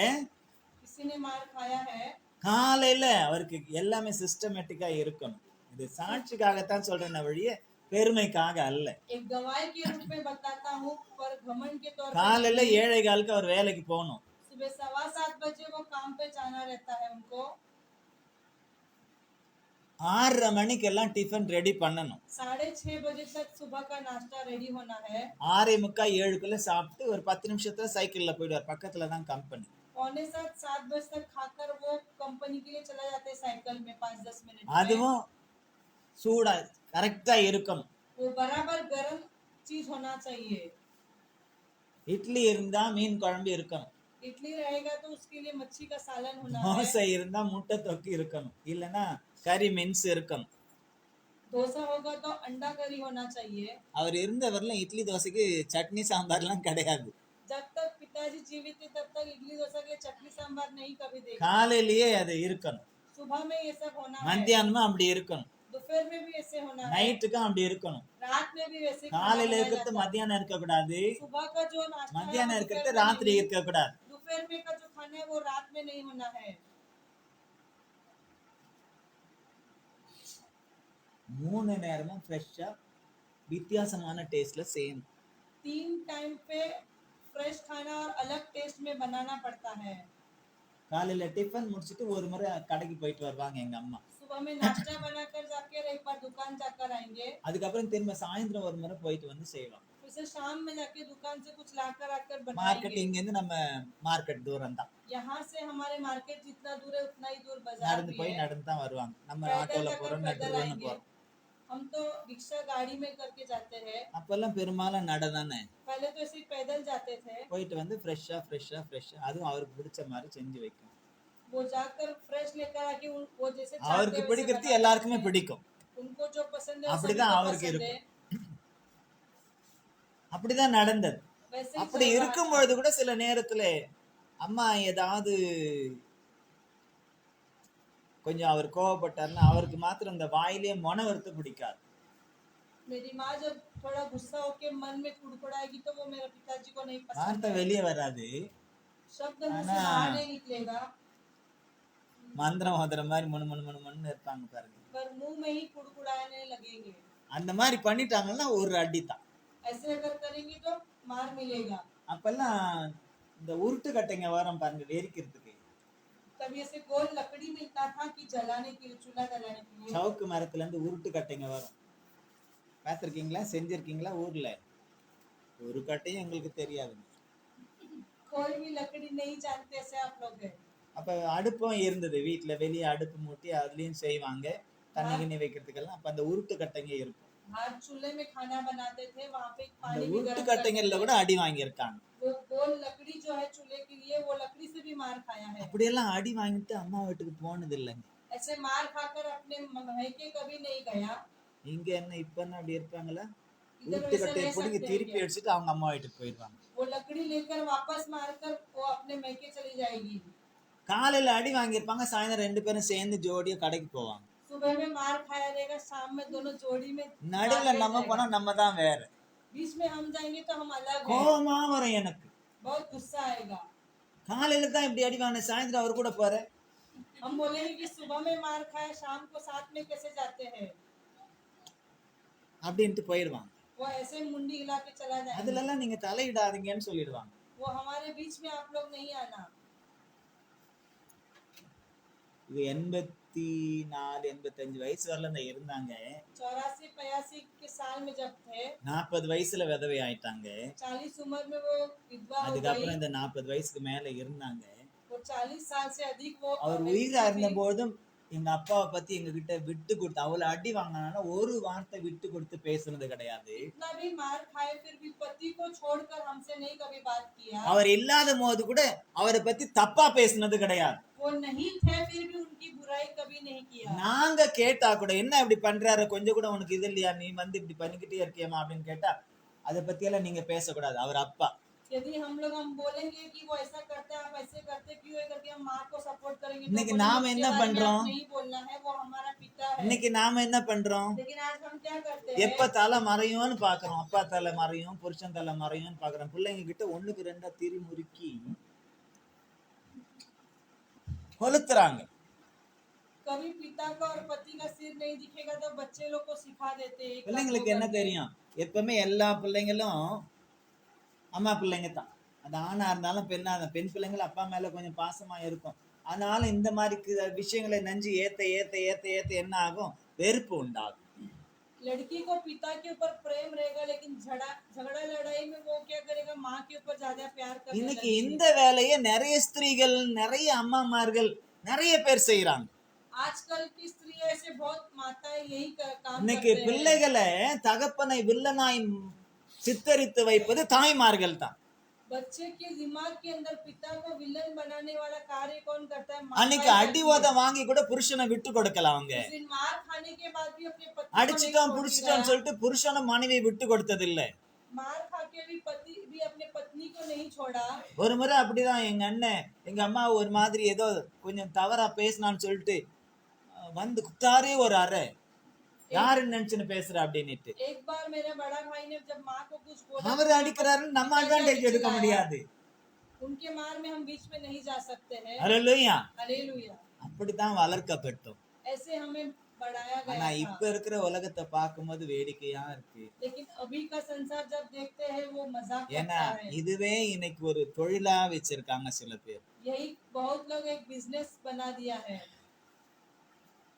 B: किसी ने मार खाया है।
C: காலையில அவருக்கு எல்லாமே சிஸ்டமேட்டிக்கா இருக்கணும். இது சாட்சிக்காகத்தான் சொல்றேன் வழியே, பெருமைக்காக அல்ல.
B: एक गवाही के रूप में बताता हूँ, पर घमंड के तौर
C: காலையில
B: पर।
C: 7:15க்கு அவர் வேலைக்கு போகணும்.
B: सुबह 7:15 बजे वो काम पे जाना रहता है उनको।
C: 6:30 மணிக்கு எல்லாம் டிஃபன் ரெடி பண்ணணும்.
B: 6:30 बजे तक सुबह का नाश्ता रेडी होना है।
C: 6:45 7க்குள்ள சாப்பிட்டு ஒரு 10 நிமிஷத்துல சைக்கிள்ல போயிடுவார். பக்கத்துல தான் கம்பெனி.
B: 6:45 7 बजे तक खाकर वो कंपनी के लिए चला जाता है साइकिल में 5-10 मिनट में।
C: அதுவும் சூடா கரெக்டா இருக்கணும்.
B: वो बराबर गर्म चीज होना चाहिए।
C: இட்லி இருந்தா மீன் குழம்பு இருக்கணும்.
B: इडली रहेगा तो उसके लिए मच्छी का सालन होना है।
C: தோசை இருந்தா முட்டை தொக்கு இருக்கணும். இல்லைன்னா கறி மென்ஸ் இருக்கணும்.
B: डोसा होगा तो अंडा करी होना चाहिए।
C: அவர் இருந்தவர்ல இட்லி தோசைக்கு சட்னி சாம்பார்லாம் கிடையாது.
B: जब तक पिताजी जीवित थे तब तक इडली डोसा के चटनी सांभर नहीं कभी देखा।
C: காலையிலேயே அது இருக்கணும்.
B: सुबह में ये सब होना है।
C: மத்தியானமா அப்படி இருக்கணும்.
B: दोपहर दोपहर में भी ऐसे होना है,
C: நைட்டுக்கும் அப்படி இருக்கணும்.
B: रात में भी वैसे खाना
C: காலையில
B: बनाया
C: இருக்கிறது
B: जाता है।
C: மத்தியானம் இருக்கக்கூடாது,
B: सुबह का जो नाश्ता है वो
C: மத்தியானம் இருக்கிறது
B: दोपहर में
C: ராத்திரி
B: नहीं,
C: இருக்கக்கூடாது.
B: दोपहर में का जो खाना है वो रात में नहीं होना है।
C: 3 நேரமும் ஃப்ரெஷ்ஷா வித்தியாசமான டேஸ்ட்ல செய்யணும்.
B: 3 टाइम पे फ्रेश खाना और अलग टेस्ट में बनाना पड़ता है।
C: காலையில டிஃபன் முடிச்சிட்டு ஒரு முறை கடைக்கு போயிட்டு வருவாங்க எங்க அம்மா.
B: सुबह में नाश्ता बनाकर जाकर एक बार दुकान जाकर आएंगे,
C: அதுக்கப்புறம் திரும்ப சாயந்தரம் ஒரு முறை போயிட்டு வந்து செய்வாங்க.
B: फिर से शाम में जाके दुकान से कुछ लाकर आकर
C: மார்க்கெட்
B: बनाएंगे।
C: இங்க இருந்து நம்ம மார்க்கெட் தூரம் தான்,
B: यहाँ से हमारे मार्केट जितना दूर है उतना ही दूर बाजार
C: நடந்து
B: भी
C: போய்
B: है।
C: நடந்து தான் வருவாங்க. நம்ம
B: पैदल
C: ஆட்டோல
B: जाकर
C: போறோம்,
B: पैदल
C: நடுவுல
B: आएंगे।
C: போறோம்.
B: हम तो रिक्शा गाड़ी में करके जाते हैं,
C: அப்பெல்லாம் பெரும்பாலும் நடதானே
B: पहले तो ऐसे ही पैदल जाते थे।
C: போயிட்டு வந்து ஃப்ரெஷ்ஷா அதுவும் அவருக்கு பிடிச்ச மாதிரி செஞ்சு வைக்கும்.
B: वो जाकर फ्रेश लेकर आके वो जैसे चाहते
C: அவருக்கு
B: हैं वैसे
C: பிடிக்கிறது
B: बनाते
C: எல்லாருக்குமே
B: हैं।
C: பிடிக்கும்.
B: उनको जो पसंद है वो सभी
C: அப்படிதான்
B: को
C: அவருக்கு
B: पसंद है,
C: இருக்கும். அப்படிதான் நடந்தது.
B: वैसे ही
C: அப்படி
B: चल रहा
C: இருக்கும்
B: था।
C: பொழுது கூட சில நேரத்துல அம்மா ஏதாவது கொஞ்சம் அவர் கோவப்பட்டாருன்னா அவருக்கு மாத்திரம் இந்த வாயிலே மொன வறுத்து பிடிக்காது.
B: मेरी माँ जब थोड़ा गुस्सा होके मन में कुड़कुड़ाएगी तो वो मेरे पिताजी को नहीं पसंद
C: வார்த்தை
B: है।
C: வெளியே வராது,
B: शब्द मुंह से
C: आना।
B: बाहर नहीं निकलेगा,
C: மந்திரம் ஓதுற மாதிரி முன்னு இருப்பாங்க பாருங்க.
B: पर मुंह में ही कुड़कुड़ाने लगेंगे।
C: அந்த மாதிரி பண்ணிட்டாங்கன்னா ஒரு அடி தான்.
B: ऐसे अगर करेंगे तो मार मिलेगा।
C: அப்பெல்லாம் இந்த உருட்டு கட்டைங்க வரும் பாருங்க எரிக்கிறதுக்கு,
B: तभी ऐसे गोल लकड़ी मिलता था कि जलाने के लिए, चूल्हा जलाने के लिए।
C: சவுக்கு மரத்துல இருந்து உருட்டு கட்டைங்க வரும். பார்த்திருக்கீங்களா, செஞ்சிருக்கீங்களா ஊர்ல? ஒரு கட்டையும் எங்களுக்கு தெரியாது.
B: कोई भी लकड़ी नहीं जानते ऐसे आप लोग हैं।
C: அப்ப அடுப்பும் இருந்தது வீட்டுல, வெளியே அடுப்பு மூட்டி அதுலயும் செய்வாங்க தண்ணி கிண்ணி வைக்கிறதுக்கெல்லாம். அப்ப அந்த உருட்டு கட்டைங்க இருக்கும்.
B: बाहर चूल्हे में खाना बनाते थे, वहाँ पे
C: அந்த
B: पानी भी
C: உருட்டு
B: गर्म
C: கட்டைங்கள்ல
B: करते
C: கூட
B: थे।
C: அடி வாங்கியிருக்காங்க.
B: वो गोल लकड़ी जो है चूल्हे के लिए, वो लकड़ी से भी मार खाया है।
C: அப்படியெல்லாம் அடி வாங்கிட்டு அம்மா வீட்டுக்கு போனது இல்லைங்க.
B: ऐसे मार खाकर अपने मायके कभी नहीं गया।
C: இங்க என்ன இப்ப என்ன அப்படி இருப்பாங்களா?
B: इधर
C: உருட்டு
B: वैसे
C: கட்டையை
B: रह
C: பிடிக்க
B: सकते हैं
C: திருப்பி
B: क्या?
C: அடிச்சுட்டு அவங்க அம்மா வீட்டுக்கு போயிடுவாங்க.
B: वो लकड़ी लेकर वापस मारकर वो अपने मैके चली जाएगी।
C: காலையில அடி வாங்கியிருப்பாங்க, சாயந்தரம் 2 பேரும் சேர்ந்து ஜோடியா கடைக்கு போவாங்க.
B: सुबह में मार खाया रहेगा, शाम में दोनों जोड़ी में
C: நடுவுல
B: मार
C: நம்ம
B: जाएगा।
C: போனா நம்ம தான் வேற.
B: बीच में हम जाएंगे तो हम अलग है।
C: கோவமா வரும் எனக்கு.
B: बहुत गुस्सा आएगा।
C: காலையில தான் இப்படி அடி வாங்கின, சாயந்தரம் அவர் கூட போறேன்.
B: हम बोलेंगे कि सुबह में मार खाया, शाम को साथ में कैसे जाते हैं।
C: அப்படின்ட்டு போயிடுவாங்க.
B: वो ऐसे मुंडी हिला के चला जाएगा।
C: அதுல எல்லாம் நீங்க தலையிடாதீங்கன்னு சொல்லிடுவாங்க.
B: वो हमारे बीच में आप लोग नहीं आना।
C: இது 84 85 வயசு வரல இந்த இருந்தாங்க.
B: 84 85 के साल में जब थे,
C: 40 வயசுல விதவை ஆயிட்டாங்க.
B: 40 उम्र में वो विधवा हो
C: அதுக்கப்புறம்
B: गई।
C: இந்த 40 வயசுக்கு மேல இருந்தாங்க.
B: वो 40 साल से अधिक वो
C: அவர் உயிரா இருந்த போதும் எங்க அப்பாவை பத்தி எங்க கிட்ட விட்டு கொடுத்து, அவ்வளவு அடி வாங்கினால ஒரு வார்த்தை விட்டு கொடுத்து பேசுனது கிடையாது.
B: इतना भी मार खाए फिर भी पति को छोड़कर हमसे नहीं कभी बात किया।
C: அவர் இல்லாத போது கூட அவரை பத்தி தப்பா பேசுனது கிடையாது.
B: वो नहीं थे फिर भी उनकी बुराई कभी नहीं किया।
C: நாங்க கேட்டா கூட என்ன இப்படி பண்றாரு, கொஞ்சம் கூட உனக்கு இது இல்லையா, நீ வந்து இப்படி பண்ணிக்கிட்டே இருக்கியமா அப்படின்னு கேட்டா அதை பத்தி எல்லாம் நீங்க பேசக்கூடாது. அவர் அப்பா.
B: यदि हम बोलेंगे कि वो ऐसा करते हैं, आप ऐसे करते क्यों है करके हम माँ को सपोर्ट करेंगे तो
C: இன்னைக்கு
B: बोलेंगे,
C: நாம
B: उसके
C: என்ன
B: बारे में आप
C: பண்றோம்?
B: नहीं बोलना है, वो हमारा पिता है।
C: இன்னைக்கு நாம என்ன பண்றோம்?
B: लेकिन आज हम क्या करते
C: எப்ப
B: हैं,
C: தலை மறையும்னு பாக்குறோம். அப்பா தலை மறையும், புருஷன் தலை மறையும்னு பாக்குறோம். பிள்ளைங்க கிட்ட 1க்கு 2 திரி முறுக்கி கொளுத்துறாங்க.
B: कभी पिता का और पति का सिर नहीं दिखेगा तो बच्चे लोग को सिखा देते हैं। एक बात
C: பிள்ளைங்களுக்கு
B: वो
C: என்ன
B: करते हैं।
C: தெரியும்? எப்பவுமே எல்லா பிள்ளைங்களும் அம்மா பிள்ளைங்க தான். அது ஆணா இருந்தாலும் பெண்ணா இருந்தாலும் பெண் பிள்ளைங்கள் அப்பா மேல கொஞ்சம் பாசமா இருக்கும். அதனால இந்த மாதிரி விஷயங்களை நஞ்சு ஏத்த ஏத்த ஏத்த ஏத்த என்ன ஆகும்? வெறுப்பு உண்டாகும்.
B: लड़की को पिता के ऊपर प्रेम रहेगा, लेकिन झगड़ा लड़ाई में वो क्या करेगा, माँ के ऊपर ज्यादा प्यार करने
C: இன்னைக்கு
B: लगेगी।
C: இந்த வேலையை நிறைய ஸ்திரீகள், நிறைய அம்மாமார்கள், நிறைய பேர் செய்யறாங்க.
B: आजकल की स्त्रियां ऐसे बहुत माताएं यही काम
C: இன்னைக்கு
B: करते हैं।
C: பிள்ளைகளை தகப்பனை வில்லனாய் சித்தரித்து வைப்பது தாய்மார்கள் தான்.
B: बच्चे के दिमाग के अंदर पिता को विलन बनाने वाला कार्य कौन करता है? माँ
C: அன்னைக்கு
B: बाप
C: அடி
B: करती है।
C: உத வாங்கி கூட புருஷனை விட்டு கொடுக்கலாம். அவங்க
B: उस दिन मार खाने के बाद भी अपने पति को
C: அடிச்சுட்டோம்
B: नहीं
C: புடிச்சிட்டோம்னு
B: छोड़ेगा।
C: சொல்லிட்டு புருஷனை மனைவி விட்டு கொடுத்தது இல்ல.
B: मार खा के भी पति भी अपने पत्नी को नहीं छोड़ा।
C: ஒரு முறை அப்படிதான் எங்க அண்ணன் எங்க அம்மா ஒரு மாதிரி ஏதோ கொஞ்சம் தவறா பேசினான்னு சொல்லிட்டு வந்து குத்தாரே ஒரு அறை. யாருன்னு நினைச்சுன்னு பேசுற அப்படின்னுட்டு
B: एक बार मेरे बड़ा भाई ने जब माँ को कुछ बोला
C: அவர் அடிக்கிறாருன்னு நம்ம அட்வான்டேஜ் எடுக்க முடியாது.
B: उनके मार में हम बीच में नहीं जा सकते हैं।
C: அல்லேலூயா.
B: हालेलुया।
C: அப்படித்தான் வளர்க்கப்பட்டோம்.
B: ऐसे हमें बढ़ाया
C: ஆனா
B: गया
C: இப்ப
B: था।
C: இருக்கிற உலகத்தை பார்க்கும்போது வேடிக்கையா இருக்கு.
B: लेकिन अभी का संसार जब देखते हैं वो मजाक
C: ஏன்னா
B: करता है।
C: இதுவே இன்னைக்கு ஒரு தொழிலா வச்சிருக்காங்க சில பேர்.
B: यही बहुत लोग एक बिजनेस बना दिया है।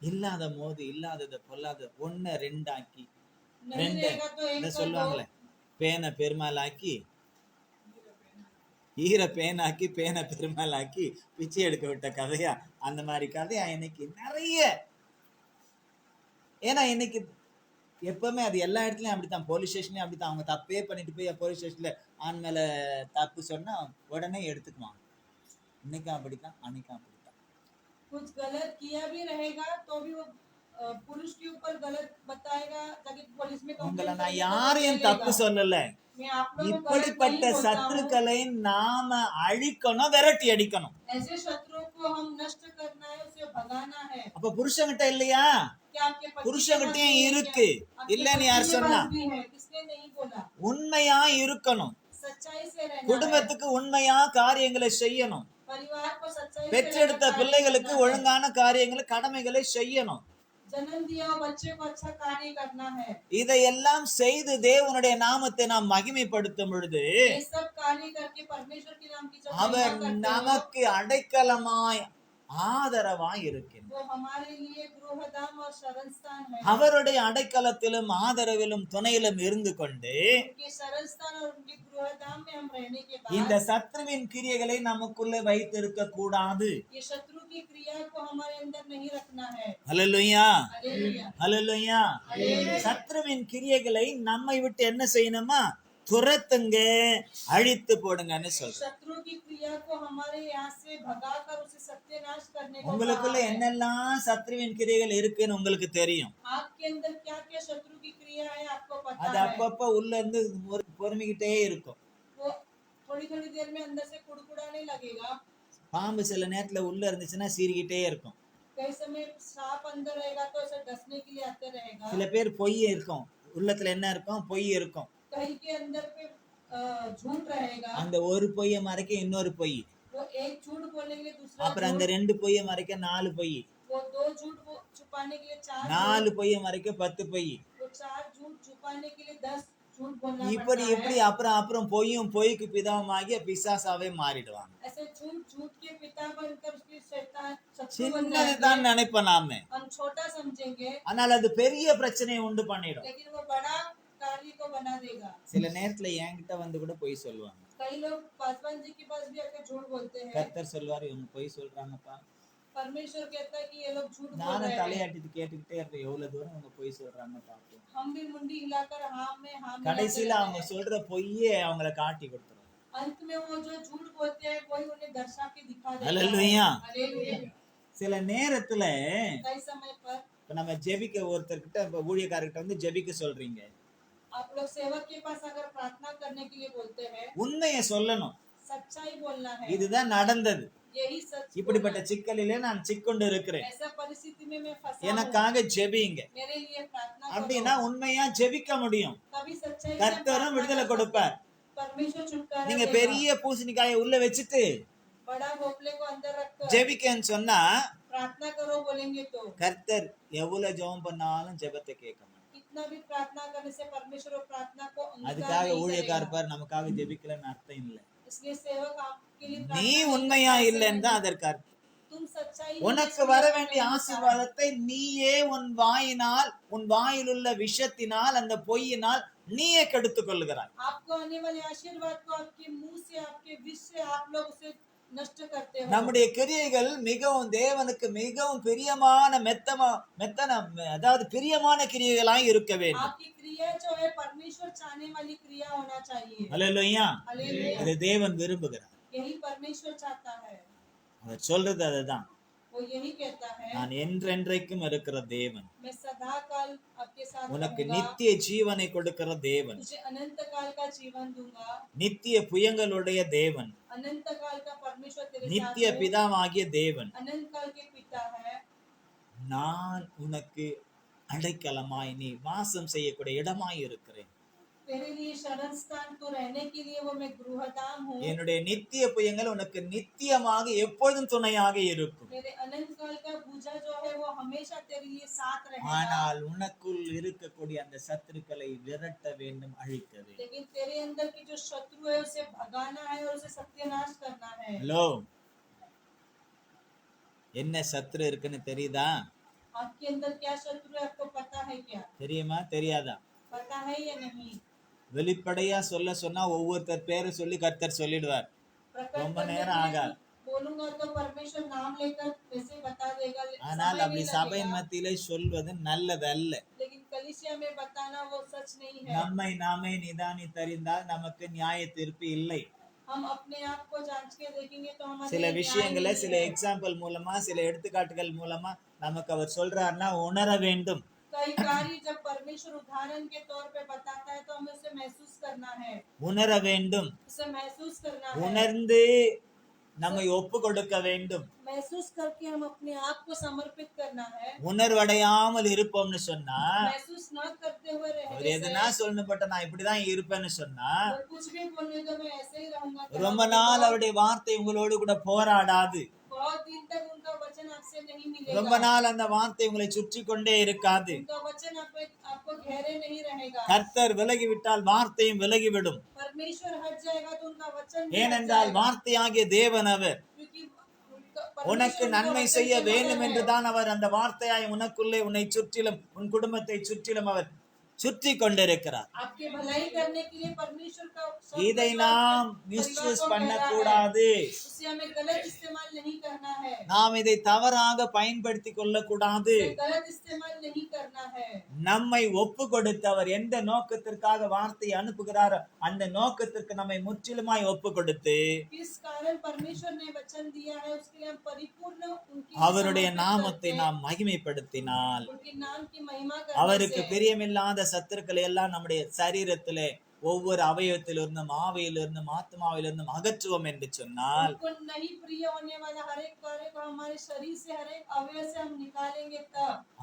C: இல்லாத போது இல்லாததை பொல்லாத ஒன்ன ரெண்டாக்கி
B: नहीं
C: ரெண்டு
B: रहेगा तो एक
C: இந்த
B: को
C: சொல்லுவாங்களே
B: दो,
C: பேனை பெருமாளாக்கி ஈர பேனாக்கி பேனை பெருமாளாக்கி பிச்சை எடுக்க விட்ட கதையா அந்த மாதிரி கதையா இன்னைக்கு நிறைய. ஏன்னா இன்னைக்கு எப்பவுமே அது எல்லா இடத்துலயும் அப்படித்தான், போலீஸ் ஸ்டேஷன்லயும் அப்படித்தான். அவங்க தப்பே பண்ணிட்டு போய் போலீஸ் ஸ்டேஷன்ல ஆண் மேல தப்பு சொன்னா உடனே எடுத்துக்குவாங்க. இன்னைக்கும் அப்படித்தான், அன்னைக்கும் அப்படித்தான்.
B: कुछ गलत किया भी रहेगा तो भी वो पुरुष के ऊपर गलत बताएगा ताकि पुलिस में
C: உங்களை
B: कंप्लेंट
C: நான்
B: करेंगे तो
C: யாரையும் தப்பு
B: चलेगा।
C: சொல்லல.
B: मैं आप लोगों को गलत
C: இப்படிப்பட்ட
B: नहीं बोलता हूँ।
C: சத்துருக்களை நாம அழிக்கணும், விரட்டி அடிக்கணும்.
B: ऐसे शत्रुओं को हम नष्ट करना है, उसे भगाना है।
C: அப்ப புருஷன்கிட்ட இல்லையா?
B: क्या आपके पति के पास
C: புருஷன்கிட்டயும்
B: नहीं है
C: இருக்கு.
B: क्या? आपके
C: இல்லன்னு
B: पति
C: யார்
B: के
C: சொன்னா?
B: पास भी है, किसने नहीं बोला?
C: உண்மையா இருக்கணும்.
B: सच्चाई से रहना है।
C: குடும்பத்துக்கு உண்மையா காரியங்களை செய்யணும்.
B: परिवार को सच्चाई से
C: பெற்றெடுத்த
B: रहना है,
C: பிள்ளைகளுக்கு
B: करना है।
C: ஒழுங்கான காரியங்களை கடமைகளை செய்யணும்.
B: जन्म दिया हुआ बच्चे को अच्छा कार्य करना है।
C: இதையெல்லாம் செய்து தேவனுடைய நாமத்தை நாம் மகிமைப்படுத்தும் பொழுது
B: ये सब कार्य करके परमेश्वर के नाम की जब
C: அவர்
B: महिमा करते हो,
C: நமக்கு அடைக்கலமாய் ஆதரவாய் இருக்கிறார்.
B: वो हमारे लिए गृहधाम और शरण स्थान है।
C: அவருடைய அடைக்கலத்திலும் ஆதரவிலும் துணையிலும் இருந்து கொண்டு
B: उनके शरण स्थान और उनके गृहधाम में हम रहने के
C: இந்த
B: बाद
C: சத்துருவின் கிரியைகளை நமக்குள்ளே வைத்திருக்க கூடாது.
B: ये शत्रु की क्रिया को हमारे अंदर नहीं रखना है।
C: ஹல்லேலூயா,
B: हालेलुया।
C: ஹல்லேலூயா. சத்துருவின் கிரியைகளை நம்மை விட்டு என்ன செய்யணுமா? துரத்துங்க, அழித்து போடுங்கன்னு சொல்றேன்.
B: शत्रु की क्रिया को हमारे यहाँ से भगाकर उसे सत्यानाश करने को
C: உங்களுக்குள்ள
B: कहा है।
C: என்னெல்லாம் சத்துருவின் கிரியைகள் இருக்குன்னு உங்களுக்கு தெரியும்.
B: आपके अंदर क्या क्या शत्रु की क्रिया है आपको पता
C: அது
B: है।
C: அப்பப்ப உள்ள இருந்து பொறுமிக்கிட்டே இருக்கும்.
B: वो थोड़ी थोड़ी देर में अंदर से कुड़कुड़ाने लगेगा।
C: பாம்பு சில நேரத்துல உள்ள இருந்துச்சுன்னா சீறிக்கிட்டே இருக்கும்.
B: कई समय सांप अंदर रहेगा तो ऐसे डसने के लिए आते रहेगा।
C: சில பேர் பொய் இருக்கும், உள்ளத்துல என்ன இருக்கும்? பொய் இருக்கும்.
B: कहीं के अंदर पे झूठ रहेगा।
C: அந்த ஒரு பொய்யை மறைக்க இன்னொரு பொய்,
B: वो एक झूठ बोलने के लिए दूसरा
C: அப்புறம் அந்த
B: झूठ,
C: ரெண்டு பொய்யை மறைக்க 4 பொய்,
B: वो 2 झूठ वो छुपाने के लिए 4
C: 4 பொய்யை மறைக்க 10 பொய்.
B: वो 4 झूठ छुपाने के लिए 10 झूठ बोलना
C: இப்படி
B: पड़ता
C: இப்படி
B: है।
C: அப்புறம் பொய்யும் பொய்க்கு பிதாவாகிய பிசாசாவே மாறிடுவாங்க.
B: ऐसे झूठ झूठ के पिता बनकर उसके शैतान शत्रु बन जाएंगे।
C: சின்னதுதான் நினைப்போம் நாம,
B: हम छोटा समझेंगे
C: ஆனால் அது பெரிய பிரச்சனையை உண்டு பண்ணிடும்.
B: लेकिन वो बड़ा कार्य को बना देगा।
C: சில நேரத்துல என்கிட்ட வந்து கூட பொய் சொல்லுவாங்க.
B: कई लोग पासवान जी के पास भी आकर झूठ बोलते हैं।
C: கர்த்தர் சொல்வாரு, இவங்க பொய் சொல்றாங்கப்பா.
B: परमेश्वर कहता है कि ये लोग झूठ बोल
C: நானும்
B: रहे हैं।
C: தலையாட்டிட்டு கேட்டுக்கிட்டே இருப்பேன், எவ்வளவு தூரம் அவங்க பொய் சொல்றாங்க பார்ப்போம்.
B: हम भी मुंडी हिलाकर हाँ में
C: கடைசியில
B: मिलाते
C: அவங்க
B: रहते हैं।
C: சொல்ற பொய்யே அவங்கள காட்டி கொடுத்துரும்.
B: अंत में वो जो झूठ बोलते हैं वही उन्हें दर्शा के दिखा देता है।
C: हालेलुया।
B: हालेलुया।
C: சில நேரத்துல
B: कई समय पर
C: இப்ப நம்ம ஜெபிக்க ஒருத்தர்கிட்ட, இப்ப ஊழியக்காரர்கிட்ட வந்து ஜெபிக்க சொல்றீங்க,
B: आप लोग सेवक के पास अगर प्रार्थना करने के लिए बोलते हैं,
C: உண்மையை சொல்லணும்.
B: सच्चाई बोलना है।
C: இதுதான் நடந்தது.
B: यही सच
C: இப்படிப்பட்ட
B: बोलना है।
C: சிக்கலிலே நான் சிக்கொண்டு இருக்கிறேன்,
B: ऐसा परिस्थिति में मैं फंसा हूँ।
C: எனக்காக ஜெபிங்க
B: मेरे लिए प्रार्थना
C: அப்படின்னா
B: करो।
C: உண்மையா ஜெபிக்க முடியும்.
B: तभी सच्चाई से
C: கர்த்தரும்
B: प्रार्थना
C: விடுதலை
B: कर
C: கொடுப்பார்.
B: सकते हैं। परमेश्वर छुटकारा
C: நீங்க
B: देगा।
C: பெரிய பூசணிக்காயை உள்ள வச்சுட்டு
B: बड़ा भोपले को अंदर रखकर
C: ஜெபிக்கன்னு சொன்னா
B: प्रार्थना करो बोलेंगे तो
C: கர்த்தர் எவ்வளவு ஜெபம் பண்ணாலும் ஜெபத்தை கேட்க மாட்டார்.
B: कितना भी प्रार्थना करने से परमेश्वर वो प्रार्थना को अंगीकार
C: அதுக்காக
B: नहीं
C: ஊழியக்கார
B: करेगा।
C: பார் நமக்காக ஜெபிக்கலன்னு அர்த்தம் இல்லை.
B: इसलिए सेवक आपके लिए
C: நீ
B: प्रार्थना नहीं
C: உண்மையா
B: करता,
C: இல்லைன்னு தான் அதற்கு அர்த்தம்.
B: तुम सच्चाई
C: உனக்கு வர வேண்டிய ஆசீர்வாதத்தை நீயே உன் வாயினால், உன் வாயில் உள்ள விஷத்தினால், அந்த பொய்யினால் நீயே கெடுத்துக் கொள்ளுகிறாய்.
B: आपको आने वाले आशीर्वाद को आपके मुंह से, आपके विष से आप लोग उसे नष्ट करते हो।
C: நம்முடைய கிரியைகள் மிகவும் தேவனுக்கு மிகவும் பிரியமான மெத்தன அதாவது பிரியமான கிரியைகளாய் இருக்க வேண்டும்.
B: आपकी क्रिया जो है परमेश्वर चाहने वाली क्रिया होना चाहिए।
C: அல்லேலூயா.
B: हालेलुया।
C: இதை தேவன் விரும்புகிறார்.
B: यही परमेश्वर चाहता है।
C: அவர் சொல்றது அதுதான்.
B: वो यही कहता है,
C: நான் என்றென்றைக்கும் இருக்கிற தேவன்,
B: मैं सदा काल आपके साथ
C: உனக்கு
B: रहूंगा,
C: நித்திய ஜீவனை கொடுக்கிற தேவன்,
B: तुझे अनंत काल का जीवन दूंगा।
C: நித்திய புயங்களுடைய தேவன்,
B: अनंत काल का परमेश्वर तेरे साथ
C: நித்திய
B: है।
C: பிதாவாகிய தேவன்,
B: अनंत काल के पिता है।
C: நான் உனக்கு அடைக்கலமாய் நீ வாசம் செய்யக்கூடிய இடமாய் இருக்கிறேன்.
B: तेरे लिए शरण स्थान तो रहने के लिए वो मैं गृहधाम हूँ।
C: என்னுடைய நித்திய புயங்கள் உனக்கு நித்தியமாக எப்பொழுதும் துணையாக இருக்கும்.
B: मेरे अनंत काल का भुजा जो है वो हमेशा तेरे लिए साथ रहेगा।
C: ஆனால் உனக்குள் இருக்கக்கூடிய அந்த சத்துருக்களை விரட்ட வேண்டும், அழிக்க வேண்டும்.
B: लेकिन तेरे अंदर की जो शत्रु है उसे भगाना है और उसे सत्यानाश करना है।
C: ஹலோ, என்ன சத்துரு இருக்குன்னு தெரியுதா?
B: आपके अंदर क्या शत्रु है आपको पता है क्या?
C: தெரியுமா தெரியாதா?
B: पता है या नहीं?
C: வெளிப்படையா சொல்ல சொன்னா ஒவ்வொருத்தர் பேரை சொல்லி கர்த்தர் சொல்லிடுவார்.
B: प्रकट
C: ரொம்ப
B: करने
C: நேரம்
B: के लिए
C: ஆகாது.
B: बोलूंगा तो परमेश्वर नाम लेकर वैसे बता देगा।
C: ஆனால்
B: समय
C: அப்படி
B: नहीं
C: சபையின்
B: लगेगा।
C: மத்தியிலே சொல்வது நல்லதல்ல.
B: लेकिन कलीसिया में बताना वो सच नहीं है।
C: நம்மை நாமே நிதானித்தறிந்தால் நமக்கு நியாய தீர்ப்பு இல்லை.
B: हम अपने आप को जांच के देखेंगे तो हमारे
C: சில
B: लिए न्याय
C: விஷயங்களை
B: नहीं
C: சில
B: है।
C: எக்ஸாம்பிள் மூலமா சில எடுத்துக்காட்டுகள் மூலமா நமக்கு அவர் சொல்றாருன்னா உணர வேண்டும்.
B: कई कार्य जब परमेश्वर उदाहरण के तौर पे बताता है तो हमें उसे महसूस करना है।
C: உணர வேண்டும்,
B: उसे महसूस करना है।
C: உணர்ந்து நம்மை ஒப்பு கொடுக்க வேண்டும்.
B: महसूस करके हम अपने आप को समर्पित करना है।
C: உணர்வடையாமல் இருப்போம்னு சொன்னா,
B: महसूस न करते हुए
C: அவர்
B: रहने
C: எதுனா
B: से
C: சொல்லப்பட்ட நான் இப்படிதான் இருப்பேன்னு சொன்னா,
B: और कुछ भी बोलने तो मैं ऐसे ही रहूंगा तो
C: ரொம்ப நாள் அவருடைய வார்த்தை உங்களோடு கூட போராடாது.
B: बहुत दिन तक उनका वचन आपसे नहीं
C: ரொம்ப
B: मिलेगा।
C: நாள் அந்த வார்த்தை உங்களை சுற்றி கொண்டே இருக்காது.
B: उनका वचन आपको घेरे नहीं रहेगा।
C: கர்த்தர் விலகிவிட்டால் வார்த்தையும் விலகிவிடும்.
B: परमेश्वर हट जाएगा तो उनका वचन भी हट
C: ஏனென்றால்
B: जाएगा।
C: வார்த்தையாகிய தேவன் அவர்.
B: क्योंकि
C: உனக்கு
B: परमेश्वर
C: நன்மை
B: उनका
C: செய்ய
B: वचन के
C: வேண்டும்
B: बगैर है।
C: என்றுதான் அவர் அந்த வார்த்தையாய் உனக்குள்ளே உன்னை சுற்றிலும் உன் குடும்பத்தை சுற்றிலும் அவர் சுற்றி கொண்டிருக்கிறார்.
B: आपके भलाई करने के लिए परमेश्वर का शब्द
C: இதை
B: जो
C: நாம்
B: आपके
C: மிஸ்யூஸ்
B: परिवार को
C: பண்ண
B: कह रहा है,
C: கூடாது.
B: उसे हमें गलत इस्तेमाल नहीं करना है।
C: நாம் இதை தவறாக பயன்படுத்தி கொள்ள கூடாது.
B: उसे गलत इस्तेमाल नहीं करना है।
C: நம்மை ஒப்பு கொடுத்தவர் எந்த நோக்கத்திற்காக வார்த்தையை அனுப்புகிறாரோ அந்த நோக்கத்திற்கு நம்மை முற்றிலுமாய் ஒப்பு கொடுத்து
B: किस कारण परमेश्वर ने वचन दिया है उसके लिए हम परिपूर्ण उनकी
C: அவருடைய
B: समर्पित
C: நாமத்தை
B: करके
C: நாம் மகிமைப்படுத்தினால்
B: उनके नाम की महिमा
C: அவருக்கு
B: करने से
C: பிரியமில்லாத சத்துருக்களை எல்லாம் நம்முடைய சரீரத்திலே ஒவ்வொரு அவயவத்திலிருந்தும் ஆவியிலிருந்தும் ஆத்மாவிலிருந்தும் அகற்றுவோம் என்று சொன்னால்
B: उनको नहीं प्रिय होने वाला हर एक कार्य को हमारे शरीर से हर एक अवयव से हम निकालेंगे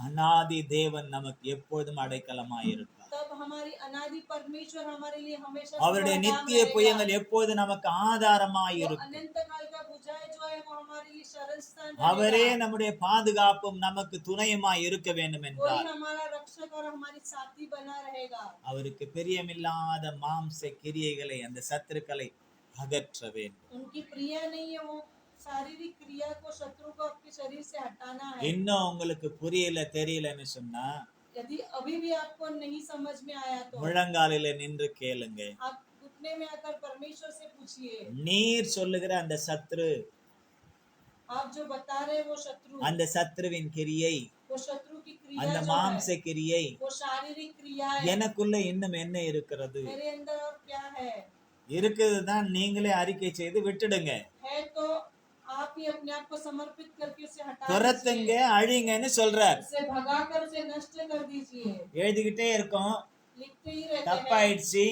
C: அநாதி தேவன் நமக்கு எப்பொழுதும் அடைக்கலமாயிருப்பார்.
B: तब हमारी अनादि परमेश्वर हमारे लिए हमेशा
C: அவருடைய
B: समाधान
C: நித்திய
B: रहेगा।
C: புயங்கள் எப்போது நமக்கு
B: वो
C: ஆதாரமாயிருக்கும்.
B: अनंत काल का बुझाए जो है वो हमारे लिए शरण स्थान
C: அவரே
B: रहेगा।
C: நம்முடைய பாதுகாப்பும் நமக்கு துணையுமாய் இருக்க வேண்டும்
B: वही
C: என்றால்
B: हमारा रक्षक और हमारी साथी बना रहेगा।
C: அவருக்கு பிரியமில்லாத மாம்ச கிரியைகளை அந்த சத்துருக்களை அகற்ற வேண்டும்.
B: उनकी क्रिया नहीं है वो शारीरिक क्रिया को शत्रु को आपके शरीर से हटाना है।
C: இன்னும் உங்களுக்கு புரியல தெரியலன்னு சொன்னா
B: यदि अभी भी आपको नहीं समझ में आया तो
C: முழங்காலில நின்று கேளுங்க.
B: आप घुटने में आकर परमेश्वर से पूछिए।
C: நீர் சொல்லுகிற அந்த சத்ரு,
B: आप जो बता रहे वो शत्रु,
C: அந்த சத்ருவின் கிரியை,
B: वो शत्रु की क्रिया
C: அந்த
B: जो
C: மாம்ச
B: है,
C: கிரியை
B: वो शारीरिक क्रिया है।
C: எனக்குள்ள இன்னும் என்ன இருக்கிறது?
B: मेरे अंदर और क्या है?
C: இருக்குதுதான் நீங்களே அறிக்கை செய்து விட்டுடுங்க.
B: है तो आप ही अपने आप को समर्पित करके उसे हटा
C: துரத்துங்க,
B: दीजिए।
C: அழிங்கன்னு சொல்றார்.
B: उसे भगाकर उसे नष्ट कर दीजिए।
C: எழுதிக்கிட்டே இருக்கோம்,
B: लिखते ही रहते हैं,
C: தப்பாயிடுச்சு,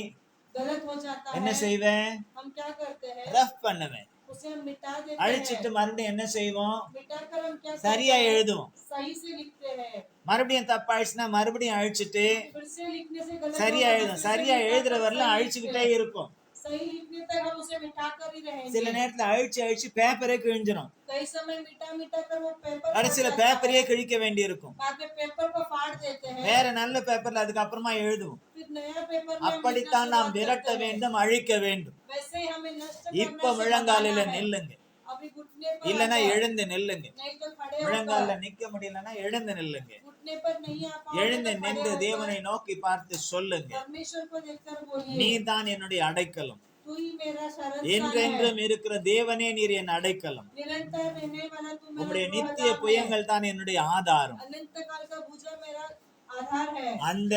B: गलत हो जाता
C: என்ன
B: है।
C: செய்வேன்?
B: हम क्या करते हैं?
C: ரஃப் பண்ணுவேன்.
B: उसे हम मिटा देते
C: அழிச்சிட்டு
B: हैं।
C: மறுபடியும் என்ன செய்வோம்?
B: मिटाकर हम क्या करते
C: சரியா
B: हैं?
C: எழுதுவோம்.
B: सही से लिखते हैं।
C: மறுபடியும் தப்பாயிடுச்சுன்னா மறுபடியும் அழிச்சிட்டு
B: फिर से लिखने से गलत
C: சரியா
B: होगा,
C: எழுதும்.
B: फिर से
C: சரியா
B: मिटाकर
C: எழுதுற வரலாம்
B: सही
C: அழிச்சுக்கிட்டே
B: लिखते हैं।
C: இருக்கும்.
B: सही लिखने तक हम उसे मिटाकर ही
C: சில
B: रहेंगे।
C: நேரத்துல அழிச்சு பேப்பரே கிழிஞ்சிடும்.
B: कई समय मिटा कर वो पेपर
C: கடைசியில
B: फट जाता है।
C: பேப்பரையே கிழிக்க வேண்டி இருக்கும்.
B: बाद में पेपर को फाड़ देते हैं।
C: வேற நல்ல பேப்பர்ல அதுக்கப்புறமா எழுதுவோம்.
B: फिर नया पेपर में हम
C: அப்படித்தான்
B: लिखना
C: நாம்
B: शुरुआत
C: விரட்ட
B: करते हैं।
C: வேண்டும், அழிக்க வேண்டும்.
B: वैसे ही हमें नष्ट
C: இப்ப
B: करना से
C: முழங்காலில
B: भगाना है।
C: நில்லுங்க,
B: अभी घुटने पर
C: இல்லனா
B: आकर,
C: எழுந்து நில்லுங்க.
B: नहीं तो खड़े
C: முழங்கால
B: होकर,
C: நிக்க முடியலன்னா எழுந்து நில்லுங்க.
B: घुटने पर नहीं आ पाओगे
C: எழுந்து
B: तो खड़े
C: நின்று
B: होकर
C: தேவனை நோக்கி பார்த்து சொல்லுங்க,
B: परमेश्वर को देखकर बोलिए,
C: நீதான் என்னுடைய அடைக்கலம்,
B: तू ही मेरा शरण स्थान है।
C: என்றென்றும் இருக்கிற தேவனே நீர் என் அடைக்கலம்,
B: निरंतर रहने वाला तू मेरा
C: உம்முடைய
B: गृहधाम
C: நித்திய
B: है।
C: புயங்கள் தான் என்னுடைய ஆதாரம்.
B: अनंत काल का भुजा मेरा आधार है।
C: அந்த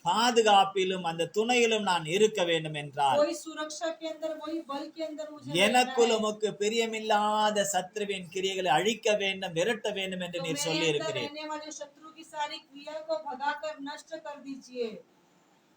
C: பாதுகாப்பிலும் அந்த துணையிலும் நான் இருக்க வேண்டும் என்றால்
B: वही सुरक्षा के अंदर, वही बल के अंदर मुझे
C: எனக்குள்
B: रहना है।
C: உமக்கு பிரியமில்லாத சத்ருவின் கிரியைகளை அழிக்க வேண்டும், விரட்ட வேண்டும் என்று
B: तो
C: நீர்
B: मेरे
C: சொல்லி
B: अंदर
C: இருக்கிறீர்.
B: रहने वाले शत्रु की सारी क्रिया को भगाकर नष्ट कर दीजिए।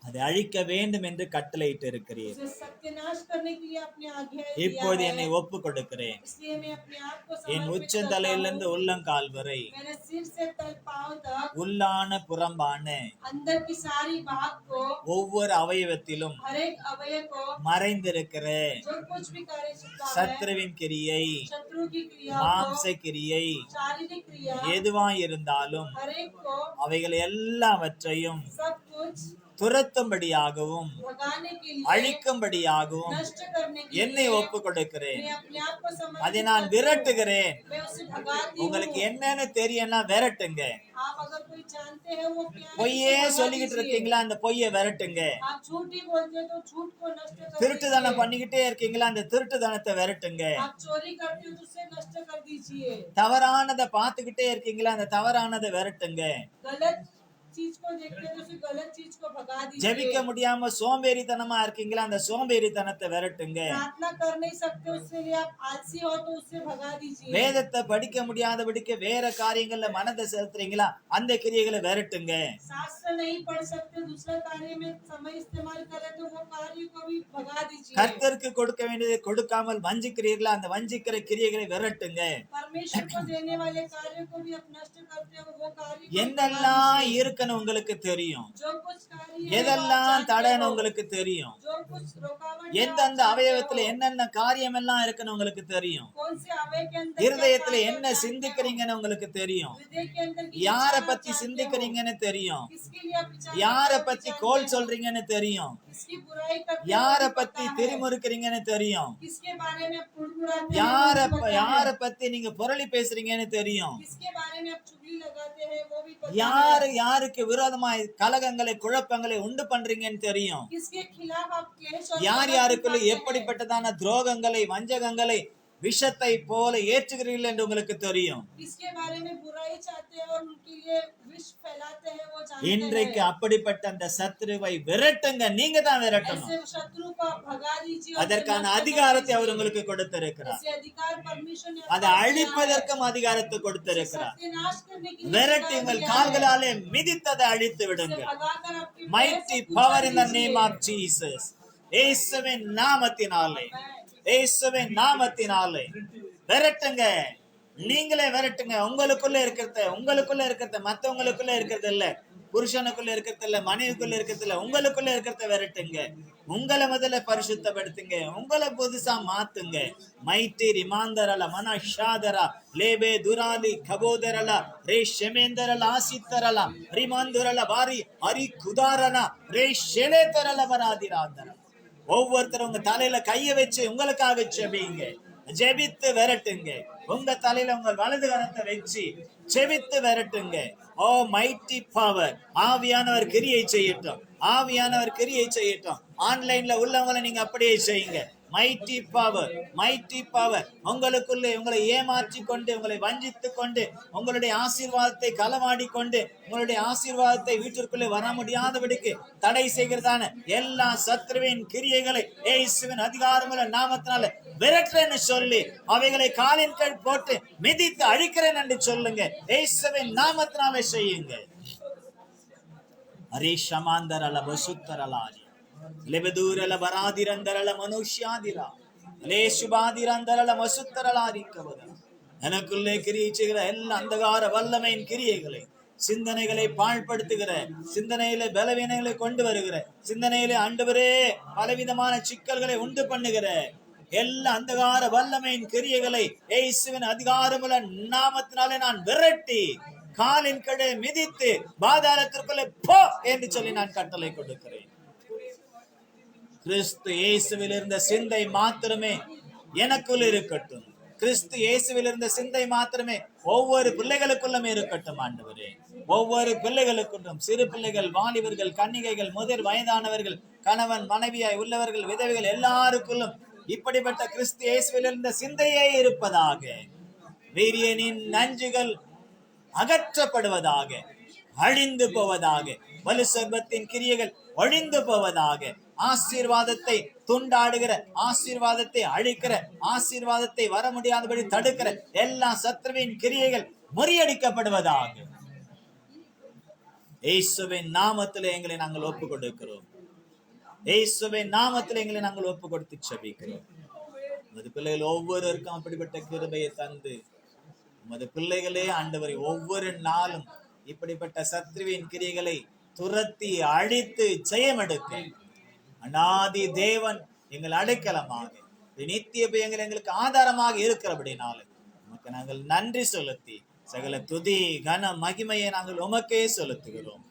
C: அதை அழிக்க வேண்டும் என்று கட்டளையிட்டு இருக்கிறீர்.
B: उसे सत्यानाश करने के लिए आपने आज्ञा दिया
C: இப்போது
B: है।
C: என்னை ஒப்பு கொடுக்கிறேன்.
B: इसलिए मैं अपने आप को
C: என்
B: समर्पित करता
C: உச்சந்தலையிலிருந்து
B: हूँ।
C: உள்ளங்கால் வரை
B: मेरे सिर से तल पांव तक
C: உள்ளான புறம்பான
B: अंदर की सारी भाग को,
C: ஒவ்வொரு அவயவத்திலும்
B: हर एक अवयव को,
C: மறைந்திருக்கிற
B: जो कुछ भी कार्य चुका है,
C: சத்ருவின் கிரியை,
B: शत्रु की क्रिया को,
C: மாம்ச கிரியை
B: शारीरिक क्रिया,
C: எதுவாய் இருந்தாலும்
B: हर एक को,
C: அவைகள் எல்லாவற்றையும்
B: सब कुछ
C: துரத்தும்படியாகவும்
B: भगाने के लिए,
C: அழிக்கும்படியாகவும்
B: नष्ट करने के
C: என்னை
B: लिए
C: ஒப்பு கொடுக்கிறேன்.
B: मैं अपने आप को समर्पित
C: அதை நான்
B: करती हूँ।
C: விரட்டுகிறேன்.
B: मैं उसे भगाती
C: உங்களுக்கு
B: हूँ।
C: என்னன்னு தெரியும்னா விரட்டுங்க.
B: आप अगर कोई जानते हैं वो क्या है,
C: பொய்யே
B: उसे भगा
C: சொல்லிக்கிட்டு
B: दीजिए।
C: இருக்கீங்களா, அந்த பொய்யை விரட்டுங்க.
B: आप झूठ ही बोलते हो तो झूठ को नष्ट कर
C: திருட்டுத்தனம்
B: दीजिए।
C: பண்ணிக்கிட்டே இருக்கீங்களா, அந்த திருட்டுத்தனத்தை விரட்டுங்க.
B: आप चोरी करते हो तो उसे नष्ट कर दीजिए।
C: தவறானதை பார்த்துக்கிட்டே இருக்கீங்களா, அந்த தவறானதை விரட்டுங்க.
B: गलत चीज को देखते हो तो उसे गलत चीज को भगा
C: ஜெபிக்க
B: दीजिए।
C: முடியாம சோம்பேறித்தனமா இருக்கீங்களா, அந்த சோம்பேறித்தனத்தை விரட்டுங்க.
B: प्रार्थना कर नहीं सकते उसके लिए आप आलसी हो तो उससे भगा दीजिए।
C: வேதத்தை படிக்க முடியாதபடிக்கு வேற காரியங்கள்ல மனதை செலுத்துறீங்களா, அந்த கிரியைகளை விரட்டுங்க.
B: शास्त्र नहीं पढ़ सकते, दूसरा कार्य में समय इस्तेमाल करे तो वो कार्य को भी भगा दीजिए।
C: கர்த்தருக்கு கொடுக்க வேண்டியதை கொடுக்காமல் வஞ்சிக்கிறீர்களா, அந்த வஞ்சிக்கிற கிரியைகளை விரட்டுங்க.
B: परमेश्वर को देने वाले कार्य को भी आप नष्ट करते हो, वो कार्य को भी भगा
C: என்னெல்லாம்
B: दीजिए।
C: இருக்குன்னு உங்களுக்கு தெரியும்,
B: जो कुछ कार्य है वो आप
C: எதெல்லாம்
B: जानते
C: தடைன்னு
B: हो।
C: உங்களுக்கு தெரியும்,
B: जो कुछ रुकावट है
C: எந்தெந்த
B: आप जानते
C: அவயவத்துல
B: हो।
C: என்னென்ன காரியம் எல்லாம் இருக்குன்னு உங்களுக்கு தெரியும்,
B: कौन से अवयव के अंदर क्या
C: இருதயத்துல
B: कार्य
C: என்ன
B: जानते हो।
C: சிந்திக்கிறீங்கன்னு உங்களுக்கு தெரியும்,
B: हृदय के अंदर की
C: யார
B: इच्छा आप
C: பத்தி
B: जानते हो।
C: சிந்திக்கிறீங்கன்னு தெரியும்,
B: किसके लिए आप विचार
C: யார
B: करते हो,
C: பத்தி
B: जानते
C: கோல்
B: हो।
C: சொல்றீங்கன்னு தெரியும்,
B: किसकी बुराई करते हो,
C: யார
B: वो भी
C: பத்தி
B: पता है।
C: திரிமுறுக்கிறீங்கன்னு தெரியும்,
B: किसके बारे में आप कुड़कुड़ाते हैं,
C: யார
B: वो भी पता है।
C: யார பத்தி நீங்க புரளி பேசுறீங்கன்னு தெரியும்,
B: किसके बारे में आप चुगली लगाते हैं वो भी पता
C: யாரு
B: है।
C: யாருக்கு விரோதமாய் கலகங்களை குழப்பங்களை உண்டு பண்றீங்கன்னு தெரியும்,
B: किसके खिलाफ आप क्लेश और
C: யார்
B: कलह
C: யாருக்குள்ள
B: करते हैं।
C: எப்படிப்பட்டதான துரோகங்களை வஞ்சகங்களை விஷத்தை போல ஏற்றுகிறீர்கள் என்று உங்களுக்கு தெரியும்.
B: किसके बारे में बुराई चाहते हैं और उनके लिए विष फैलाते हैं वो जानते
C: இன்றைக்கு
B: हैं।
C: அப்படிப்பட்ட அந்த சத்ருவை விரட்டுங்க, நீங்க தான் விரட்டணும்.
B: ऐसे शत्रु को आप भगा दीजिए और
C: அதற்கான
B: उसे नष्ट कर
C: அதிகாரத்தை அவர்
B: दीजिए।
C: உங்களுக்கு கொடுத்திருக்கிறார்.
B: ऐसे अधिकार परमेश्वर ने
C: அதை
B: आपको दिया है।
C: அழிப்பதற்கும் அதிகாரத்தை
B: उसे
C: கொடுத்திருக்கிறார்.
B: सत्यानाश करने के लिए
C: விரட்டி
B: अधिकार
C: உங்கள்
B: दिया है।
C: கால்களாலே மிதித்ததை அழித்து
B: उसे
C: விடுங்கள்.
B: भगाकर आपके पैर
C: மைட்டி
B: से
C: பவர் இன் த
B: कुचल
C: நேம்
B: दीजिए।
C: Of Jesus. இயேசுவின் நாமத்தினாலே, இயேசுவின் நாமத்தினாலே விரட்டுங்க. நீங்களே விரட்டுங்க. உங்களுக்குள்ள இருக்கிறத மத்தவங்களுக்குள்ள இருக்கிறது இல்ல, புருஷனுக்குள்ள இருக்கிறது இல்ல, மனைவிக்குள்ள இருக்கிறது இல்ல, உங்களுக்குள்ள இருக்கிறத விரட்டுங்க. உங்களை முதல்ல பரிசுத்தப்படுத்துங்க, உங்களை புதுசா மாத்துங்க. மைட்டி ரிமாந்தரல மனஷாதரா லேபே துராலி கபோதரல ரே ஷெமேந்தரல ஆசித்தரல ரிமாந்துரல பாரி ஹரி குதாரனா ரே ஷெலேதரல பராதிராந்தர. ஒவ்வொருத்தரும் உங்க தலையில கைய வச்சு உங்களுக்காக ஜெபிங்க. ஜெபித்து விரட்டுங்க. உங்க தலையில உங்கள் வலது கரத்தை வச்சு ஜெபித்து விரட்டுங்க. ஓ மைட்டி பவர், ஆவியானவர் கிரியை செய்யட்டும், ஆவியானவர் கிரியை செய்யட்டும். ஆன்லைன்ல உள்ளவங்களை நீங்க அப்படியே செய்யுங்க. Mighty power, mighty power. உங்களுக்குள்ளே உங்களை ஏமாற்றி கொண்டு, உங்களை வஞ்சித்து கொண்டு, உங்களுடைய ஆசீர்வாதத்தை களவாடி கொண்டு, உங்களுடைய ஆசீர்வாதத்தை வீட்டிற்குள்ளே வர முடியாதபடிக்கு தடை செய்கிறதான எல்லா சத்ருவின் கிரியைகளை இயேசுவின் அதிகாரமுள்ள நாமத்தினால விரட்டுறேன்னு சொல்லி அவைகளை காலின் கீழ் போட்டு மிதித்து அழிக்கிறேன் என்று சொல்லுங்க. இயேசுவின் நாமத்தினால செய்யுங்க. ஹரி ஷமாந்தரல பசுத்தரலாரி ಲೆಬೆದೂರಲ ಬರಾದಿರಂದರಲ ಮನುಷ್ಯಾದಿರ லேசுபாதிரந்தரல மசுத்தரலாரிக்கவத. எனக்குள்ளே கிரியை செய்கிற எல்லா அந்தகார வல்லமையின் கிரியைகளை, சிந்தனைகளை பாழ்படுத்துகிற, சிந்தனையில பலவீனங்களை கொண்டு வருகிற, சிந்தனையில ஆண்டவரே பலவிதமான சிக்கல்களை உண்டு பண்ணுகிற எல்லா அந்தகார வல்லமையின் கிரியைகளை இயேசுவின் அதிகாரமுள்ள நாமத்தினாலே நான் விரட்டி காலின் கடை மிதித்து பாதாளத்திற்குள்ளே போ என்று சொல்லி நான் கட்டளை கொடுக்கிறேன். கிறிஸ்து இயேசுவில் இருந்த சிந்தை மாத்திரமே எனக்குள் இருக்கட்டும். கிறிஸ்து இயேசுவில் இருந்த சிந்தை மாத்திரமே ஒவ்வொரு பிள்ளைகளுக்குள்ளும் இருக்கட்டும். ஆண்டவரே, ஒவ்வொரு பிள்ளைகளுக்குள்ளும், சிறு பிள்ளைகள், வாலிபர்கள், கன்னிகைகள், முதிர் வயதானவர்கள், கணவன் மனைவியாய் உள்ளவர்கள், விதவைகள் எல்லாருக்குள்ளும் இப்படிப்பட்ட கிறிஸ்து இயேசுவில் இருந்த சிந்தையே இருப்பதாக. வீரியனின் நஞ்சுகள் அகற்றப்படுவதாக, அழிந்து போவதாக. வலு சர்பத்தின் கிரியைகள் ஒழிந்து போவதாக. ஆசீர்வாதத்தை துண்டாடுகிற, ஆசீர்வாதத்தை அழிக்கிற, ஆசீர்வாதத்தை வர முடியாதபடி தடுக்கிற எல்லா சத்ருவின் கிரியைகள் முறியடிக்கப்படுவதாக. இயேசுவின் நாமத்திலே எங்களை நாங்கள் ஒப்புக் கொடுக்கிறோம். இயேசுவின் நாமத்தில் எங்களை நாங்கள் ஒப்பு கொடுத்து செபிக்கிறோம். உமது பிள்ளைகள் ஒவ்வொருவருக்கும் அப்படிப்பட்ட கிருபையை தந்து, உமது பிள்ளைகளே ஆண்டவரை ஒவ்வொரு நாளும் இப்படிப்பட்ட சத்ருவின் கிரியைகளை துரத்தி அழித்து ஜெயமெடுக்க அநாதி தேவன் எங்கள் அடைக்கலமாக நித்திய பயங்கள் எங்களுக்கு ஆதாரமாக இருக்கிறபடினால உமக்கு நாங்கள் நன்றி செலுத்தி சகல துதி கன மகிமையை நாங்கள் உமக்கே செலுத்துகிறோம்.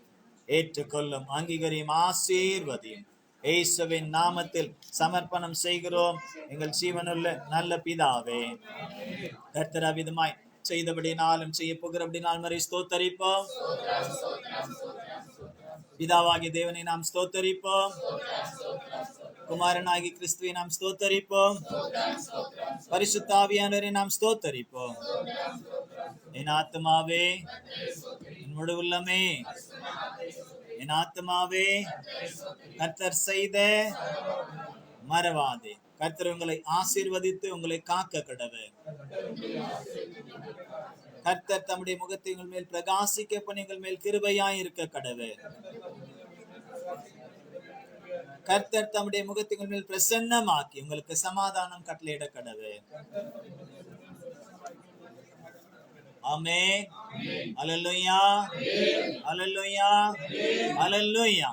C: ஏற்றுக்கொள்ளும் அங்கீகரியும் ஆசீர்வதியும் இயேசுவின் நாமத்தில் சமர்ப்பணம் செய்கிறோம் எங்கள் ஜீவனுள்ள நல்ல பிதாவே. கர்த்தர் அவ்விதமாய் செய்தபடினாலும் செய்ய போகிறபடினால் மறை ஸ்தோத்தரிப்போம். பிதாவாகிய தேவனை நாம் ஸ்தோத்தரிப்போம். குமாரனாகி கிறிஸ்துவை நாம் ஸ்தோத்தரிப்போம். பரிசுத்த ஆவியானவரை நாம் ஸ்தோத்தரிப்போம். என் ஆத்மாவே என் முழு உள்ளமே என் ஆத்மாவே கர்த்தர் செய்த மறவாதே. கர்த்தர் உங்களை ஆசீர்வதித்து உங்களை காக்க கடவே. கர்த்தர் தம்முடைய முகத்தை உங்கள் மேல் பிரகாசிக்க பண்ணி உங்கள் மேல் கிருபையாய் இருக்க கடவே. கர்த்தர் தம்முடைய முகத்தை உங்கள் மேல் பிரசன்னமாக்கி உங்களுக்கு சமாதானம் கட்டளையிட கடவே. ஆமென். அல்லேலூயா அல்லேலூயா அல்லேலூயா.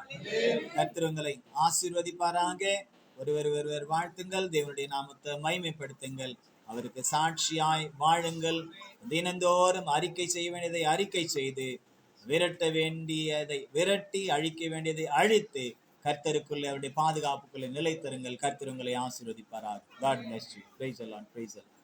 C: கர்த்தர் உங்களை ஆசீர்வதிப்பாராக. ஒருவர் வாழ்த்துங்கள். தேவனுடைய நாமத்தை மகிமைப்படுத்துங்கள். அவருக்கு சாட்சியாய் வாழுங்கள். தினந்தோறும் அறிக்கை செய்ய வேண்டியதை அறிக்கை செய்து, விரட்ட வேண்டியதை விரட்டி, அழிக்க வேண்டியதை அழித்து, கர்த்தருக்குள்ளே அவருடைய பாதுகாப்புக்குள்ளே நிலைத்தருங்கள். கர்த்தர் உங்களை ஆசீர்வதிப்பாராக. God bless you. Praise the Lord. Praise the Lord.